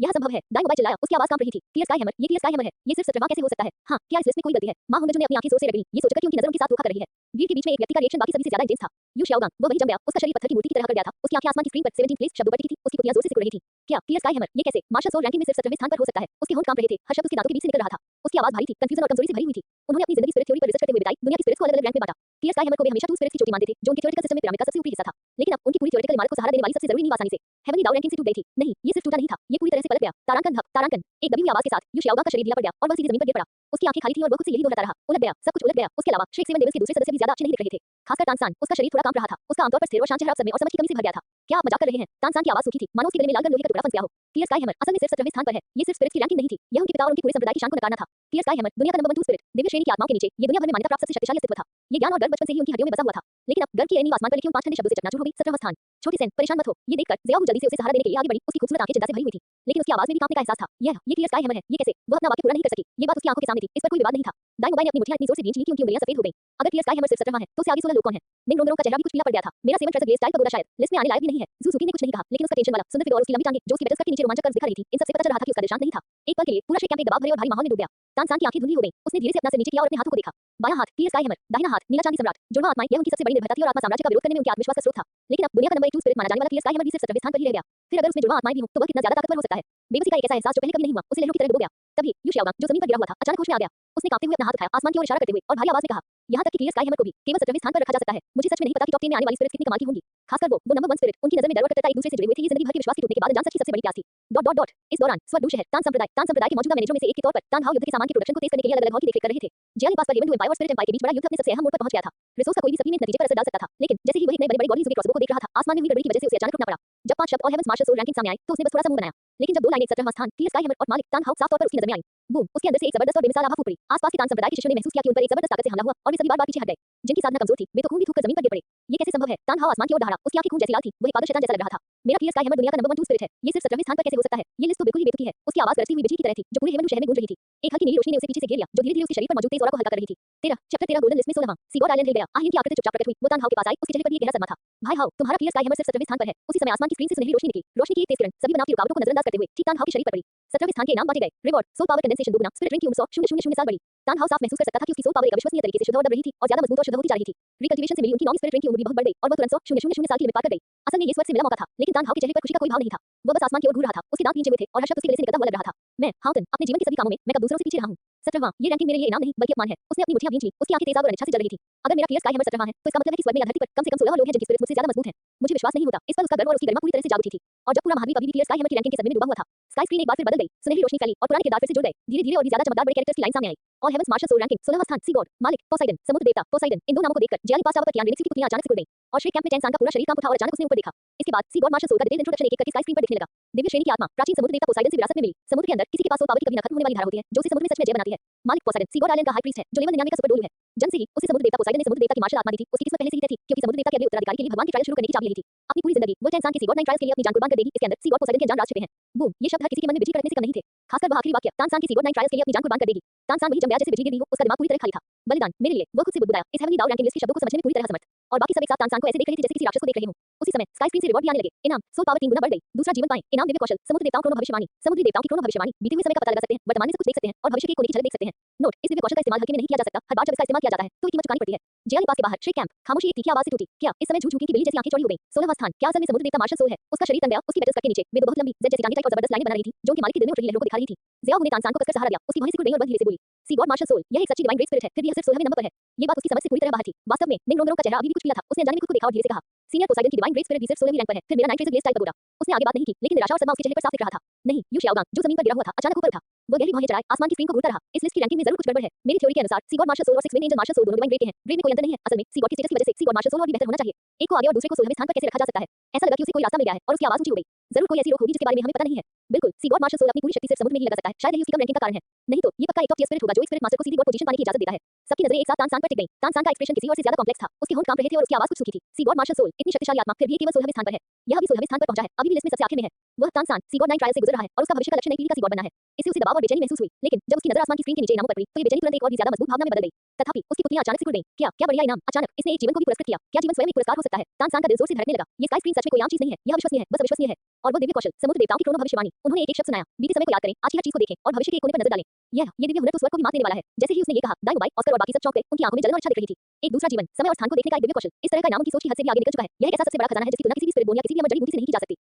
यह संभव है। दाई मोबाइल चिल्लाया, उसकी आवाज कांप रही थी। क्लियर स्काई हैमर, ये क्लियर स्काई हैमर है। ये सिर्फ 17वां कैसे हो सकता है? हां, क्या इस लिस्ट में कोई गलती है? मां होंगजू ने अपनी आंखें जोर से रगड़ी, ये सोचकर कि उनकी नजर उनके साथ धोखा कर रही है। भीड़ के बीच में एक व्यक्ति का रिएक्शन बाकी सभी से ज्यादा इंटेंस था। यू शाओगांग, वो वहीं जम गया। उसका शरीर पत्थर की मूर्ति की तरह कर गया था। उसकी आंखें आसमान की स्क्रीन पर 17 प्लेस शब्दों पर टिकी थी। उसकी पुतलियां जोर से सिकुड़ रही थी। क्या क्लियर स्काई हैमर? ये कैसे? मार्शल सोल रैंकिंग में सिर्फ 17वें स्थान पर हो सकता है। उसके होंठ कांप रहे थे। हर शब्द उसके दांतों के बीच से निकल रहा था। उसकी आवाज भारी थी, कंफ्यूजन और कमजोरी से भरी हुई थी। उन्होंने अपनी जिंदगी स्पिरिट थ्योरी पर रिसर्च करते हुए बिताई, दुनिया की स्पिरिट्स को अलग-अलग रैंक में बांटा। क्लियर स्काई हैमर को वे हमेशा 2 स्पिरिट्स की चोटी मानते थे, जो उनके थ्योरेटिकल सिस्टम में पिरामिड का सबसे ऊपरी हिस्सा था। लेकिन अब उनकी पूरी थ्योरेटिकल इमारत को सहारा देने वाली सबसे जरूरी नींव आसानी से हेवनली दाउ रैंकिंग से टूट गई थी। नहीं, ये सिर्फ टूटा नहीं था, ये पूरी तरह से पलट गया। तारांकन धप, तारांकन। एक दबी हुई आवाज के साथ यू शाओगांग का शरीर ढीला पड़ गया और वह सीधे जमीन पर गिर पड़ा। उसकी आंखें खाली थीं और वह खुद से यही दोहराता रहा, उलट गया, सब कुछ उलट गया। उसके अलावा श्रेक 7 लेवल्स के दूसरे सदस्य भी ज्यादा अच्छे नहीं दिख रहे थे, खासकर तानसान। उसका शरीर थोड़ा कांप रहा था। उसका आमतौर पर स्थिर और शांत चेहरा अब सदमे और समझ की कमी से भर गया था। क्या आप मजाक कर रहे हैं? तानसान की आवाज सूखी थी, मानो उसके गले में लाल लोहे का टुकड़ा फंस गया हो। क्लियर स्काई हैमर असल में सिर्फ 17वें स्थान पर है। ये सिर्फ स्पिरिट्स की रैंकिंग नहीं थी, यह उनके पिता और उनके पूरे संप्रदाय की शान को नकारना था। क्लियर स्काई हैमर दुनिया का नंबर 1 स्पिरिट, दिव्य श्रेणी की आत्माओं के नीचे ये दुनिया भर में मान्यता प्राप्त सबसे शक्तिशाली अस्तित्व था। ये ज्ञान और गर्व बचपन से ही उनकी हड्डियों में बसा हुआ था। लेकिन अब गर्व की एनी आसमान पर लिखे उन 5 ठंडे शब्दों से चकनाचूर हो गई। 17वां स्थान। छोटी सेन, परेशान मत हो। ये देखकर ज़ियाओ जल्दी से उसे सहारा देने के लिए आगे बढ़ी। उसकी खूबसूरत आंखें चिंता से भरी हुई थी, लेकिन उसकी आवाज में भी कांपने का एहसास था। ये क्लियर स्काई हैमर है, ये कैसे? वह अपना वाक्य पूरा नहीं कर सकी। ये बात उसकी आंखों के सामने थी, इस पर कोई विवाद नहीं था। दाई मोबाइल ने अपनी मुट्ठियां इतनी जोर से भींच लीं कि उनकी उंगलियां सफेद हो गईं। अगर क्लियर स्काई हैमर सिर्फ 17वां है, तो उससे आगे 16 लोग कौन हैं? निंग रोंगरों का चेहरा भी कुछ पीला पड़ गया था। मेरा 7 ट्रेजर ग्लेज स्टाइल पगोडा शायद लिस्ट में आने लायक भी नहीं है। ज़ूज़ुकी ने कुछ नहीं कहा, लेकिन उसका टेंशन वाला सुंदर फिगर और उसकी लंबी टांगें जो उसकी मेटल स्कर्ट के नीचे रोमांचक कर्व दिखा रही थी, इन सबसे पता चल रहा था कि उसका दिल शांत नहीं था। एक पल के लिए पूरा श्रेक कैंप एक दबाव भरे और भारी माहौल में डूब गया। तानसान की आंखें धुंधली हो गईं। उसने धीरे से अपना सिर नीचे किया और अपने हाथों को देखा। बायां हाथ क्लियर स्काई हैमर, दाहिना हाथ नीला चांदी सम्राट। जुड़वां आत्माएं, यह उनकी सबसे बड़ी निर्भरता थी और आत्मा साम्राज्य का विरोध करने में उनके आत्मविश्वास का स्रोत था। लेकिन अब दुनिया का नंबर 1 स्पिरिट माना जाने वाला क्लियर स्काई हैमर भी सिर्फ 17वें स्थान पर ही रह गया। फिर अगर उसमें जुड़वां आत्माएं भी हों, तो वह कितना ज्यादा ताकतवर हो सकता है? बेबसी का एक ऐसा एहसास जो पहले कभी नहीं हुआ, उसे लहरों की तरह डुबो गया। तभी यू शाओगांग जो जमीन पर गिरा हुआ था, अचानक होश में आ गया। उसने कांपते हुए अपना हाथ उठाया, आसमान की ओर इशारा करते हुए और भारी आवाज में कहा, यहाँ तक कि क्लियर स्काई हैमर को भी केवल 17वें स्थान पर रखा जा सकता है। मुझे सच में नहीं पता कि टॉप 10 में आने वाली स्पिरिट्स कितनी कमाल की होंगी। खासकर वो नंबर 1 स्पिरिट। उनकी नजर में डर और कट्टरता एक दूसरे से जुड़े हुए थे। ये जिंदगी भर के विश्वास के टूटने के बाद जान सकी सबसे बड़ी प्यास थी। डॉट डॉट डॉट इस दौरान स्वदू शहर तान संप्रदाय के मौजूदा मैनेजरों में से एक के तौर पर तानहाउ युद्ध के सामान के प्रोडक्शन को तेज करने के लिए अलग-अलग हॉल की देखरेख कर रहे थे। जेएलई पास पर हेवन डू एम्पायर और स्पिरिट एम्पायर के बीच बड़ा युद्ध अपने सबसे अहम मोड़ पर पहुंच गया था। रिसोर्स का कोई भी सप्लीमेंट नतीजे पर असर डाल सकता था, लेकिन जैसे ही वह एक नए बड़े-बड़े गॉडली क्रॉसबो को देख रहा था, आसमान में हुई गड़बड़ी की वजह से उसे अचानक रुकना पड़ा। जब 5 शब्द और हेवंस मार्शल सोल रैंकिंग सामने आई, तो उसने बस थोड़ा सा मुंह बनाया। लेकिन जब 2 लाइनें 17वां स्थान क्लियर स्काई हैमर और मालिक तानहाउ साफ तौर पर उसकी नजर में आई, बूम, उसके अंदर से एक जबरदस्त और बेमिसाल आभा फूट पड़ी। आसपास के तान संप्रदाय के शिष्यों ने महसूस किया कि उन पर एक जबरदस्त ताकत से हमला हुआ और वे सभी बार-बार पीछे हट गए। जिनकी साधना कमजोर थी, वे तो खून भी थूककर जमीन पर गिर पड़े। ये कैसे संभव है? तानहाउ आसमान की ओर दहाड़ा, उसकी आंखें खून जैसी लाल थीं, वह एक पागल शैतान जैसा लग रहा था। मेरा क्लियर स्काई हैमर दुनिया का नंबर 1 स्पिरिट है, ये सिर्फ 17वें स्थान पर कैसे हो सकता है? ये लिस्ट तो बिल्कुल ही बेतुकी है। उसकी आवाज गरजती हुई बिजली की तरह थी, जो पूरे हेवन शहर में गूंज रही थी। एक हल्की नीली रोशनी ने उसे पीछे से घेर लिया, जो धीरे-धीरे उसके शरीर पर मौजूद तेज ऑरा को हल्का कर रही थी। 13 चैप्टर 13 गोल्डन लिस्ट में 16वां सीगॉड आइलैंड हिल गया। आहिन की आकृति चुपचाप प्रकट हुई। वो तानहाउ के पास आई, उसके चेहरे पर भी एक गहरा सदमा था। भाई हाउ, तुम्हारा क्लियर स्काई हैमर सिर्फ 17वें स्थान पर है। उसी समय आसमान की स्क्रीन से सुनहरी रोशनी निकली। रोशनी की एक तेज किरण सभी बनावटी रुकावटों को नजरअंदाज करते हुए ठीक तानहाउ के शरीर पर पड़ी। 17वें स्थान के इनाम बांटे गए। रिवॉर्ड सोल पावर कंडेंसेशन दुगुना, स्पिरिट ड्रिंक की उम्र 100,000 साल बढ़ी। तानहाउ साफ महसूस कर सकता था कि उसकी सोल पावर एक अविश्वसनीय तरीके से शुद्ध और दब रही थी और ज्यादा मजबूत और शुद्ध होती जा रही थी। रिकल्टिवेशन से मिली उनकी नॉन स्पिरिट ड्रिंक की उम्र भी बहुत बढ़ गई और वह तुरंत 100,000 साल की लिमिट पार कर गई। असल में ये स्वर्ग से मिला मौका था, लेकिन तानहाउ के चेहरे पर खुशी का कोई भाव नहीं था। वह बस आसमान की ओर घूर रहा था, उसके दांत भींचे हुए थे और हर शब्द उसके गले से निकलता हुआ लग रहा था। मैं हाउटन अपने जीवन के सभी कामों में मैं कब दूसरों से पीछे रहा हूं। 17वां, ये रैंकिंग मेरे लिए इनाम नहीं बल्कि अपमान है। उसने अपनी मुट्ठियां भींच लीं, उसकी आंखें तेज आग और अनिच्छा से जल रही थी। अगर मेरा क्लियर स्काई हैमर 17वां है, तो इसका मतलब है कि स्वर्ग में या धरती पर कम से कम 16 लोग हैं जिनकी स्पिरिट मुझसे ज्यादा मजबूत है। मुझे विश्वास नहीं होता। इस पर उसका गर्व और उसकी गरिमा पूरी तरह से जाग उठी थी। और जब पूरा महाद्वीप अभी भी क्लियर स्काई हैमर की रैंकिंग के सदमे में डूबा हुआ था, स्काई स्क्रीन एक बार फिर बदल गई। सुनहरी रोशनी फैली और पुराने किरदार फिर से जुड़ गए। धीरे-धीरे और भी ज्यादा चमकदार बड़े कैरेक्टर्स की लाइन सामने आई। All heavens martial soul ranking 16वां स्थान सीगॉड मालिक पोसाइडन समुद्र देवता पोसाइडन। इन दो नामों को देखकर जेएलई पास टावर पर कियान रेनेक्स की पुतलियां अचानक सिकुड़ गईं और श्रेक कैंप में टेंसान का पूरा शरीर कांप उठा और अचानक उसने ऊपर देखा। इसके बाद सीगॉड मार्शल सोल का डिटेल्ड इंट्रोडक्शन एक-एक करके स्काई स्क्रीन पर दिखने लगा। दिव्य श्रेणी की आत्मा प्राचीन समुद्र देवता पोसाइडन से विरासत में मिली। समुद्र के अंदर किसी के पास सोल पावर की कभी न खत्म होने वाली धारा होती है, जो उसे समुद्र में सच में जय बनाती है। मालिक पोसाइडन सीगॉड आइलैंड का हाई प्रीस्ट है, जो लेवल 99 का सुपर डोलू है। जन्म से ही उसे समुद्र देवता पोसाइडन ने समुद्र देवता की मार्शल आत्मा दी थी। उसकी किस्मत पहले से ही तय थी, क्योंकि समुद्र देवता के अगले उत्तराधिकारी के लिए भगवान के ट्रायल शुरू करने की चाबी यही थी। अपनी पूरी जिंदगी वह इंसान के सी गॉड 9 ट्रायल्स के लिए अपनी जान कुर्बान कर देगी। इसके अंदर सी गॉड पोसाइडन के अनजान राज छिपे हैं। बूम, ये शब्द हर किसी के मन में बिजली कड़कने से कम नहीं थे। खासकर वह आखिरी वाक्य, तानसान की सी गॉड 9 ट्रायल्स के लिए अपनी जान कुर्बान कर देगी। तानसान वही जम गया जैसे बिजली गिरी हो, उसका दिमाग पूरी तरह खाली था। बलिदान मेरे लिए, वह खुद से बुदबुदाया। इस हेवनली डाउ रैंकिंग लिस्ट के शब्दों को समझने में पूरी तरह असमर्थ। और बाकी सब एक साथ तानसान को ऐसे देख रहे थे जैसे किसी राक्षस को देख रहे हों। उसी समय स्काई स्क्रीन से रिवॉर्ड भी आने लगे। इनाम, सोल पावर 3 गुना बढ़ गई। दूसरा जीवन पाएं, इनाम दिव्य कौशल, समुद्र देवताओं क्रोनो भविष्यवाणी, समुद्री देवताओं की क्रोनो भविष्यवाणी, बीते हुए समय का पता लगा सकते हैं, वर्तमान में सब कुछ देख सकते हैं और भविष्य के कोने की झलक देख सकते हैं। नोट, इस दिव्य कौशल का इस्तेमाल हल्के में नहीं किया जा सकता। हर बार जब इसका इस्तेमाल किया जाता है तो कीमत चुकानी पड़ती है। जेल पास के बाहर श्रेक कैंप, खामोशी एक तीखी आवाज से टूटी। क्या इस समय झूठ की बिल्ली जैसी आंखें चौड़ी हो गई। 16वां स्थान, क्या असल में समुद्र देवता मार्शल सोल है? उसका शरीर तन गया, उसकी पेटल्स कट के नीचे वे दो बहुत लंबी जेट जैसी जांघें टाइप और जबरदस्त लाइनें बना रही थी, जो उनके मालिक के दिल में उठ रही लहरों को दिखा रही थी। ज़ियाओ ने तानसान को कसकर सहारा दिया। उसकी भौहें सिकुड़ गईं और वह धीरे से बोली, सी गॉड मार्शल सोल, यह एक सच्ची डिवाइन ग्रेट स्पिरिट है, फिर भी यह सिर्फ 16वें नंबर पर है। ये बात उसकी समझ से पूरी तरह बाहर थी। वास्तव में निंगरोंगरों का चेहरा अभी भी कुछ पीला था। उसने अनजाने में खुद को देखा और धीरे से कहा, सीनियर पोसाइडन की डिवाइन ग्रेट स्पिरिट भी सिर्फ 16वीं रैंक पर है। फिर मेरा नाइट रेजर ग्लेस टाइप का बोला। उसने आगे बात नहीं की, लेकिन निराशा और सदमा उसके चेहरे पर साफ दिख रहा था। नहीं, यू शाओगांग, जो जमीन पर गिरा हुआ था, अचानक ऊपर उठा। वो गहरी भौहें चढ़ाए आसमान की स्क्रीन को घूरता रहा। इस लिस्ट की रैंकिंग में जरूर कुछ गड़बड़ है। मेरी थ्योरी के अनुसार सी गॉड मार्शल सोल और 6 विंग एंजल मार्शल सोल दोनों डिवाइन ग्रेड के हैं। ग्रेड में कोई अंतर नहीं है। असल में सी गॉड के स्टेटस की वजह से सी गॉड मार्शल सोल और भी बेहतर होना चाहिए। एक को आगे और दूसरे को 16वें स्थान पर कैसे रखा जा सकता है? ऐसा लगा कि उसे कोई रास्ता मिल गया है और उसकी आवाज ऊंची हो गई। जरूर कोई ऐसी रोक होगी जिसके बारे में हमें पता नहीं है। बिल्कुल, सी गॉड मार्शल सोल अपनी पूरी शक्ति सिर्फ समुद्र में ही लगा सकता है। शायद यही उसकी कम रैंकिंग का कारण है। नहीं तो ये पक्का एक टॉप टियर स्पिरिट होगा जो एक स्पिरिट मास्टर को सीधी गॉड पोजीशन पाने की इजाजत देता है। सबकी नजरें एक साथ तानसान पर टिक गईं। तानसान का एक्सप्रेशन किसी और से ज्यादा कॉम्प्लेक्स था। उसके होंठ कांप रहे थे और उसकी आवाज कुछ सूखी थी। सी गॉड मार्शल सोल, इतनी शक्तिशाली आत्मा, फिर भी ये केवल 16वें स्थान पर है। यह भी 16वें स्थान पर पहुंचा है, अभी भी लिस्ट में सबसे आखिर में है। वह तानसान सी गॉड 9 ट्रायल से गुजर रहा है और उसका भविष्य का लक्ष्य नई पीढ़ी का सी गॉड बनना है। इससे उसे दबाव और बेचैनी महसूस हुई, लेकिन जब उसकी नजर आसमान की स्क्रीन के नीचे इनामों पर पड़ी तो ये बेचैनी तुरंत एक और भी ज्यादा मजबूत भावना में बदल गई। तथापि उसकी पुतलियां अचानक सिकुड़ गईं। क्या बढ़िया इनाम! अचानक इसने एक जीवन को भी पुरस्कृत किया। क्या जीवन स्वयं एक पुरस्कार हो सकता है? तानसान का दिल जोर से धड़कने लगा। ये स्काई स्क्रीन सच में कोई आम चीज नहीं है, यह अविश्वसनीय है, बस अविश्वसनीय है। और वो दिव्य कौशल, समुद्र देवताओं की क्रोनो भविष्यवाणी, उन्होंने एक शब्द सुनाया, बीते समय को याद करें, आज की हर चीज को देखें और भविष्य के एक कोने पर नजर डालें। ये दिव्य हुनर तो स्वर्ग को भी मात देने वाला है। जैसे ही उसने ये कहा, दाई मोबाइल, ऑस्कर और बाकी सब चौंक गए। उनकी आंखों में जलन और इच्छा दिख रही थी। एक दूसरा जीवन, समय और स्थान को देखने का एक दिव्य कौशल, इस तरह का इनाम उनकी सोच की हद से भी आगे निकल चुका है। यह एक ऐसा सबसे बड़ा खजाना है जिसकी तुलना किसी भी स्पिरिट बोन या किसी भी अमर जड़ी बूटी से नहीं की जा सकती।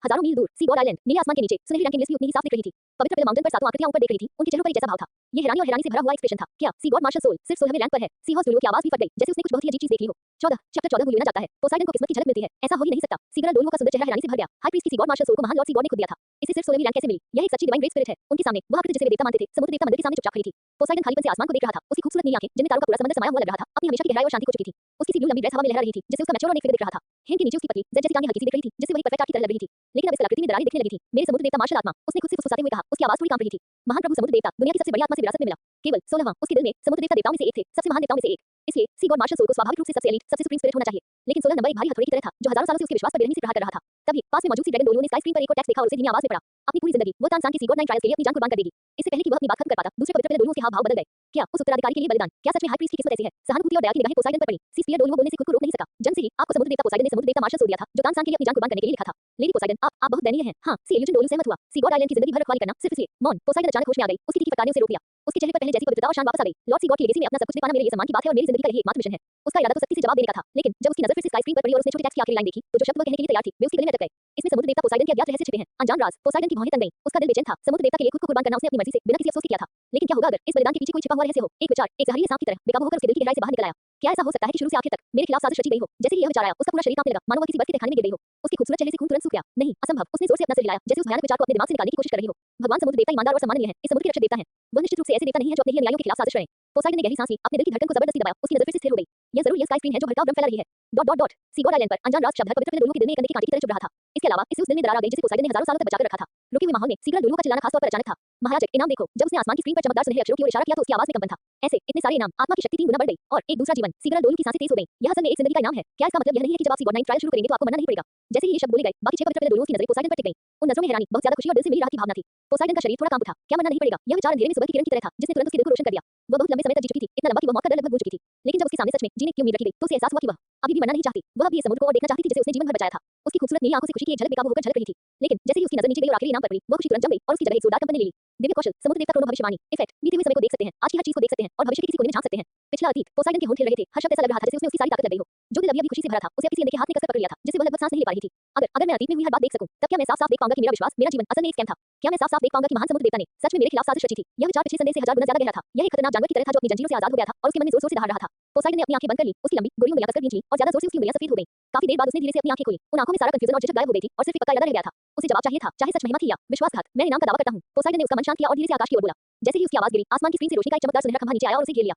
हजारों मील दूर सी गॉड आइलैंड, नीले आसमान के नीचे सुनहरी रंग की लिस्ट भी उतनी ही साफ दिख रही थी। पवित्र पिल माउंटेन पर सातों आकृतियां ऊपर देख रही थी। उनके चेहरों पर एक जैसा भाव था। ये हैरानी और हैरानी से भरा हुआ एक्सप्रेशन था। क्या सी गॉड मार्शल सोल सिर्फ 16वें रैंक पर है? सीहॉर्स डोलियो की आवाज भी फट गई, जैसे उसने कुछ बहुत ही अजीब चीज देख ली हो। 14 चैप्टर 14 हुई ना जाता है। पोसाइडन को किस्मत की झलक मिलती है। ऐसा हो ही नहीं सकता। सीगरा डोलियो का सुंदर चेहरा हैरानी से भर गया। हाई प्रीस्ट की सी गॉड मार्शल सोल को महान लॉर्ड सी गॉड ने खुद दिया था। इसे सिर्फ 16वीं रैंक कैसे मिली? यह एक सच्ची डिवाइन ग्रेट स्पिरिट है। उनके सामने वह आकृति जिसे वे देवता मानते थे, समुद्र देवता मंदिर के सामने चुपचाप खड़ी थी। पोसाइडन खालीपन से आसमान को देख रहा था। उसकी खूबसूरत नीली आंखें, जिनमें तारों का पूरा समंदर समाया हुआ लग रहा था, अपनी हमेशा की गहराई और शांति खो चुकी थी। उसकी सी ब्लू लंबी ड्रेस हवा में लहरा रही थी, जिससे उसका मैच्योर और नेक फिगर दिख रहा था। हिम के नीचे उसकी पतली जेट जैसी टांगें हल्की सी दिख रही थी, जिससे वही परफेक्ट आर्ट की तरह लग रही थी। लेकिन अब इस कलाकृति में दरारें दिखने लगी थी। मेरे समुद्र देवता मार्शल आत्मा, उसने खुद से फुसफुसाते हुए कहा। उसकी आवाज पूरी कांप रही थी। महान प्रभु समुद्र देवता, दुनिया की सबसे बड़ी आत्मा से विरासत में मिला। केवल 16वां, उसके दिल में समुद्र देवता देवताओं में से एक थे, सबसे महान देवताओं में से एक। इसलिए सी गॉड मार्शल सोल को स्वाभाविक रूप से सबसे एलीट, सबसे सुप्रीम स्पिरिट होना चाहिए। लेकिन 16 नंबर एक भारी हथौड़े की तरह था, जो हजारों सालों से उसके विश्वास पर बेरहमी से प्रहार कर रहा था। तभी पास में मौजूद सी ड्रैगन डोलियो ने स्काई स्क्रीन पर एक और टेक्स्ट देखा और उसे धीमी आवाज में पढ़ा। अपनी पूरी जिंदगी वो तानसान की सी गॉड 9 ट्रायल्स के लिए अपनी जान कुर्बान कर देगी। इससे पहले कि वह अपनी बात खत्म कर पाता, दूसरे पवित्र डोलियो के हाव भाव बदल गए। क्या उस उत्तराधिकारी के लिए बलिदान? क्या सच में हाई प्रीस्ट की किस्मत ऐसी है? सहानुभूति और दया की निगाहें पोसाइडन पर पड़ी। सी स्पीयर डोलियो बोलने से खुद को रोक नहीं सका। जन्म से ही आपको समुद्र देवता पोसाइडन ने समुद्र देवता मार्शल सोल दिया था, जो तानसान के लिए अपनी जान कुर्बान करने के लिए लिखा था। लेडी पोसाइडन, आप बहुत दयनीय हैं। हाँ, सी एल्यूजन डोलियो सहमत हुआ। सी गॉड आइलैंड की जिंदगी भर रखवाली करना सिर्फ इसलिए। मौन पोसाइडन अचानक होश में आ गई। उसकी तीखी फटकार ने उसे रोक दिया। उसके चेहरे पर पहले जैसी पवित्रता और शान वापस आ गई। लॉर्ड सी गॉड की लेगेसी में अपना सब कुछ पाना मेरे लिए सम्मान की बात है और मेरी जिंदगी का यही एकमात्र मिशन है। उसका इरादा तो सख्ती से जवाब देने का था, लेकिन जब उसकी नजर फिर से स्काई स्क्रीन पर पड़ी और उसने छोटे टेक्स्ट की आखिरी लाइन देखी, तो जो शब्द वह कहने के लिए तैयार थी, वे उसके गले में अटक गए। इसमें समुद्र देवता पोसाइडन के अज्ञात रहस्य छिपे हैं। अनजान राज। पोसाइडन की भौहें तन गईं। उसका दिल बेचैन था। समुद्र देवता के लिए खुद को कुर्बान करना उसने अपनी मर्जी से, बिना किसी अफसोस के किया था। लेकिन क्या होगा अगर इस बलिदान के पीछे कोई छिपा हुआ रहस्य हो? एक विचार, एक जहरीले सांप की तरह बेकाबू होकर उसके दिल की गहराई से बाहर निकल आया। क्या ऐसा हो सकता है कि शुरू से आखिर तक मेरे खिलाफ साजिश रची गई हो? जैसे ही यह विचार आया, उसका पूरा शरीर कांपने लगा, मानो वह किसी बर्फ के तहखाने में गिर गई हो। उसके खूबसूरत चेहरे से खून तुरंत सूख गया। नहीं, असंभव। उसने जोर से अपना सिर हिलाया, जैसे उस भयानक विचार को अपने दिमाग से निकालने की कोशिश कर रही हो। भगवान समुद्र देवता ईमानदार और सम्माननीय है। इस समुद्र के रक्षक देवता हैं। वह निश्चित रूप से ऐसे देवता नहीं है जो अपने ही अनुयायियों के खिलाफ साजिश रहे। पोसाइडन ने गहरी सांस ली, अपने दिल की धड़कन को जबरदस्ती दबाया। उसकी नजर फिर से स्थिर हो गई। यह जरूर यह स्काई स्क्रीन है जो भड़काऊ ड्रम फैला रही है। सी गॉड आइलैंड पर अनजान राज शब्द हर पवित्र डोलियो के दिल में एक कंधे के कांटे की तरह चुभ रहा था। इसके अलावा इससे उस दिल में दरार आ गई जिसे पोसाइडन ने हजारों सालों तक बचाकर रखा था। रुके हुए माहौल में सीगरा डोलियो का चिल्लाना खास तौर पर अचानक था। महाराज इनाम देखो। जब उसने आसमान की स्क्रीन पर चमकदार सुनहरे अक्षरों की ओर इशारा किया तो उसकी आवाज में कंपन था। ऐसे इतने सारे इनाम, आत्मा की शक्ति 3 गुना बढ़ गई। और एक दूसरा जीवन, सीगरा डोलियो की सांसें तेज हो गई। यह असल में एक जिंदगी का इनाम है। क्या इसका मतलब यह नहीं है कि जब आप सी गॉड 9 ट्रायल शुरू करेंगे तो आपको मरना नहीं पड़ेगा? जैसे ही ये शब्द बोले गए, बाकी 6 पवित्र डोलियो की नजरें पोसाइडन पर टिक गईं। उन नजरों में हैरानी, बहुत ज्यादा खुशी और दिल से मिली राहत की भावना थी। पोसाइडन का शरीर थोड़ा कांप उठा। क्या मरना नहीं पड़ेगा? यह विचार अंधेरे में सुबह की किरण की तरह था, जिसने तुरंत उसके दिल को रोशन कर दिया। वह बहुत लंबे समय तक जी चुकी थी, इतना लंबा कि वह मौत का डर लगभग भूल चुकी थी। लेकिन जब उसके सामने सच में जीने की उम्मीद रखी गई, तो उसे एहसास हुआ कि वह अभी भी मरना नहीं चाहती। वह अभी इस समुद्र को और देखना चाहती थी जिसे उसने जीवन भर बचाया था। उसकी खूबसूरत नीली आंखों से खुशी की एक झलक बेकाबू होकर झलक रही थी। लेकिन जैसे ही उसकी नजर नीचे गई और आखिरी इनाम पर पड़ी, वह खुशी तुरंत जम गई और उसकी जगह एक जोरदार कंपन ने ले ली। दिव्य कौशल, समुद्र देवता क्रोनो भविष्यवाणी, इफेक्ट, बीते हुए समय को देख सकते हैं, आज की हर चीज को देख सकते हैं और भविष्य के किसी कोने में झांक सकते हैं। पिछला अतीत, पोसाइडन के होंठ हिल रहे थे। हर शब्द ऐसा लग रहा था जैसे उसमें उसकी सारी ताकत लग गई हो। जो दिल अभी खुशी से भरा था, उसे किसी अंधे के हाथ ने कसकर पकड़ लिया था, जिससे वह लगभग सांस नहीं ले पा रही थी। अगर मैं अतीत में हुई हर बात देख सकूं, तब क्या मैं साफ-साफ देख पाऊंगा कि मेरा विश्वास, मेरा जीवन असल में एक स्कैम था? क्या मैं साफ-साफ देख पाऊंगा कि महान समुद्र देवता ने सच में मेरे खिलाफ साजिश रची थी? यह विचार पिछले संदेह से 1000 गुना ज्यादा गहरा था। यह एक खतरनाक जानवर की तरह था जो अपनी जंजीरों से आजाद हो गया था और उसके मन में जोर-जोर से दहाड़ रहा था। पोसाइडन ने अपनी आंखें बंद कर ली। उसकी लंबी गोरी उंगलियां कसकर खींच लीं और ज्यादा जोर से उसकी उंगलियां सफेद हो गईं। काफी देर बाद उसने धीरे से अपनी आंखें खोली। उन आंखों में सारा कंफ्यूजन और झिझक गायब हो गई थी और सिर्फ एक पक्का इरादा रह गया था। उसे जवाब चाहिए था, चाहे सच महिमा थी या विश्वासघात। मैं इनाम का दावा करता हूं। पोसाइडन ने उसका मन शांत किया और धीरे से आकाश की ओर बोला। जैसे ही उसकी आवाज गिरी, आसमान की स्क्रीन से रोशनी का एक चमकदार सुनहरा खंभा नीचे आया और उसे घेर लिया।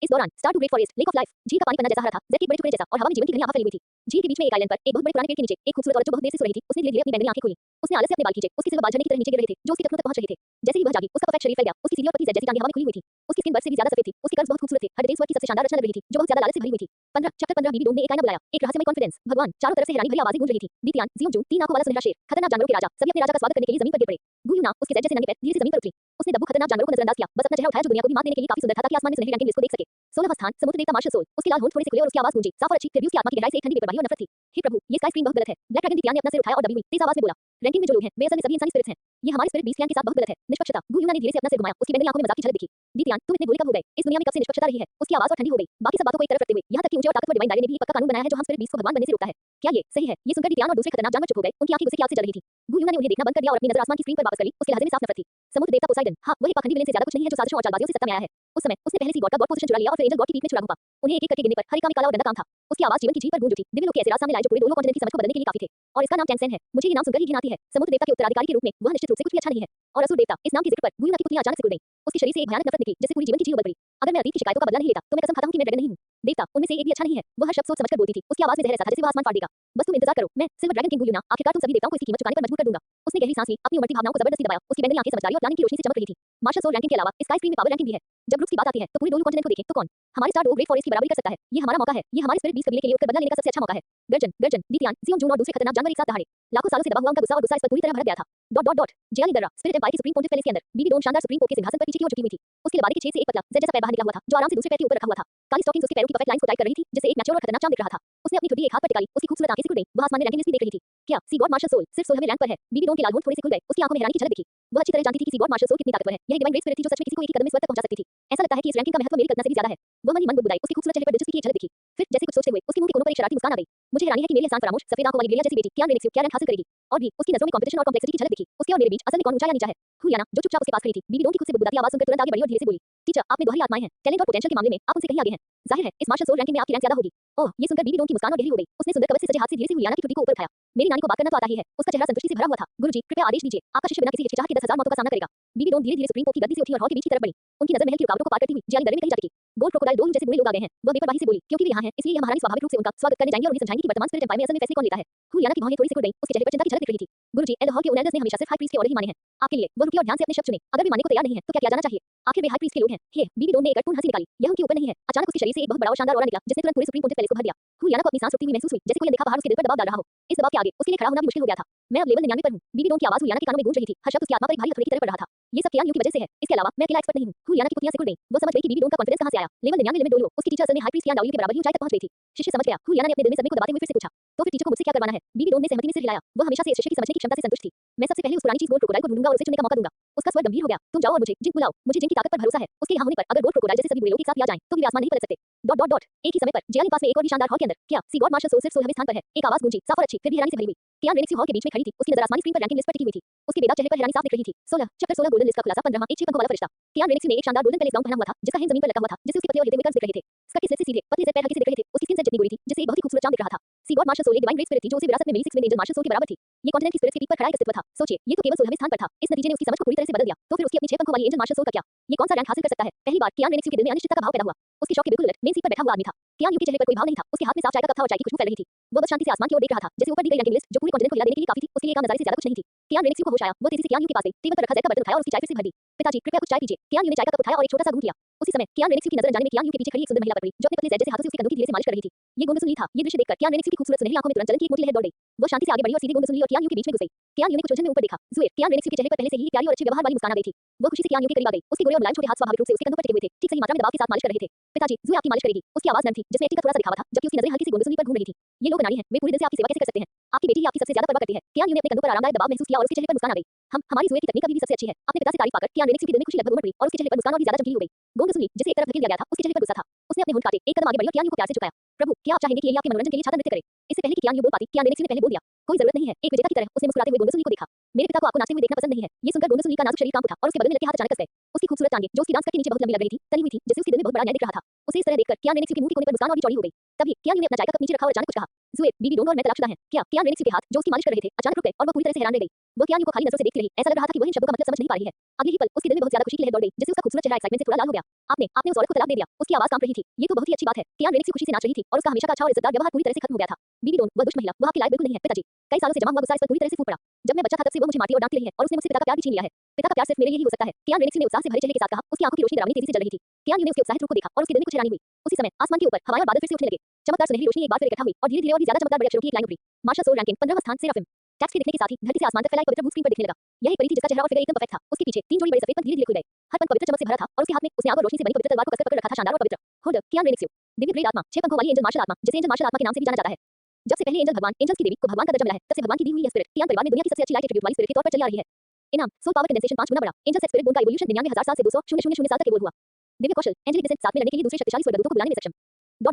इस दौरान star two great forest, lake of life, झील का पानी बनना जैसा आ रहा था, जेट के बड़े टुकड़े जैसा और हवा में जीवन की घनी आभा फैली हुई थी। झील के बीच में एक आइलैंड पर एक बहुत बड़े पुराने पेड़ के नीचे एक खूबसूरत औरत जो बहुत देर से सो रही थी, उसने धीरे-धीरे अपनी बैंगनी आंखें खोली। उसने आलस से अपने बाल खींचे, उसके सिर्फ बाल झड़ने की तरह नीचे गिर रहे थे, जो उसके टखनों तक पहुंच रहे थे। जैसे ही वह जागी, उसका परफेक्ट शरीर फैल गया, उसकी सीधी और पतली जैसी टांगें हवा में खुली हुई थी। उसकी स्किन बर्फ से भी ज्यादा सफेद थी, उसके कर्व्स बहुत खूबसूरत थे, हर डिटेल स्वर्ग की सबसे शानदार रचना लग रही थी, जो बहुत ज्यादा लालच से भरी हुई थी। 15 चैप्टर 15 बीबी डोंग ने एक आईना बुलाया, एक रहस्यमय कॉन्फिडेंस, भगवान, चारों तरफ से हैरानी भरी आवाजें गूंज रही थी। बीतियान, जियोंजू, 3 आंखों वाला सुनहरा शेर, खतरनाक जानवरों के राजा, सभी अपने राजा का स्वागत करने के लिए जमीन पर गिर पड़े। गुयूना, उसके जैसे नंगे पैर धीरे से जमीन पर उतरी। उसने दब्बू खतरनाक जानवरों को नजरअंदाज किया, बस अपना चेहरा उठाया जो दुनिया को भी मात देने के लिए काफी सुंदर था ताकि आसमान में सुनहरी रैंकिंग लिस्ट को देख सके। 16वां स्थान, समुद्र देवता मार्शल सोल, उसके लाल होंठ थोड़े से खुले और उसकी आवाज गूंजी, साफ और अच्छी, फिर भी उसकी आत्मा की गहराई से एक ठंडी बेपरवाही और नफरत थी। हे प्रभु, ये स्काई स्क्रीम बहुत गलत है। ब्लैक ड्रैगन दितियान ने अपना सिर उठाया और दबी हुई तेज आवाज में बोला, रैंकिंग में जो लोग हैं, वे असल में सभी इंसानी स्पिरिट्स हैं। ये हमारे स्पिरिट बीस्ट गैंग के साथ बहुत गलत है। निष्पक्षता, गुयूना ने धीरे से अपना सिर घुमाया, उसकी बैंगनी आंखों में मजाक की झलक दिखी। दितियान, तुम इतने भोले कब हो गए? इस दुनिया में कब से निष्पक्षता रही है? उसकी आवाज और ठंडी हो गई, बाकी सब बातों को एक तरफ रखते हुए, यहाँ तक कि ऊंचे और ताकतवर डिवाइन दायरे ने भी एक पक्का कानून बनाया है जो हम स्पिरिट बीस्ट को भगवान बनने से रोकता है। क्या ये सही है? ये सुनकर दितियान और दूसरे खतरनाक जानवर चुप हो गए, उनकी आंखें गुस्से की आग से जल रही थी। गुयूना ने उन्हें देखना बंद कर दिया और अपनी नजर आसमान की स्क्रीन पर वापस कर ली, उसके लहजे में साफ नफरत थी। समुद्र देवता पोसाइडन, हाँ, वही पाखंडी विलेन से ज्यादा कुछ नहीं है जो साजिशों और चालबाजियों से सत्ता में आया है। उस समय उसने पहले सी गॉड का गॉड पोजीशन चुरा लिया और फिर एंजल गॉड की पीठ में चुरा घुमा। उन्हें एक एक करके गिरने पर हर एक का काला और गंदा काम था। उसकी आवाज जीवन की झील पर गूंज उठी, दिव्य लोग के ऐसे राज सामने लाए जो पूरे दोनों कॉन्टिनेंट की समझ को बदलने के लिए काफी थे। और इसका नाम टैंगसेन है। मुझे ये नाम सुनकर ही घिन आती है। समुद्र देवता के उत्तराधिकारी के रूप में वह निश्चित रूप से कुछ भी अच्छा नहीं है। और असुर देवता, इस नाम के जिक्र पर गुयूना की पुतलियां अचानक से उड़ गईं। उसके शरीर से एक भयानक नफरत निकली, जैसे पूरी जीवन की झील उबल पड़ी। अगर मैं अतीत की शिकायतों का बदला नहीं लेता, तो मैं कसम खाता हूं कि मैं ड्रैगन नहीं हूं। देवता, उनमें से एक भी अच्छा नहीं है। वह हर शब्द सोच समझकर बोलती थी, उसकी आवाज में जहर ऐसा था जैसे वह आसमान फाड़ देगा। बस तुम इंतजार करो, मैं सिल्वर ड्रैगन किंग गुयूना, आखिरकार तुम सभी देवताओं को इसकी कीमत चुकाने पर मजबूर कर दूंगा। उसने गहरी सांस ली, अपनी उमड़ती भावनाओं को जबरदस्ती दबाया। उसकी बैंगनी आंखें समझदारी और प्लानिंग की रोशनी से चमक रही थी। मार्शल सोल रैंकिंग के अलावा स्काई स्क्रीन में पावर रैंकिंग भी है। जब ग्रुप्स की बात आती है, तो पूरे दोनों कॉन्टिनेंट को देखें तो कौन हमारे स्टार डो ग्रेट फॉरेस्ट की बराबरी कर सकता है? ये हमारा मौका है। ये हमारे स्पिरिट बीस्ट कबीले के लिए उठकर बदला लेने का सबसे अच्छा मौका है। गर्जन, गर्जन, दितियान, जियोंजून और दूसरे खतरनाक जानवर एक साथ दहाड़े। लाखों सालों से दबा हुआ उनका गुस्सा और गुस्सा इस पर पूरी तरह भड़क गया था। डॉट डॉट डॉट जियाली दर्रा, स्पिरिट एम्पायर की सुप्रीम पोंटिफ पैलेस के अंदर, बीबी डोंग शानदार सुप्रीम पोप के सिंहासन पर पीछे की ओर झुकी हुई थी। उसके लबादे के छेद से एक पतला जेड जैसा पैर बाहर निकला हुआ था, जो आराम से दूसरे पैर के ऊपर रखा हुआ था। काली स्टॉकिंग्स उसके पैरों की परफेक्ट लाइंस को टाइट कर रही थी, जिससे एक मैच्योर और खतरनाक चाम दिख रहा था। उसने अपनी ठुड्डी एक हाथ पर टिका ली, उसकी खूबसूरत आंखें सिकुड़ गईं, वह आसमान में रैंकिंग लिस्ट भी देख रही थी। क्या सी गॉड मार्शल सोल सिर्फ 16वें रैंक पर है? बीबी डोंग के लाल होंठ थोड़े से खुल गए, उसकी आंखों में हैरानी की झलक दिखी। वह अच्छी तरह जानती थी कि सी गॉड मार्शल सोल कितनी ताकतवर है। यह डिवाइन ग्रेट स्पिरिट थी जो सच में किसी को एक ही कदम में स्वर्ग तक पहुंचा सकती थी। ऐसा लगता है कि इस रैंकिंग का महत्व मेरी कल्पना से भी ज्यादा है। वह मन ही मन बुदबुदाई, उसकी खूबसूरत चेहरे पर दिलचस्पी की एक झलक दिखी। फिर जैसे कुछ सोचते हुए उसके मुंह के कोनों पर एक शरारती मुस्कान आ गई। मुझे हैरानी है कि मेरी एहसान फरामोश सफेद आंखों वाली ग्रेलिया जैसी बेटी कियान रेनेक्सियो क्या रैंक हासिल करेगी। और भी उसकी नजरों में कंपटीशन और कॉम्प्लेक्सिटी की झलक दिखी। उसके और मेरे बीच असल में कौन ऊंचा या नीचा है? हुलियाना, जो चुपचाप उसके पास खड़ी थी, बीबी डोंग की खुद से बुदबुदाती आवाज सुनकर तुरंत आगे बढ़ी और धीरे से बोली, टीचर, आप में दोहरी आत्माएं हैं। टैलेंट और पोटेंशियल के मामले में आप उनसे कहीं आगे हैं। जाहिर है, इस मार्शल सोल रैंकिंग में आपकी रैंक ज्यादा होगी। ओह, ये सुनकर बीबी डोंग की मुस्कान और गहरी हो गई। उसने सुंदर कवच से सजे हाथ से धीरे से हुलियाना की ठुड्डी को ऊपर उठाया। मेरी नानी को बात करना तो आता ही है। उसका चेहरा संतुष्टि से भरा हुआ था। गुरुजी, कृपया आदेश दीजिए, आपका शिष्य बिना किसी हिचकिचाहट के 10,000 मौतों का सामना करेगा। बीबी डोंग धीरे-धीरे सुप्रीम पोप की गद्दी से उठी और हॉल के बीच की तरफ बढ़ी। उनकी नजर महल की रुकावटों को पार करती हुई जियाली दर्रे में कहीं जा टिकी। गोल्ड क्रोकोडाइल डोल जैसे बूढ़े लोग आ गए हैं। वह बेपरवाही से बोली, क्योंकि वे यहाँ हैं, इसलिए यह महारानी स्वाभाविक रूप से उनका स्वागत करने जाएंगी और उन्हें समझाएंगी कि वर्तमान स्पिरिट एम्पायर में असल में फैसले कौन लेता है। हुलियाना की भौहें थोड़ी सिकुड़ गईं, उसके चेहरे पर चिंता की झलक दिख रही थी। गुरुजी, एल्डर हॉल के ओनर्स ने हमेशा सिर्फ हाई प्रीस्ट के ऑर्डर ही माने हैं। आपके लिए वह रुकी और ध्यान से अपने शब्द चुने। अगर वे मानने को तैयार नहीं है, तो क्या किया जाना चाहिए? आखिर वे हाई प्रीस्ट के लोग हैं। हे, बीबी डोंग ने एक अटपूर्ण हंसी निकाली। यह उनके ऊपर नहीं है। अचानक उसके शरीर से एक बहुत बड़ा और शानदार ऑरा निकला, जिसने तुरंत पूरे सुप्रीम पोंटिफ पैलेस को भर दिया। हुलियाना को अपनी सांस रुकती हुई महसूस हुई, जैसे कोई अनदेखा पहाड़ उसके दिल पर दबाव डाल रहा हो। इस दबाव के आगे उसके लिए खड़ा होना भी मुश्किल हो गया था। मैं अब लेवल 99 पर हूँ। बीबी डोंग की आवाज हुलियाना के कानों में गूंज रही थी। हर शब्द उसकी आत्मा पर एक भारी हथौड़े की तरह पड़ रहा था। ये सब कियान यू की वजह से है। इसके अलावा मैं अकेला एक्सपर्ट नहीं हूँ। हुलियाना की पुतलियां सिकुड़ गईं। वो समझ गई कि बीबी डोंग का कॉन्फिडेंस कहां से आया। लेवल 99 लिमिट डोलो, उसकी टीचर असल में हाई प्रीस्ट कियान डाउली के बराबर ही ऊंचाई तक पहुंच गई थी। शिष्य समझ गया। हुलियाना ने अपने दिल में सदमे को दबाते हुए फिर से पूछा, तो फिर टीचर को मुझसे क्या करवाना है? बीबी डोंग ने सहमति में सिर हिलाया। वह हमेशा से इस शिष्य की समझने की क्षमता से संतुष्ट थी। मैं सबसे पहले उस पुरानी चीज गोल्ड क्रोकोडाइल को ढूंढूंगा और उसे चुनने का मौका दूंगा। उसका स्वर गंभीर हो गया। तुम जाओ और मुझे जिंक बुलाओ। मुझे जिंक की ताकत पर भरोसा है। उसके यहाँ होने पर अगर गोल्ड क्रोकोडाइल जैसे सभी बुरे लोग एक साथ आ जाएं, तो भी वे आसमान नहीं पलट सकते। डॉट डॉट डॉट एक ही समय पर जियाली पास में एक और भी शानदार हॉल के अंदर, क्या सी गॉड मार्शल सोल सिर्फ 16वें स्थान पर है? एक आवाज गूंजी, साफ और अच्छी, फिर भी हैरानी से भरी हुई। कियान रेनेक्सियो हॉल के बीच में खड़ी थी। उसकी नजर आसमानी स्क्रीन पर रैंकिंग लिस्ट पर टिकी हुई थी। उसके बेदाग चेहरे पर हैरानी साफ दिख रही थी। 16 चैप्टर 16 गोल्डन लिस्ट का खुलासा 15वां एक 6 पंखों वाला फरिश्ता। कियान रेनेक्सियो ने एक शानदार गोल्डन पैलेस गाउन पहना हुआ था, जिसका हेम जमीन पर लटका हुआ था, जिससे उसके पतले और लेटे हुए कर्व्स दिख रहे थे। स्कर्ट के स्लिट से सीधे पतले से पैर हल्के से दिख रहे थे। उसकी स्किन से जितनी गोरी थी, जिससे एक बहुत ही खूबसूरत चाम दिख रहा था। सी गॉड मार्शल सोल एक डिवाइन ग्रेट स्पिरिट थी जो उसे विरासत में मिली 6 में एंजल मार्शल सोल के बराबर थी। ये कॉन्टिनेंट की स्पिरिट्स के पीक पर खड़ा एक अस्तित्व था। सोचिए, ये तो केवल 16वें स्थान पर था। इस नतीजे ने उसकी समझ को पूरी तरह से बदल दिया। तो फिर उसकी अपनी 6 पंखों वाली एंजल मार्शल सोल का क्या? ये कौन सा रैंक हासिल कर सकता है? पहली बार कियान रेनेक्सियो के दिल में अनिश्चितता का भाव पैदा हुआ। उसके शौक के बिल्कुल उलट मेन सीट पर बैठा हुआ आदमी था। कियान यू के चेहरे पर कोई भाव नहीं था। उसके हाथ में साफ चाय का कप था और चाय की खुशबू फैल रही थी। वो बस शांति से आसमान की ओर देख रहा था, जैसे ऊपर दी गई रैंकिंग लिस्ट जो पूरे कॉन्टिनेंट को हिला देने के लिए काफी थी, उसके लिए काम नजारे से ज्यादा कुछ नहीं थी। कियान रेनेक्सियो को होश आया। वो तेजी से कियान यू के पास गई, टेबल पर रखा जैक का बर्तन उठाया और उसकी चाय फिर से भर दी। पिताजी, कृपया कुछ चाय पीजिए। कियान यू ने चाय का कप उठाया और एक छोटा सा घूंट लिया। उसी समय कियान रेनेक्सियो की नजर अनजाने में कियान यू के पीछे खड़ी एक सुंदर महिला पर पड़ी, जो अपने पतले जैसे हाथों से उसके कंधों की धीरे से मालिश कर रही थी। ये गोंडसुनली था। ये दृश्य देखकर कियान रेनेक्सियो की खूबसूरत सुनहरी आंखों में तुरंत जलन की एक मोटी लहर दौड़ गई। वो शांति से आगे बढ़ी और सीधे गोंडसुनली और कियान यू के बीच में घुस गई। कियान यू ने कुछ उलझन में ऊपर देखा। जुएर, कियान रेनेक्सियो के चेहरे पर पहले से ही प्यारी और अच्छे व्यवहार वाली मुस्कान आ गई थी। वो खुशी से कियान यू के करीब आ गई। उसके गोरे और मुलायम छोटे हाथ स्वाभाविक रूप से उसके कंधों पर टिके हुए थे, ठीक सही मात्रा में दबाव के साथ मालिश कर रहे थे। पिताजी, जुए आपकी मालिश करेगी। उसकी आवाज नरम थी, जिसमें एक्टिंग का थोड़ा सा दिखावा था, जबकि उसकी नजरें हल्की सी गोंडसुनली पर घूम रही थी। ये लोग अनाड़ी हैं, वे पूरी दिल से आपकी सेवा कैसे कर सकते हैं? आपकी बेटी ही आपकी सबसे ज्यादा परवाह करती है। कियान यू ने अपने कंधों पर आरामदायक दबाव महसूस किया और उसके चेहरे पर मुस्कान आ गई। हमारी जुए की तकनीक अभी भी सबसे अच्छी है। अपने पिता से तारीफ पाकर कियान रेनेक्सियो के दिल में खुशी लगभग उमड़ पड़ी और उसके चेहरे पर मुस्कान और भी ज्यादा चमकीली हो गई। गोंडसुनली, जिसे एक तरफ धकेल दिया गया था, उसके चेहरे पर गुस्सा था। उसने अपने होंठ काटे, एक कदम आगे बढ़ी और कियान यू को प्यार से झुकाया। प्रभु, क्या आप चाहेंगे कि यही आपके मनोरंजन के लिए छाता नृत्य करे? इससे पहले कि कियान यू बोल पाती, कियान रेनेक्सियो ने पहले बोल दिया, कोई जरूरत नहीं है। एक विजेता की तरह उसने मुस्कुराते हुए गोंडसुनली को देखा। मेरे पिता को आपको नाचते हुए देखना पसंद नहीं है। ये सुनकर गोंडसुनली का नाजुक शरीर कांप उठा और उसके बगल में लटके हाथ अचानक कस गए। उसकी खूबसूरत टांगें, जो उसकी डांस कट के नीचे बहुत लंबी लग रही थी, तनी हुई थी, जैसे उसके दिल में बहुत बड़ा न्याय दिख रहा था। उसे इस तरह देखकर कियान रेनेक्सियो के मुंह के कोने पर मुस्कान और भी चौड़ी हो गई। तभी कियान यू ने अपना चाय का कप नीचे रखा और अचानक कुछ कहा। जुएर, बीबी डोंग और मैं तलाशदा हैं। क्या? कियान रेनेक्सियो के हाथ, जो उसकी मालिश कर रहे थे, अचानक रुक गए और वो पूरी तरह से हैरान रह गई। वो कियान यू को खाली नजरों से देखती रही। ऐसा लग रहा था कि वह इन शब्दों का मतलब समझ नहीं पा रही है। अगले ही पल उसके दिल में बहुत ज्यादा खुशी की लहर दौड़ गई, जिससे उसका खूबसूरत चेहरा एक्साइटमेंट से थोड़ा लाल हो गया। आपने उस औरत को तलाक दे दिया। उसकी आवाज कांप रही थी। ये तो बहुत ही अच्छी बात है। कियान रेनेक्सियो खुशी से नाच रही थी और उसका हमेशा का अच्छा और इज्जतदार व्यवहार पूरी तरह से खत्म हो गया था। बीबी डोन, वह दुष्ट महिला, वह आपके लायक बिल्कुल नहीं है पिताजी। कई सालों से जमा हुआ गुस्सा इस पर पूरी तरह से फूट पड़ा। जब मैं बच्चा था तब से वो मुझे मारती और डांटती रही है और उसने मुझसे पिता का प्यार भी छीन लिया है। पिता का प्यार सिर्फ मेरे लिए ही हो सकता है, कियान रेनिक्स ने उत्साह से भरे चेहरे के साथ कहा। उसकी आंखों की रोशनी डरावनी तेजी से जल रही थी। कियान ने उसके उत्साहित रूप को देखा और उसके दिल में कुछ हैरानी हुई। उसी समय आसमान के ऊपर हवाएं और बादल फिर से उठने लगे। चमकदार सुनहरी रोशनी एक बार फिर इकट्ठा हुई और धीरे-धीरे और भी ज्यादा चमकदार बड़े अक्षरों की एक लाइन उभरी। मार्शल सोल रैंकिंग 15वां स्थान सेराफिम। टेक्स्ट के दिखने के साथ ही धरती से आसमान तक फैला एक पवित्र भू स्क्रीन पर दिखने लगा। यह एक परी थी जिसका चेहरा और फिगर एकदम परफेक्ट था। उसके पीछे तीन जोड़ी बड़े सफेद पंख धीरे-धीरे खुल गए। हर पंख पवित्र चमक से भरा था और उसके हाथ में उसने आग और रोशनी से बनी पवित्र तलवार को कसकर पकड़ रखा था। शानदार और पवित्र होल्डर कियान रेनिक्स, दिव्य ग्रेड आत्मा, 6 पंखों वाली एंजल मार्शल आत्मा, जिसे एंजल मार्शल आत्मा के नाम से भी जाना जाता है। जब से पहले एंजल भगवान एंजल्स की देवी को भगवान का दर्जा मिला है, तब से भगवान की दी हुई यह स्पिरिट कियान परिवार में दुनिया की सबसे अच्छी लाइट एट्रिब्यूट वाली स्पिरिट के तौर पर चली आ रही है। इनाम सोल पावर कंडेंसेशन 5 गुना बढ़ा। एंजल सेट स्पिरिट बोन का इवोल्यूशन 99,000 साल से 200,000 साल तक एवोल्व हुआ। दिव्य कौशल एंजेलिक डिसेंट साथ में लड़ने के लिए दूसरे शक्तिशाली स्वर्गदूतों को बुलाने में सक्षम।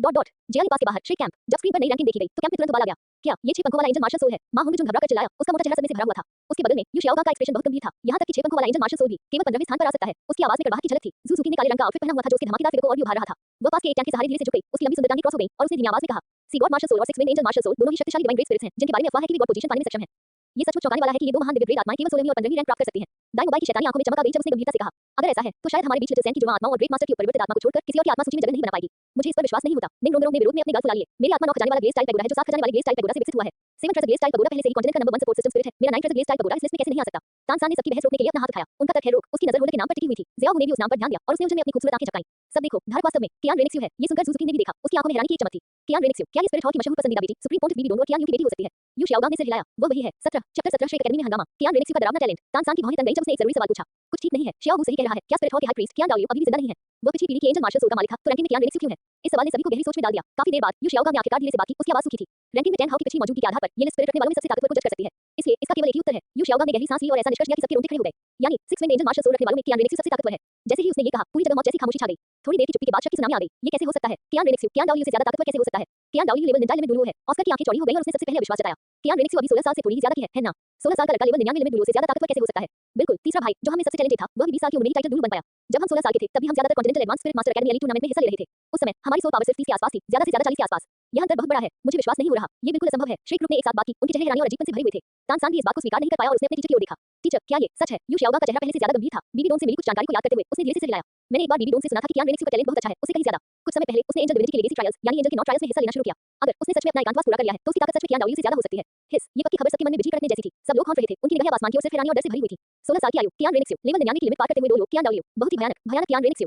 जेएल पास के बाहर श्री कैंप। जब स्क्रीन पर नई रैंकिंग देखी गई तो कैंप में तुरंत उबाल आ गया। क्या ये 6 पंखों वाला एंजल मार्शल सोल है? मां होंगजुन घबरा कर चिल्लाया। उसका मोटा चेहरा समय से भरा हुआ था। उसके बगल में यू शाओगा का एक्सप्रेशन बहुत गंभीर था। यहां तक कि 6 पंखों वाला एंजल मार्शल सोल भी केवल 15वें स्थान पर आ सकता है। उसकी आवाज में कड़वाहट की झलक थी। ज़ुज़ुकी ने काले रंग का आउटफिट पहना हुआ था जो उसके धमाकेदार फिगर को और भी उभार रहा था। वह पास के एक टैंक के सहारे धीरे से झुक गई। उसकी लंबी सुंदर टांगें क्रॉस हो गईं और उसने धीमी आवाज में कहा, सी गॉड मार्शल सोल और 6 विंग एंजल मार्शल सोल दोनों ही शक्तिशाली डिवाइन ग्रेट स्पिरिट्स हैं, जिनके बारे में अफवाह है कि वे गॉड पोजीशन पाने में सक्षम हैं। ये सचमुच चौंकाने वाला है कि ये दो महान दिव्य ग्रेड आत्माएं केवल 16वीं और 15वीं रैंक प्राप्त कर सकती हैं। दाई मोबाइल की शैतानी आंखों में चमक आ गई जब उसने गंभीरता से कहा, अगर ऐसा है तो शायद हमारे बीच लिटिल सैन की जुड़वां आत्माओं और ग्रेट मास्टर की परिवर्तित आत्मा को छोड़कर किसी और की आत्मा सूची में जगह नहीं बना पाएगी। मुझे इस पर विश्वास नहीं होता। निंग रोंगरोंग ने विरोध में अपने गाल फुला लिए। मेरी आत्मा 9 खजाने वाला ग्लेज टाइप पैगोडा है जो 7 खजाने वाले ग्लेज टाइप पैगोडा से विकसित हुआ है। 7 ट्रेजर ग्लेज टाइप पैगोडा पहले से ही कॉन्टिनेंट का नंबर 1 सपोर्ट सिस्टम स्पिरिट है। मेरा 9 ट्रेजर ग्लेज टाइप पैगोडा इस लिस्ट में कैसे नहीं आ सकता? तानसान ने सबकी बहस रोकने के लिए अपना हाथ उठाया। उनका तर्क है रोक। उसकी नजर होल्डर के नाम पर टिकी हुई थी। ज़ियाओ ने भी उस नाम पर ध्यान दिया और उसने उलझन में अपनी खूबसूरत आंखें झपकाईं। सब देखो, धारक वास्तव में कियान रेनिक्स है। ये सुनकर ज़ुज़ुकी ने भी देखा। उसकी आंखों में हैरानी की एक चमक थी। कियान रेनिक्स, क्या ये स्पिरिट हॉल की मशहूर पसंदीदा बेटी सुप्रीम पोंटिफ बीबी डोन और कियान यू की बेटी हो सकती है? यू शाओगांग ने सिर हिलाया। वो वही है। 17 चैप्टर 17 श्रेक एकेडमी में हंगामा। कियान रेनिक्स का डरावना टैलेंट। तानसान की भौहें तन गईं जब उसने एक जरूरी सवाल पूछा। कुछ ठीक नहीं है। शियाओ सही कह रहा है। क्या स्पिरिट हॉल के हाई प्रीस्ट कियान दाओयू अभी भी जिंदा नहीं है? वो पिछली पीढ़ी के एंजल मार्शल सोल का मालिक था, तो रैंकिंग में कियान रेनिक्स क्यों है? इस सवाल ने सभी को गहरी सोच में डाल दिया। काफी देर बाद यू शाओगांग ने आखिरकार धीरे से बात की। उसकी आवाज सूखी थी। रैंकिंग में 10 हाउ की पिछली मौजूदगी के आधार पर ये लिस्ट स्पिरिट रखने वालों में सबसे ताकतवर को जज कर सकती है। इसलिए इसका केवल एक ही उत्तर है। यू शाओगांग ने गहरी सांस ली और ऐसा निष्कर्ष किया कि सबके रोंगटे खड़े हो गए। यानी 6 विंग एंजल मार्शल सोल रखने वालों में कियान रेनिक्स सबसे ताकतवर है। जैसे ही उसने ये कहा, पूरी जगह मौत जैसी खामोशी छा गई। थोड़ी देर की चुप्पी के बाद शक की सुनामी आ गई। ये कैसे हो सकता है? कियान रेनिक्स कियान दाओयू से ज्यादा ताकतवर कैसे हो सकता है? कियान दाओयू लेवल 99 लिमिट डुलुओ है। ऑस्कर की आंखें चौड़ी हो गईं और उसने सबसे पहले विश्वास जताया। कियान रेनिक्स अभी 16 साल से थोड़ी ही ज्यादा की है ना? 16 साल का लड़का लेवल 99 लिमिट डुलुओ से ज्यादा ताकतवर कैसे हो सकता है? बिल्कुल, तीसरा भाई जो हमें सबसे चैलेंजिंग था, वह भी 20 साल की उम्र में ही टाइटल डुलु बन पाया। जब हम 16 साल के थे, तब भी हम ज्यादातर continental advance spirit master academy elite tournament में हिस्सा ले रहे थे। उस समय हमारी सोल पावर सिर्फ 30 के आसपास थी, ज्यादा से ज्यादा 40 के आसपास। यह अंतर बहुत बड़ा है। मुझे विश्वास नहीं हो रहा। ये बिल्कुल असंभव है। श्री ग्रुप ने एक साथ बात की। उनके चेहरे हैरानी और अजीबपन से भरे हुए थे। तानसान भी इस बात को स्वीकार नहीं कर पाया और उसने अपने टीचर की ओर देखा। टीचर, क्या ये सच है? यू शाओगांग का चेहरा पहले से ज्यादा गंभीर था। बीबी डोन से मिली कुछ जानकारी को याद करते हुए उसने धीरे से सिर हिलाया। मैंने एक बार बीबी डोन से सुना था कि कियान रेनिक्स का टैलेंट बहुत अच्छा है, उससे कहीं ज्यादा। कुछ समय पहले उसने एंजल डिविनिटी के लेगेसी ट्रायल्स यानी एंजल के 9 ट्रायल्स में हिस्सा लेना शुरू किया। अगर उसने सच में अपना एकांतवास पूरा कर लिया है, तो उसकी ताकत सच में कियान दाओयू से ज्यादा हो सकती है। ये पक्की खबर सबके मन में बिजली कड़कने जैसी थी। सब लोग हौंक रहे थे। उनकी निगाहें आसमान की ओर सिर्फ हैरानी और डर से भरी हुई थी। 16 साल की आयु, कियान रेनिक्स लेवल 99 की लिमिट पार करते हुए 2 लोग, कियान दाओयू बहुत ही भयानक कियान रेनिक्स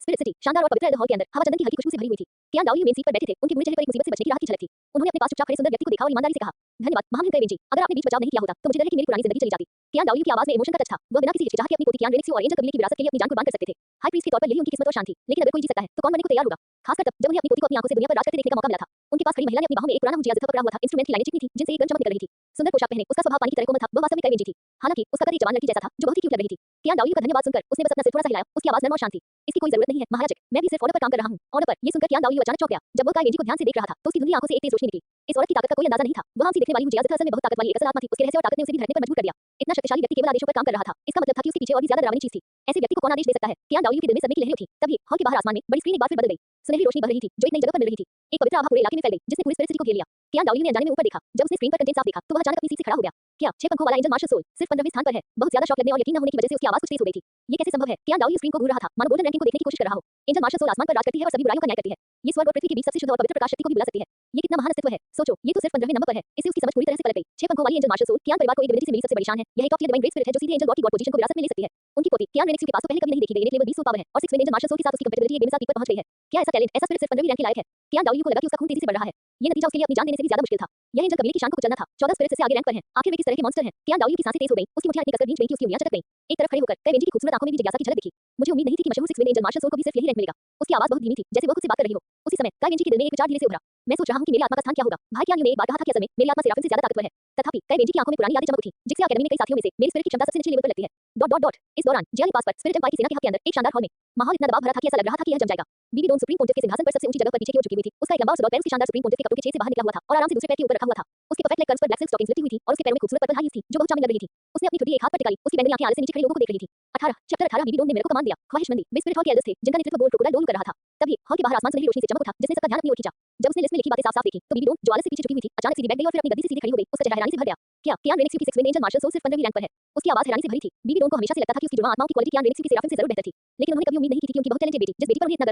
स्पिरिट सिटी शानदार और पवित्र एल्ड हॉल के अंदर हवा चंदन की हल्की खुशबू से भरी हुई थी। कियान दाओयू मेन सीट पर बैठे थे। उनके बुरे चेहरे पर एक मुसीबत से बचने की राहत की झलक थी। उन्होंने अपने पास चुपचाप खड़े सुंदर व्यक्ति को देखा और ईमानदारी से कहा, धन्यवाद महामहिम जी। अगर आपने बीच बचाव नहीं किया होता तो मुझे डर है कि मेरी पुरानी जिंदगी चली जाती। कियान दाओयू की आवाज में इमोशन का टच था। वह बिना किसी हिचकिचाहट के अपनी पोती कियान रेनिक्स और एंजल कबीले की विरासत के लिए अपनी जान कुर्बान कर सकते थे। हाई प्रीस्ट के तौर पर यही उनकी किस्मत और शान थी। लेकिन अगर कोई जी सकता है तो कौन बनने को तैयार होगा? खासकर तब जब उन्हें अपनी पोती को अपनी आंखों से दुनिया पर राज करते देखने का मौका मिला था। उनके पास खड़ी महिला ने अपनी बाहों में एक पुराना हुजिया पकड़ा हुआ था। इंस्ट्रूमेंट की लाइनें चिकनी थी जिनसे एक गन चमक निकल रही थी। सुंदर पोशाक पहने उसका स्वभाव पानी की तरह कोमल था। वह वास्तव में कई इंची थी। हालांकि उसका कद एक जवान लड़की जैसा था जो बहुत ही क्यूट लग रही थी। कियान दाओयू का धन्यवाद सुनकर उसने बस अपना सिर थोड़ा सा हिलाया। उसकी आवाज नरम और शांत थी। इसकी कोई जरूरत नहीं है महाराज, मैं भी सिर्फ ऑर्डर पर काम कर रहा हूं। ऑर्डर पर। ये सुनकर कियान दाओयू अचानक चौंक गया। जब वह काइवेंजी को ध्यान से देख रहा था तो उसकी धुंधली आंखों से एक तेज रोशनी निकली। इस औरत की ताकत का कोई अंदाजा नहीं था। वह हमसे दिखने वाली हुजिया असल में बहुत ताकत वाली एक असल आत्मा थी। उसके रहस्य और ताकत ने उसे भी धरने पर मजबूर कर दिया। इतना शक्तिशाली व्यक्ति केवल आदेशों पर काम कर रहा था। इसका मतलब था कि उसके पीछे और भी ज्यादा डरावनी चीज थी। ऐसे व्यक्ति को कौन आदेश दे सकता है? कियान दाओयू के दिल में सदमे की लहरें उठी। तभी हॉल के बाहर आसमान में बड़ी स्क्रीन एक बार फिर बदल गई। सुनहरी रोशनी बढ़ रही थी जो एक नई जगह पर मिल रही थी। एक पवित्र आभा पूरे इलाके में फैल गई जिसने पूरी स्पिरिट सिटी को घेर लिया। कियान दाओयू ने अनजाने में ऊपर देखा। जब उसने स्क्रीन पर कंटेंट साफ देखा तो वह अचानक अपनी सीट से खड़ा हो गया। क्या 6 पंखों वाला एंजल मार्शल सोल सिर्फ 15वें स्थान पर है? बहुत ज्यादा शॉक लगने और यकीन न होने की वजह से उसकी आवाज कुछ तेज हो गई थी। ये कैसे संभव है? कियान दाओयू स्क्रीन को घूर रहा था, मानो गोल्डन रैंकिंग को देखने की कोशिश कर रहा हो। एंजल मार्शल सोल आसमान पर राज करती है और सभी बुराइयों का न्याय करती है। ये स्वर्ग और पृथ्वी के बीच सबसे शुद्ध और पवित्र प्रकाश शक्ति को भी बुला सकती है। ये कितना महान अस्तित्व है। सोचो, ये तो सिर्फ 15वें नंबर पर है। इससे उसकी समझ पूरी तरह से पलट गई। 6 पंखों वाली एंजल मार्शल सोल कियान परिवार को एक डिविनिटी से मिली सबसे बड़ी शान है। यह एक top tier divine great spirit है जो सीधे एंजल गॉड की गॉड पोजीशन को विरासत में ले सकती है। उनकी पोती कियान रेनिक्स के पास तो पहले कभी नहीं देखी गई लेवल 20 सोल पावर है और 6 विंग एंजल मार्शल सोल के साथ उसकी कंपैटिबिलिटी एक बेमिसाल पीक पर पहुंच गई है। क्या ऐसा टैलेंट, ऐसा स्पिरिट सिर्फ 15वीं रैंक के लायक है? कियान दाओयू को लगा कि उसका खून तेजी से बढ़ रहा है। ये नतीजा उसके लिए अपनी जान देने से भी ज्यादा मुश्किल था। यह एंजल कबीले की शान को कुचलना था। 14 स्पिरिट से आगे रैंक पर हैं। आखिर वे किस तरह के मॉन्स्टर हैं? कियान दाओयू की सांसें तेज हो गईं। उसकी मुट्ठियां इतनी कसकर भींच गईं कि उसकी उंगलियां चटक गईं। एक तरफ खड़े होकर काइवेंजी की खूबसूरत आंखों में भी जिज्ञासा की झलक दिखी। मुझे उम्मीद नहीं थी कि मशहूर 6 विंग एंजल मार्शल सोल को भी सिर्फ यही रैंक मिलेगा। उसकी आवाज बहुत धीमी थी जैसे वो खुद से बात कर रही हो। उसी समय काइवेंजी के दिल में एक विचार धीरे से उभरा। मैं सोच रहा हूं कि मेरी आत्मा का स्थान क्या होगा। भाई कियान ने एक बार कहा था कि असल में मेरी आत्मा सेराफिम से ज्यादा ताकतवर है। तथापि काइवेंजी की आंखों में पुरानी यादें चमक उठी। जिक्सिया एकेडमी में कई साथियों में से मेरी स्पिरिट की क्षमता सबसे निचले लेवल पर लगती है। इस दौरान जियाली पास पर स्पिरिट एम्पायर की सेना के हक के अंदर एक शानदार हॉल में माहौल इतना दबाव भरा था कि ऐसा लग रहा था कि यह जम जाएगा। बीबी डोन सुप्रीम पोंटिफ के सिंहासन पर सबसे ऊंची जगह पर पीछे की ओर झुकी हुई थी। उसका एक लंबा और सुडौल पैर उसके शानदार सुप्रीम पोंटिफ के कपड़ों के छेद से बाहर निकला हुआ था और आराम से दूसरे पैर के ऊपर रखा हुआ था। उसके परफेक्ट लेग कर्व्स पर ब्लैक सिल्क स्टॉकिंग्स लगी हुई थी और उसके पैरों में खूबसूरत पर्पल हाई हील्स थी जो बहुत चार्मिंग लग रही थी। उसने अपनी ठुड्डी एक हाथ पर टिका ली। उसकी बैंगनी आंखें आले से नीचे खड़े लोगों को देख रही थी। 18 चैप्टर 18 बीबी डोन ने मेरे को कमान दिया। ख्वाहिशमंदी वे स्पिरिट हॉल के एल्डर्स थे जिनका नेतृत्व गोल्ड क्रोकोडाइल डोल कर रहा था। तभी हॉल के बाहर आसमान सुनहरी रोशनी से चमक उठा जिसने सबका ध्यान अपनी ओर खींचा। जब उसने लिस्ट में लिखी बातें साफ-साफ देखी तो बीबी डोन जो आलस से पीछे झुकी हुई थी अचानक सीधी बैठ गई और फिर अपनी गद्दी से सीधे खड़ी हो गई। उसका चेहरा हैरानी से भर गया। क्या कियान रेनिक्स की 6 विंग एंजल मार्शल सोल सिर्फ 15वीं रैंक पर है? उसकी आवाज हैरानी से भरी थी। बीबी डोन को हमेशा से लगता था कि उसकी जुड़वां आत्माओं की क्वालिटी कियान रेनिक्स की सेराफिम से जरूर बेहतर थी। लेकिन उन्होंने कभी उम्मीद नहीं की थी कि उनकी बहुत टैलेंटेड बेटी जिस बेटी पर उन्हें इतना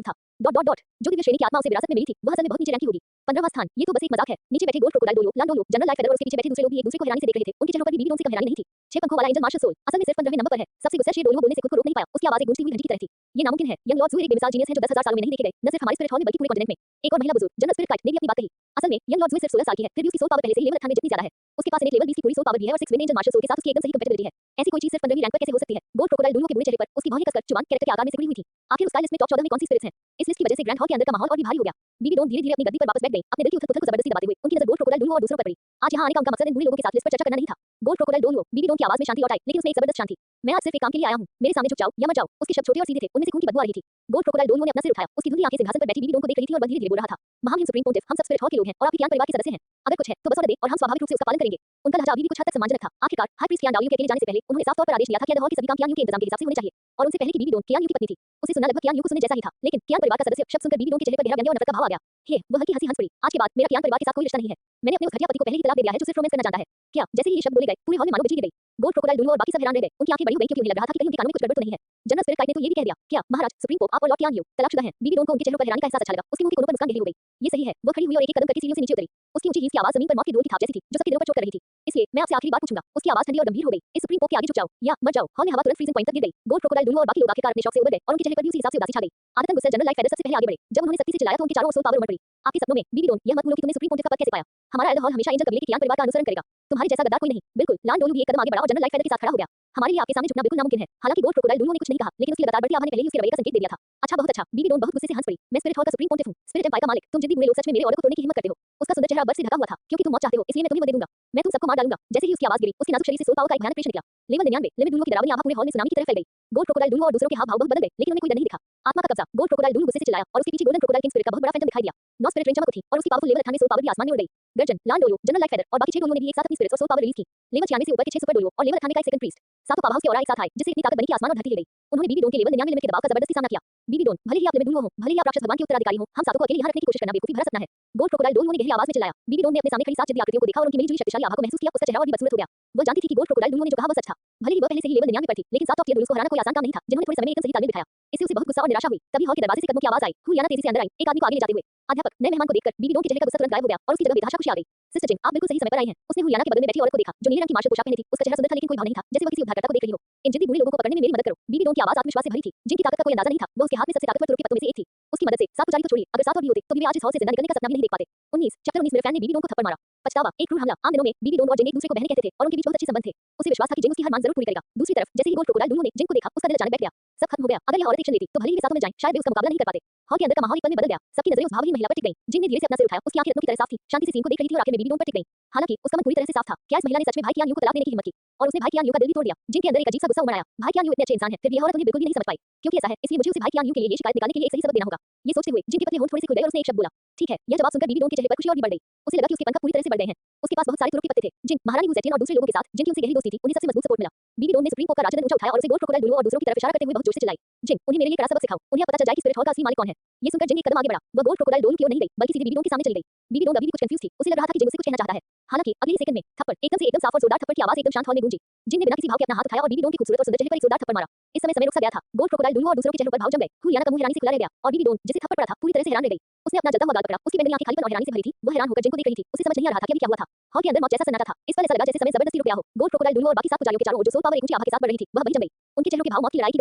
गर्व था जो दिव्य श्रेणी की आत्मा उसे विरासत में मिली थी वह असल में बहुत नीचे रैंक की होगी। 15वां स्थान, ये तो बस एक मजाक है। नीचे बैठे गोल्ड क्रोकोडाइल डोलो, लांडोलो, जनरल लाइफ फेदर और उसके पीछे बैठे दूसरे लोग भी एक दूसरे को हैरानी से देख रहे थे। उनके चेहरों पर भी बीबी डोन से कम हैरानी नहीं थी। 6 पंखों वाला एंजल मार्शल सोल असल में सिर्फ 15वें नंबर पर है। सबसे गुस्सा शेर डोलो बोलने से खुद को रोक नहीं पाया। उसकी आवाज एक गूंजती हुई घंटी की तरह थी। ये नामुमकिन है। यंग लॉर्ड ज़ू एक बेमिसाल जीनियस है जो 10,000 सालों में नहीं देखे गए, न सिर्फ हमारे स्पिरिट हॉल में बल्कि पूरे कॉन्टिनेंट में। एक और महिला बुजुर्ग जनरल स्पिरिट काइट ने भी अपनी बात कही। असल में यंग लॉर्ड ज़ू सिर्फ 16 साल की है, फिर भी उसकी सोल पावर पहले से ही लेवल 98 जितनी ज्यादा है। उसके पास एक लेवल 20 की पूरी सोल पावर भी है और 6 विंड एंजल मार्शल सोल के साथ उसकी एकदम सही कंपैटिबिलिटी है। ऐसी कोई चीज सिर्फ 15वीं रैंक पर कैसे हो सकती है? गोल्ड क्रोकोडाइल डोलो के बुरे चेहरे पर उसकी भौहें कसकर जुबान कैरेक्टर के आकार में सिकुड़ी हुई थी। आखिर उसका लिस्ट में टॉप 14 में कौन सी स्पिरिट्स हैं? इस लिस्ट की वजह से ग्रैंड हॉल के अंदर का माहौल और भी भारी हो गया। बीबी डोन धीरे-धीरे अपनी गद्दी पर वापस बैठ गई, अपने दिल की उथल-पुथल को जबरदस्ती दबाते हुए। उनकी नजर गोल्ड क्रोकोडाइल डोलो और दूसरों पर पड़ी। आज यहाँ आने का उनका मकसद इन बुरे लोगों के साथ लिस्ट पर चर्चा करना नहीं था। गोल्ड क्रोकोडाइल डोलो, बीबी डोन की आवाज में शांति लौट आई, लेकिन उसमें एक जबरदस्त शांति। मैं आज सिर्फ एक काम के लिए आया हूँ। मेरे सामने झुक जाओ या मर जाओ। उसके शब्द छोटे और सीधे थे, उनमें से खून की बदबू आ रही थी। गोल्ड क्रोकोडाइल डोलो ने अपना सिर उठाया, उसकी धुंधली आंखें सिंहासन पर बैठी बीबी डोन को देख रही थी और वह धीरे-धीरे बोल रहा था। महामहिम सुप्रीम पोंटिफ, हम सब स्पिरिट हॉल के लोग हैं और आपके क्लैन परिवार के सदस्य हैं। अगर कुछ है तो बस ऑर्डर दे और हम स्वाभाविक रूप से उसका पालन करेंगे। उनका लहजा अभी भी कुछ हद तक सम्मानजनक था। आखिरकार हाई प्रीस्ट कियान डाओलियो के अकेले जाने से पहले उन्होंने साफ तौर पर आदेश दिया था कि हॉल के सभी काम कियान यू के इंतजाम के हिसाब से होने चाहिए और उनसे पहले की बीबी डोन कियान यू की पत्नी थी। उसे सुनना लगभग कियान यू को सुनने जैसा ही था, लेकिन कियान परिवार का सदस्य शब्द सुनकर बीबी डोन के चेहरे पर गहरा व्यंग्य और नफरत का भाव आ गया। हे, वह हल्की हंसी हंस पड़ी। आज के बाद मेरा कियान परिवार के साथ कोई रिश्ता नहीं है। मैंने अपने उस घटिया पति को पहले ही तलाक दे दिया है जो सिर्फ रोमांस करना जानता है। क्या? जैसे ही ये शब्द बोले गए, पूरे हॉल में मानो बिजली गिर गई। गोल्ड क्रोकोडाइल डोलो और बाकी सब हैरान रह गए। उनकी आंखें बड़ी हो गई क्योंकि उन्हें लग रहा था कि कहीं उनके कानों में कुछ गड़बड़ तो नहीं है। जनरल स्पिरिट काइट ने तो ये भी कह दिया। क्या महाराज, सुप्रीम पोप, आप और लॉर्ड कियान यू तलाकशुदा हैं? बीबी डोन को उनके चेहरों पर हैरानी का एहसास अच्छा लगा। उसके मुंह के कोनों पर मुस्कान गहरी हो गई। ये सही है। वो खड़ी हुई और एक-एक कदम करके सीढ़ियों से नीचे उतरी। उसकी ऊंची हील्स की आवाज जमीन पर मौत की डोर की थाप जैसी थी जो सबके दिलों पर चोट कर रही थी। इसलिए मैं आपसे आखिरी बार पूछूंगा। उसकी आवाज ठंडी और गंभीर हो गई। इस सुप्रीम पोप के आगे झुक जाओ या मर जाओ। हॉल में हवा तुरंत फ्रीजिंग पॉइंट तक गिर गई। गोल्ड क्रोकोडाइल डोलो और बाकी लोग आखिरकार अपने शौक से उबर गए और उनके चेहरे पर भी उसी हिसाब से उदासी छा गई। आदतन गुस्से जनरल लाइफ फेदर सबसे पहले आगे बढ़े। जब उन्होंने सख्ती से चिल्लाया तो उनके चारों ओर सोल पावर उमड़ पड़ी। आपके सपनों में बीबी डोन, यह मत भूलो कि तुमने सुप्रीम पोंटिफ का पद कैसे पाया। हमारा एल्डर हॉल हमेशा एंजल कबीले के कियान परिवार का अनुसरण करेगा। तुम्हारे जैसा गद्दार कोई नहीं। बिल्कुल। लान डोलू भी एक कदम आगे बढ़ा और जनरल लाइफ फेदर के साथ खड़ा हो गया। हमारे लिए आपके सामने झुकना बिल्कुल नामुमकिन है। हालांकि गोल्ड क्रोकोडाइल डोलो ने कुछ नहीं कहा, लेकिन उसकी लगातार बढ़ती आवाज ने पहले ही उसके रवैये का संकेत दे दिया था। अच्छा, बहुत अच्छा। बीबी डोन बहुत गुस्से से हंस पड़ी। मैं स्पिरिट हॉल का सुप्रीम पोंटिफ हूँ, स्पिरिट एम्पायर का मालिक। तुम जिद्दी बुरे लोग सच में मेरे ऑर्डर को तोड़ने की हिम्मत करते हो। उसका सुंदर चेहरा बर्फ से ढका हुआ था। क्योंकि तुम मौत चाहते हो, इसलिए मैं तुम्हें वो दे दूंगा। मैं तुम सबको मार डालूंगा। जैसे ही उसकी आवाज गिरी, उसके नाजुक शरीर से सोल पावर का एक भयानक प्रेशर निकला। लेवल 99, लिमिट डुलू की डरावनी आभा पूरे हॉल में सुनामी की तरह फैल गई। गोल्ड क्रोकोडाइल डुलू और दूसरों के हाव भाव बहुत बदल गए, लेकिन उन्हें कोई डर नहीं दिखा। आत्मा का कब्जा। गोल्ड क्रोकोडाइल डुलू गुस्से से चिल्लाया और उसके पीछे गोल्डन क्रोकोडाइल किंग स्पिरिट का बहुत बड़ा फैंटम दिखाई दिया। नौ स्पिरिट रेंज चमक उठी और उसकी पावरफुल लेवल 98 सोल पावर भी आसमान में उड़ गई। गर्जन, लान डोलो, जनरल लाइफ फेदर और बाकी 6 डोलो ने भी एक साथ अपनी स्पिरिट्स और सोल पावर रिलीज की। लेवल 96 से ऊपर के 6 सुपर डोलो और लेवल 98 का एक सेकंड प्रीस्ट सातों पावर्स के ऑरा एक साथ आए, जिससे इतनी ताकत बनी कि आसमान और धरती हिल गई। उन्होंने बीबी डोन के लेवल 99 लिमिट के दबाव का जबरदस्ती सामना किया। बीबी डोन, भले ही आप लिमिट डुलू हो, भले ही आप राक्षस भगवान के उत्तराधिकारी हो, हम सातों को अकेले यहाँ रखने की कोशिश करना बेवकूफी भरा सपना है। गोल्ड क्रोकोडाइल डोलो ने गहरी आवाज में चिल्लाया। बीबी डोन ने अपने सामने खड़ी 7 जिद्दी आकृतियों को देखा और उनकी मिली-जुली शक्तिशाली आभा को महसूस किया। उसका चेहरा और भी बदसूरत हो गया। वह जानती थी कि गोल्ड क्रोकोडाइल डोलो ने जो कहा वह सच था। भले ही वह पहले से ही लेवल 99 पर थी, लेकिन 7 टॉप टियर डोलोस को हराना कोई आसान काम नहीं था, जिन्होंने थोड़े समय में एकदम सही तालमेल दिखाया। इससे उसे बहुत गुस्सा और निराशा हुई। तभी हॉल के दरवाजे से कदमों की आवाज आई। हुलियाना तेजी से अंदर आई, एक आदमी को आगे ले जाते हुए। अध्यापक, नए मेहमान को देखकर बीबी डोन के चेहरे का गुस्सा तुरंत गायब हो गया और उसकी जगह बेतहाशा खुशी आ गई। सिस्टर जिंग, आप बिल्कुल सही समय पर आई हैं। उसने हुलियाना के बगल में बैठी औरत को देखा, जो नीले रंग की मार्शल पोशाक पहनी थी। उसका चेहरा सुंदर था लेकिन कोई भाव नहीं था, जैसे वह किसी उद्धारकर्ता को देख रही हो। इन जिद्दी बुरे लोगों को पकड़ने में मेरी मदद करो। बीबी डोन की आवाज आत्मविश्वास से भरी थी, जिनकी ताकत का कोई अंदाजा नहीं था। वह उसके हाथ में सबसे ताकतवर तुरुप के पत्तों में से एक थी। उसकी मदद से 7 पुजारी तो छोड़िए, अगर 7 और भी होते तो वे आज इस हॉल से जिंदा निकलने का सपना भी नहीं देख पाते। 19 चैप्टर 19 मेरे फैन ने बीबी डोन को थप्पड़ मारा। पछतावा, एक क्रूर हमला। आम दिनों में बीबी डोन और जिंग एक दूसरे को बहनें कहते थे और उनके बीच बहुत अच्छे संबंध थे। उसे विश्वास था कि जिंग उसकी हर मांग जरूर पूरी करेगा। दूसरी तरफ जैसे ही गोल्ड क्रोकोडाइल डोलो ने जिंग को देखा, उसका दिल अचानक बैठ गया। सब खत्म हो गया। अगर यह औरत एक्शन लेती तो भले ही वे साथों में जाएं, शायद वे उसका मुकाबला नहीं कर पाते। हॉल के अंदर का माहौल एक पल में बदल गया। सबकी नजरें उस भावहीन महिला पर टिक गईं। जिंग ने धीरे से अपना सिर उठाया। उसकी आंखें रत्नों की तरह साफ थी, शांति से सीन को देख रही थी और आखिर में बीबी डोन पर टिक गईं। हालांकि उसका मन पूरी तरह से साफ था। क्या इस महिला ने सच में भाई कियान यू को तलाक देने की हिम्मत की? और उसने भाई कियान यू का दिल भी तोड़ दिया। जिनके अंदर एक अजीब सा गुस्सा उमड़ आया। भाई कियान यू इतने अच्छे इंसान हैं, फिर भी यह औरत उन्हें बिल्कुल भी नहीं समझ पाई। क्योंकि ऐसा है, इसलिए मुझे उसे भाई कियान यू के लिए ये शिकायत निकालने के लिए एक सही सबक देना होगा। ये सोचते हुए जिनके पतले होंठ थोड़े से खुल गए और उसने एक शब्द बोला, ठीक है। यह जवाब सुनकर बीबी डोन के चेहरे पर खुशी और भी बढ़ गई। उसे लगा कि उसके पंख पूरी तरह से बढ़ गए हैं। उसके पास बहुत सारे तुरुप के पत्ते थे। जिन महारानी हुसैन और दूसरे लोगों के साथ जिनकी उनसे गहरी दोस्ती थी, उन्हें सबसे मजबूत सपोर्ट मिला। बीबी डोन ने सुप्रीम पोप का राजदंड ऊंचा उठाया और उसे गोल्ड क्रोकोडाइल डोलो और दूसरों की तरफ इशारा करते हुए बहुत जोर से चिल्लाई, जिन, उन्हें मेरे लिए कड़ा सबक सिखाओ। उन्हें पता चल जाए कि स्पिरिट हॉल का असली मालिक कौन है। ये सुनकर जिन एक कदम आगे बढ़ा। वह गोल्ड क्रोकोडाइल डोलो की ओर नहीं गई, बल्कि सीधे बीबी डोन के सामने चली गई। बीबी डोन अभी भी कुछ कंफ्यूज थी। उसे लग रहा था कि जिन उससे कुछ कहना चाहता है। हालांकि अगले सेकंड में थप्पड़ एकदम से एकदम साफ और जोरदार थप्पड़ की आवाज एकदम शांत हॉल में गूंजी। जिन ने बिना किसी भाव के अपना हाथ उठाया और बीबी डोन की खूबसूरत और सुंदर चेहरे पर एक जोरदार थप्पड़ मारा। इस समय रुक सा गया था। गोल्ड क्रोकोडाइल डोलो और दूसरों के चेहरों पर भाव जम गए। हुलियाना का मुंह हैरानी से खुला रह गया और बीबी डोन, जिसे थप्पड़ पड़ा था, पूरी तरह से हैरान रह गई। उसने अपना जलता हुआ गाल पकड़ा। उसकी बेंगनी आंखें खालीपन और हैरानी से भरी थी। वह हैरान होकर जिन को देख रही थी। उसे समझ नहीं आ रहा था कि अभी क्या हुआ था। हॉल के अंदर मौत जैसा सन्नाटा था। इस पल ऐसा लगा जैसे समय जबरदस्ती रुक गया हो। गोल्ड क्रोकोडाइल डोलो और बाकी 7 पुजारियों के चारों ओर जो सोल पावर एक ऊंची आभा के साथ बढ़ रही थी, वह बड़ी जम गई। उनके चेहरों के भाव मौत की लड़ाई की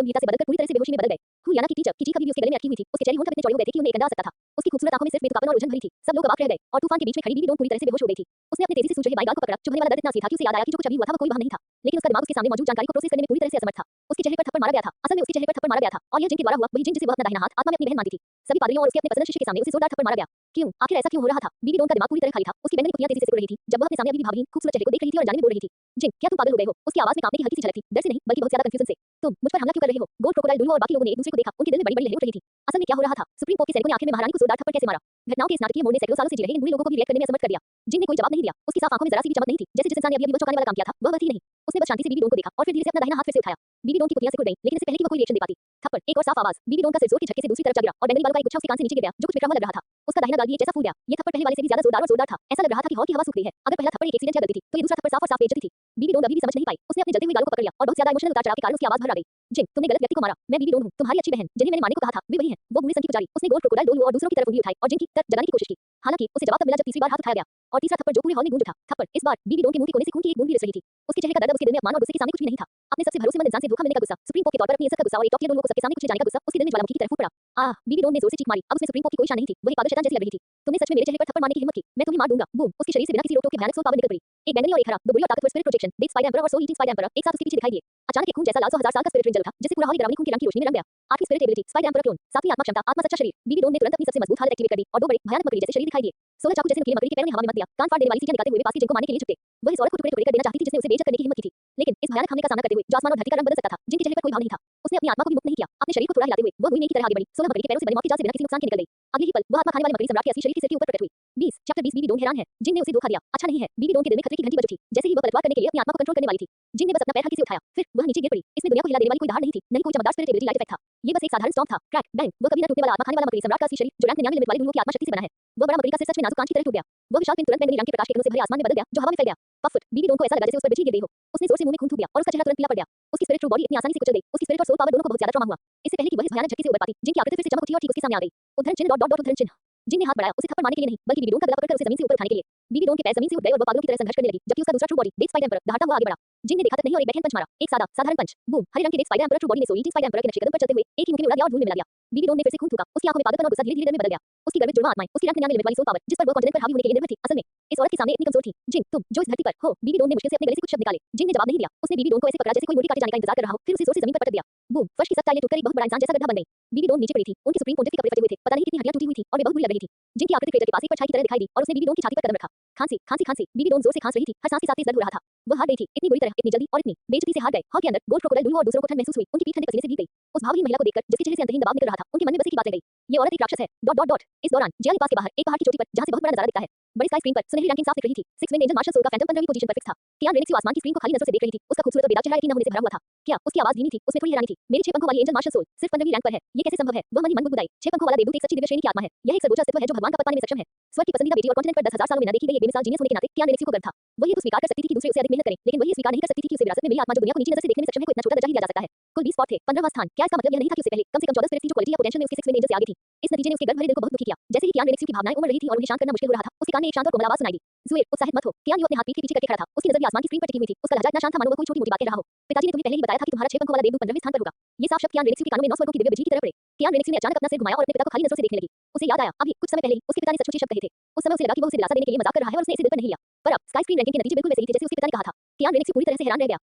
गंभीरता से बदलकर पूरी तरह से बेहोशी में बदल गए। हुलियाना की टीचर की चीख अभी भी उसके गले में अटकी हुई थी। उसके चेहरे होंठ अब इतने चौड़े हो गए थे कि उन्हें एक अंदाज आ सकता था। उसकी खूबसूरत आंखों में सिर्फ बेतुकापन और उलझन भरी थी। सब लोग अवाक रह गए और तूफान के बीच में खड़ी बीबी डोन पूरी तरह से बेहोश हो गई थी। उसने अपने तेजी से सूझ रहे बाएं गाल को पकड़ा। चुभने वाला दर्द इतना असली था कि उसे याद आया कि जो कुछ अभी हुआ था वो कोई वहां नहीं था, लेकिन उसका दिमाग उसके सामने मौजूद जानकारी को प्रोसेस करने में पूरी तरह से असमर्थ था। उसके चेहरे पर थप्पड़ मारा गया था। असल में उसके चेहरे पर थप्पड़ मारा गया था और यह जिन के द्वारा हुआ, वही जिन जिसे वह अपना दाहिना हाथ आत्मा में अपनी बहन मानती थी। सभी पादरियों और उसके अपने पसंदीदा शिष्य के सामने उसे जोरदार थप्पड़ मारा गया। क्यों? आखिर ऐसा क्यों हो रहा था? बीबी डोन का दिमाग पूरी तरह खाली था। उसकी बैंगनी पुतलियां तेजी से सिकुड़ रही थी जब वह अपने सामने अभी भी भावहीन खूबसूरत चेहरे को देख रही थी और अनजाने में बोल रही थी, जिन, क्या तुम पागल हो गए हो? उसकी आवाज में कांपने की हल्की सी झलक थी। डर से नहीं, बल्कि बहुत ज्यादा कंफ्यूजन से। तुम मुझ पर हमला क्यों कर रहे हो? गोल्ड क्रोकोडाइल डोलो और बाकी लोगों ने एक दूसरे को देखा। उनके दिल में बड़ी-बड़ी लहरें उठ रही थी। असल में क्या हो रहा था? सुप्रीम पोप के सैनिकों ने आखिर में महारानी को जोरदार थप्पड़ कैसे मारा? घटनाओं के इस नाटकीय मोड़ ने सैकड़ों सालों से जी रहे इन बुरे लोगों को भी रिएक्ट करने में असमर्थ कर दिया। जिन ने कोई जवाब नहीं दिया। उसकी साफ आंखों में जरा सी भी चमक नहीं थी। जैसे जिस इंसान ने अभी-अभी वह चौंकाने वाला काम किया था, वह थी नहीं। उसने बस शांति से बीबी डोन को देखा और फिर धीरे से अपना दाहिना हाथ फिर से उठाया। बीबी डोन की पुतलियां सिकुड़ गईं, लेकिन इससे पहले कि वह कोई रिएक्शन दे पाती, थप्पड़, एक और साफ आवाज। बीबी डोन का सिर जोर के झटके से दूसरी तरफ जा गिरा और बैंगनी बालों का एक गुच्छा उसके कान से नीचे गिर गया, जो कुछ बिखरा हुआ लग रहा था। उसका दाहिना गाल भी एक जैसा फूल गया। ये थप्पड़ पहले वाले से भी ज्यादा जोरदार और जोरदार था। ऐसा लग रहा था कि हॉल की हवा सूख गई है। अगर पहला थप्पड़ एक एक्सीडेंट या गलती थी, तो ये दूसरा थप्पड़ साफ और साफ बेइज्जती थी। बीबी डोन अभी भी समझ नहीं पाई। उसने अपने जलते हुए गालों को पकड़ लिया और बहुत ज्यादा इमोशनल उतार चढ़ाव के कारण उसकी आवाज भर आ गई। जिन, तुमने गलत व्यक्ति को मारा। मैं बीबी डोन हूँ, तुम्हारी अच्छी बहन, जिन्हें मैंने मारने को कहा था, वे वही हैं। वो बूढ़ी सन की पुजारी। उसने गोल्ड क्रोकोडाइल डोल और दूसरों की तरफ उंगली उठाई और जिन की तरफ जगाने की कोशिश की। हालांकि उसे जवाब तब मिला जब तीसरी बार हाथ उठाया गया और तीसरा थप्पड़ जो पूरे हॉल में गूंज उठा। थप्पड़ इस बार बीबी डोन के मुंह के कोने से खून की एक बूंद भी रिस रही थी। उसके चेहरे का दर्द, उसके दिल में अपमान और गुस्से के सामने कुछ भी नहीं था। अपने सबसे भरोसेमंद इंसान से धोखा मिलने का गुस्सा, सुप्रीम कोर्ट के तौर पर अपनी इज्जत का गुस्सा और एक टॉप टियर लोगों को सबके सामने कुचले जाने का गुस्सा उसके दिल में ज्वालामुखी की तरह फूट पड़ा। आह, बीबी डोन ने जोर से चीख मारी। अब उसमें सुप्रीम कोर्ट की कोई शान नहीं थी, वही पागल शैतान जैसी लग रही थी। तुमने सच में मेरे चेहरे पर थप्पड़ मारने की हिम्मत की? मैं तुम्हें मार दूंगा। बूम, उसके शरीर से बिना किसी रोक टोक के भयानक सोल पावर निकल पड़ी। एक बैंगनी और एक हरा, दो बुरी और ताकतवर स्पिरिट प्रोजेक्शन, देख स्पाइडर एम्परर और सोल ईटिंग स्पाइडर एम्परर एक साथ उसके पीछे दिखाई दिए। अचानक एक खून जैसा लाल 100,000 साल का स्पिरिट रिंग जल उठा, जिससे पूरा हॉल डरावनी खून के रंग की रोशनी में रंग गया। आठवीं spirit ability, spider emperor clone, सातवीं आत्मा क्षमता, आत्मा सच्चा शरीर। बीबी डोन ने तुरंत अपनी सबसे मजबूत हालत एक्टिवेट कर दी और दो बड़े भयानक मकड़ी जैसे शरीर दिखाई दिए। 16 चाकू जैसे नुकीले मकड़ी के पैरों ने हवा में मत दिया, कान फाड़ देने वाली सीटियां निकालते हुए वे पास की जिनको मारने के लिए झुके। वह इस औरत को टुकड़े-टुकड़े कर देना चाहती थी जिसने उसे बेइज्जत करने की हिम्मत की थी। लेकिन इस भयानक हमले का सामना करते हुए जो आसमान और धरती का रंग बदल सकता था, जिनके चेहरे पर कोई भाव नहीं था, उसने अपनी आत्मा को भी मुक्त नहीं किया। अपने शरीर को थोड़ा हिलाते हुए वह हुई नहीं की तरह आगे बढ़ी। 16 मकड़ी के पैरों से बनी मौत की जाल से बिना किसी नुकसान के निकल गई। अगले ही पल वह आत्मा खाने वाले मकड़ी सम्राट के असली शरीर के सिर के ऊपर प्रकट हुई। 20 चैप्टर 20 बीबी डोन हैरान है। जिन ने उसे धोखा दिया। अच्छा नहीं है। बीबी डोन के दिल में खतरे की घंटी बज उठी। जैसे ही वह पलटवार करने के लिए अपनी आत्मा को कंट्रोल करने वाली थी, जिन ने बस अपना पैर हल्के से उठाया, फिर वह नीचे गिर पड़ी। इसमें दुनिया को हिला देने वाली कोई दहाड़ नहीं थी, नहीं कोई चमकदार स्पिरिट एबिलिटी लाइट इफेक्ट था। ये बस एक साधारण स्टॉर्म था। क्रैक बैंग, वह कभी न टूटने वाला आत्मा खाने वाला मकड़ी सम्राट का असली शरीर जो रैंक 99 लिमिट वाले दुलुओं की आत्मा शक्ति से बना है। वह बड़ा मकड़ी का सिर सच में नाजुक कांच की तरह टूट गया। वह विशाल पिन तुरंत बैंगनी रंग के प्रकाश के किरणों से भरे आसमान में बदल गया जो हवा में फैल गया। पफुट, बीबी डोन को ऐसा लगा जैसे उस पर बिजली गिर गई हो। उसने जोर से मुंह में खून थूक दिया और उसका चेहरा तुरंत पीला पड़ गया। उसकी स्पिरिट ट्रू बॉडी इतनी आसानी से कुचल गई। उसकी स्पिरिट और सोल पावर दोनों को बहुत ज्यादा ट्रॉमा हुआ। इससे पहले कि वह इस भयानक झटके से उबर पाती, जिनकी आकृति फिर से चमक उठी और ठीक उसके सामने आ गई। उद्धरण चिन्ह डॉट डॉट डॉट उद्धरण चिन्ह। जिन ने हाथ बढ़ाया उसे थप्पड़ मारने के लिए नहीं, बल्कि बीबी डोन का गला पकड़कर उसे जमीन से ऊपर उठाने के लिए। बीबी डोन के पैर जमीन से उठ गए और वह पागलों की तरह संघर्ष करने लगी, जबकि उसका दूसरा true body, death spider emperor, दहाड़ता हुआ आगे बढ़ा। जिन ने देखा तक नहीं और एक बैकहैंड पंच मारा। एक साधारण पंच। बूम, हरे रंग के death spider emperor true body ने सोल ईटिंग स्पाइडर एम्परर के नक्शे कदम पर चलते हुए एक ही मुक्के में उड़ा दिया और धूल में मिला दिया। बीबी डोन ने फिर से खून थूका। उसकी आंखों में पागलपन और गुस्सा धीरे-धीरे डर में बदल गया। उसकी गर्वित जुड़वां आत्माएं, उसकी रंग 99 लिमिट वाली सोल पावर, जिस पर वह कॉन्टिनेंट पर हावी होने के लिए निर्भर थी, असल में इस औरत के सामने इतनी कमजोर थी। जिन, तुम जो इस धरती पर हो। बीबी डोन ने मुश्किल से अपने गले से कुछ शब्द निकाले। जिन ने जवाब नहीं दिया। उसने बीबी डोन को ऐसे पकड़ा जैसे कोई रोटी काटे जाने का इंतजार कर रहा हो, फिर उसे जोर से जमीन पर पटक दिया। बूम, फर्श की सख्त टाइलें टूटकर एक बहुत बड़ा इंसान जैसा गड्ढा बन गई। बीबी डोन नीचे पड़ी थी। उनके सुप्रीम पोंटिफ के कपड़े फटे हुए थे, पता नहीं कितनी हड्डियां टूटी हुई थी और वे बहुत बुरी लग रही थी। जिनकी आकृति क्रेटर के पास एक परछाई की तरह दिखाई दी और उसने बीबी डोन की छाती पर कदम रखा। खांसी, खांसी, खांसी। बीबी डोन जोर से खांस रही थी। हर सांस के साथ तेज दर्द हो रहा था। वह हार गई थी, इतनी बुरी तरह, इतनी जल्दी और इतनी बेइज्जती से हार गए। हॉल के अंदर गोल्ड क्रोकोडाइल दुलुओं और दूसरों को ठंड महसूस हुई। उनकी पीठ ठंडे पसीने से भीग गई। उस भावहीन महिला को देखकर जिसके चेहरे से अंतहीन दबाव निकल रहा था, उनके मन में बस एक ही बात रह गई। ये औरत एक राक्षस है। Dot dot dot. इस दौरान जियाली पास के बाहर एक पहाड़ की चोटी पर, जहां से बहुत बड़ा नजारा दिखता है, बड़ी स्काई स्क्रीन पर सुनहरी रंगीन साफ दिख रही थी। Six wind angel martial soul का फैंटम 15वीं पोजीशन पर फिक्स था। कियान रेनिक्स आसमान की स्क्रीन को खाली नजरों से देख रही थी। उसका खूबसूरत और बेदाग चेहरा यकीन न होने से भरा हुआ था। क्या उसकी आवाज धीमी थी? उसमें थोड़ी हैरानी थी। मेरे 6 पंखों वाली एंजल मार्शल सोल सिर्फ 15वीं रैंक पर है। ये कैसे संभव है? वह मन ही मन बुदबुदाई। 6 पंखों वाला देवदूत एक सच्ची दिव्य श्रेणी की आत्मा है। यह एक सर्वोच्च अस्तित्व है जो भगवान का पद पाने में सक्षम है। स्वर्ग की पसंदीदा बेटी और कॉन्टिनेंट पर 10,000 सालों में न देखी गई एक बेमिसाल जीनियस होने के नाते कियान रेनिक्स को गर्व था। वह ये तो स्वीकार कर सकती थी कि दूसरे उससे अधिक मेहनत करें, लेकिन वह ये स्वीकार नहीं कर सकती थी कि उसे विरासत में मिली आत्मा जो दुनिया को नीची नजर से देखने में सक्षम है को इतना छोटा दर्जा ही दिया जा सकता है। कुल 20 स्पॉट थे, 15वां स्थान। क्या इसका मतलब यह नहीं था कि उससे पहले कम से कम 14 स्पिरिट थी जो क्वालिटी या पोटेंशियल में उसके सिक्स विंड एंजल से आगे थी? इस नतीजे ने उसके गर्भ भरे दिल को बहुत दुखी किया। जैसे ही कियान रेनिक्स की भावनाएं उमड़ रही थी और उन्हें शांत करना मुश्किल हो रहा था, उसके कान में एक शांत और कोमल आवाज सुनाई दी। ज़ुएर, उत्साहित मत हो। कियान अपने हाथ पीठ के पीछे करके खड़ा था। उसकी नजर भी आसमान की स्क्रीन पर टिकी हुई थी। उसका लहजा इतना शांत था मानो वह कोई छोटी मोटी बात कह रहा हो। पिताजी ने तुम्हें पहले ही बताया था कि तुम्हारा 6 पंखों वाला देवदूत 15वें स्थान पर होगा। ये साफ शब्द कियान रेनिक्स के कानों में 9 स्वर्गों की दिव्य बिजली की तरह पड़े। कियान रेनिक्स ने अचानक अपना सिर घुमाया और अपने पिता को खाली नजरों से देखने लगी। उसे याद आया, अभी कुछ समय पहले ही उसके पिता ने सचमुच ये शब्द कहे थे। उस समय उसे लगा कि वह उसे दिलासा देने के लिए मजाक कर रहा है और उसने इसे दिल पर नहीं लिया। पर अब स्काई स्क्रीन रैंकिंग के नतीजे बिल्कुल वैसे ही थे जैसे उसके पिता ने कहा था। कियान रेनिक्स पूरी तरह से हैरान रह गया।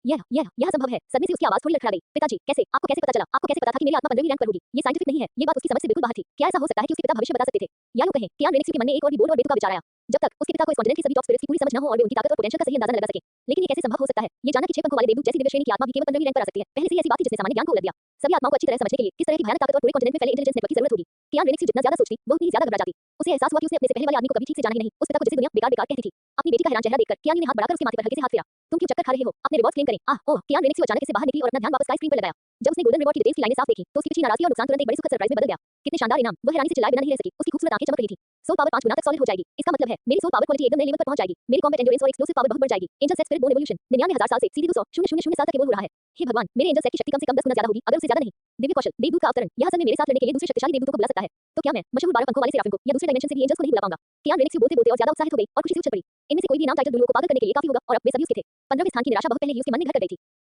यह संभव है। सदमे से उसकी आवाज थोड़ी लड़खड़ा गई। पिताजी, कैसे? आपको कैसे पता चला? आपको कैसे पता था कि मेरी आत्मा 15वीं रैंक पर होगी? ये साइंटिफिक नहीं है। ये बात उसकी समझ से बिल्कुल बाहर थी। क्या ऐसा हो सकता है कि उसके पिता भविष्य बता सकते थे? या यूं कहें, कियान रेनिक्स के मन में एक और भी बोल्ड और बेतुका विचार आया। जब तक उसके पिता को इस कॉन्टिनेंट की सभी टॉप स्पिरिट्स की पूरी समझ न हो और वे उनकी ताकत और पोटेंशियल का सही अंदाजा न लगा सके। लेकिन ये कैसे संभव हो सकता है? ये जानना कि 6 पंखों वाले देवदूत जैसी दिव्य श्रेणी की आत्मा भी केवल 15वीं रैंक पर आ सकती है, पहले से ही ऐसी बात थी जिसने सामान्य ज्ञान को उलट दिया। सभी आत्माओं को अच्छी तरह समझने के लिए किस तरह की भयानक ताकत और पूरे कॉन्टिनेंट में फैले इंटेलिजेंस नेटवर्क की जरूरत होगी। कियान रेनिक्स जितना ज्यादा सोचती, वो उतनी ही ज्यादा घबरा जाती। उसे एहसास हुआ कि उसने अपने से पहले वाले आदमी को कभी ठीक से जाना ही नहीं। उस पिता को जिसे दुनिया बेकार बेकार कहती थी। अपनी बेटी का हैरान चेहरा देखकर कियान ने हाथ बढ़ाकर उसके माथे पर हल्के से हाथ फेरा। तुम क्यों चक्कर खा रहे हो? अपने रिवॉर्ड क्लेम करें। ओह, कियान रेनिक्स अचानक से बाहर निकली और अपना ध्यान वापस स्काई स्क्रीन पर लगाया। जब उसने गोल्डन रिवॉर्ड की डिटेल्स की लाइनें साफ देखी, तो उसकी पिछली नाराजगी और नुकसान तुरंत एक बड़ी सुखद सरप्राइज में बदल गया। कितने शानदार इनाम! वह हैरानी से चिल्लाए बिना नहीं रह सकी। उसकी खूबसूरत आंखें चमक रही थी। सोल पावर 5 गुना तक सॉलिड हो जाएगी। इसका मतलब है मेरी सोल पावर क्वालिटी एकदम नए लेवल पर पहुंच जाएगी। मेरी कॉम्बैट एंड्योरेंस और एक्सप्लोसिव पावर बहुत बढ़ जाएगी। Angel set spirit bone evolution 99,000 साल से सीधे 200,000 साल तक इवॉल्व हो रहा है। हे भगवान, मेरे एंजल सेट की शक्ति कम से कम 10 गुना ज्यादा होगी, अगर उससे ज्यादा नहीं। दिव्य कौशल, देवदूत का अवतरण। यह असल में मेरे साथ लड़ने के लिए दूसरे शक्तिशाली देवदूतों को बुला सकता है। तो क्या मैं मशहूर 12 पंखों वाले सेराफिम को या दूसरे डायमेंशन से भी एंजल्स को नहीं बुला पाऊंगा? कियान रेनिक्स बोलते-बोलते और ज्यादा उत्साहित हो गई और खुशी से उछल पड़ी। इनमें से कोई भी इनाम टाइटल दुलुओं को पागल करने के लिए काफी होगा और अब वे सभी उसके थे। 15वें स्थान की निराशा बहुत पहले ही उसके मन में घर कर गई थी।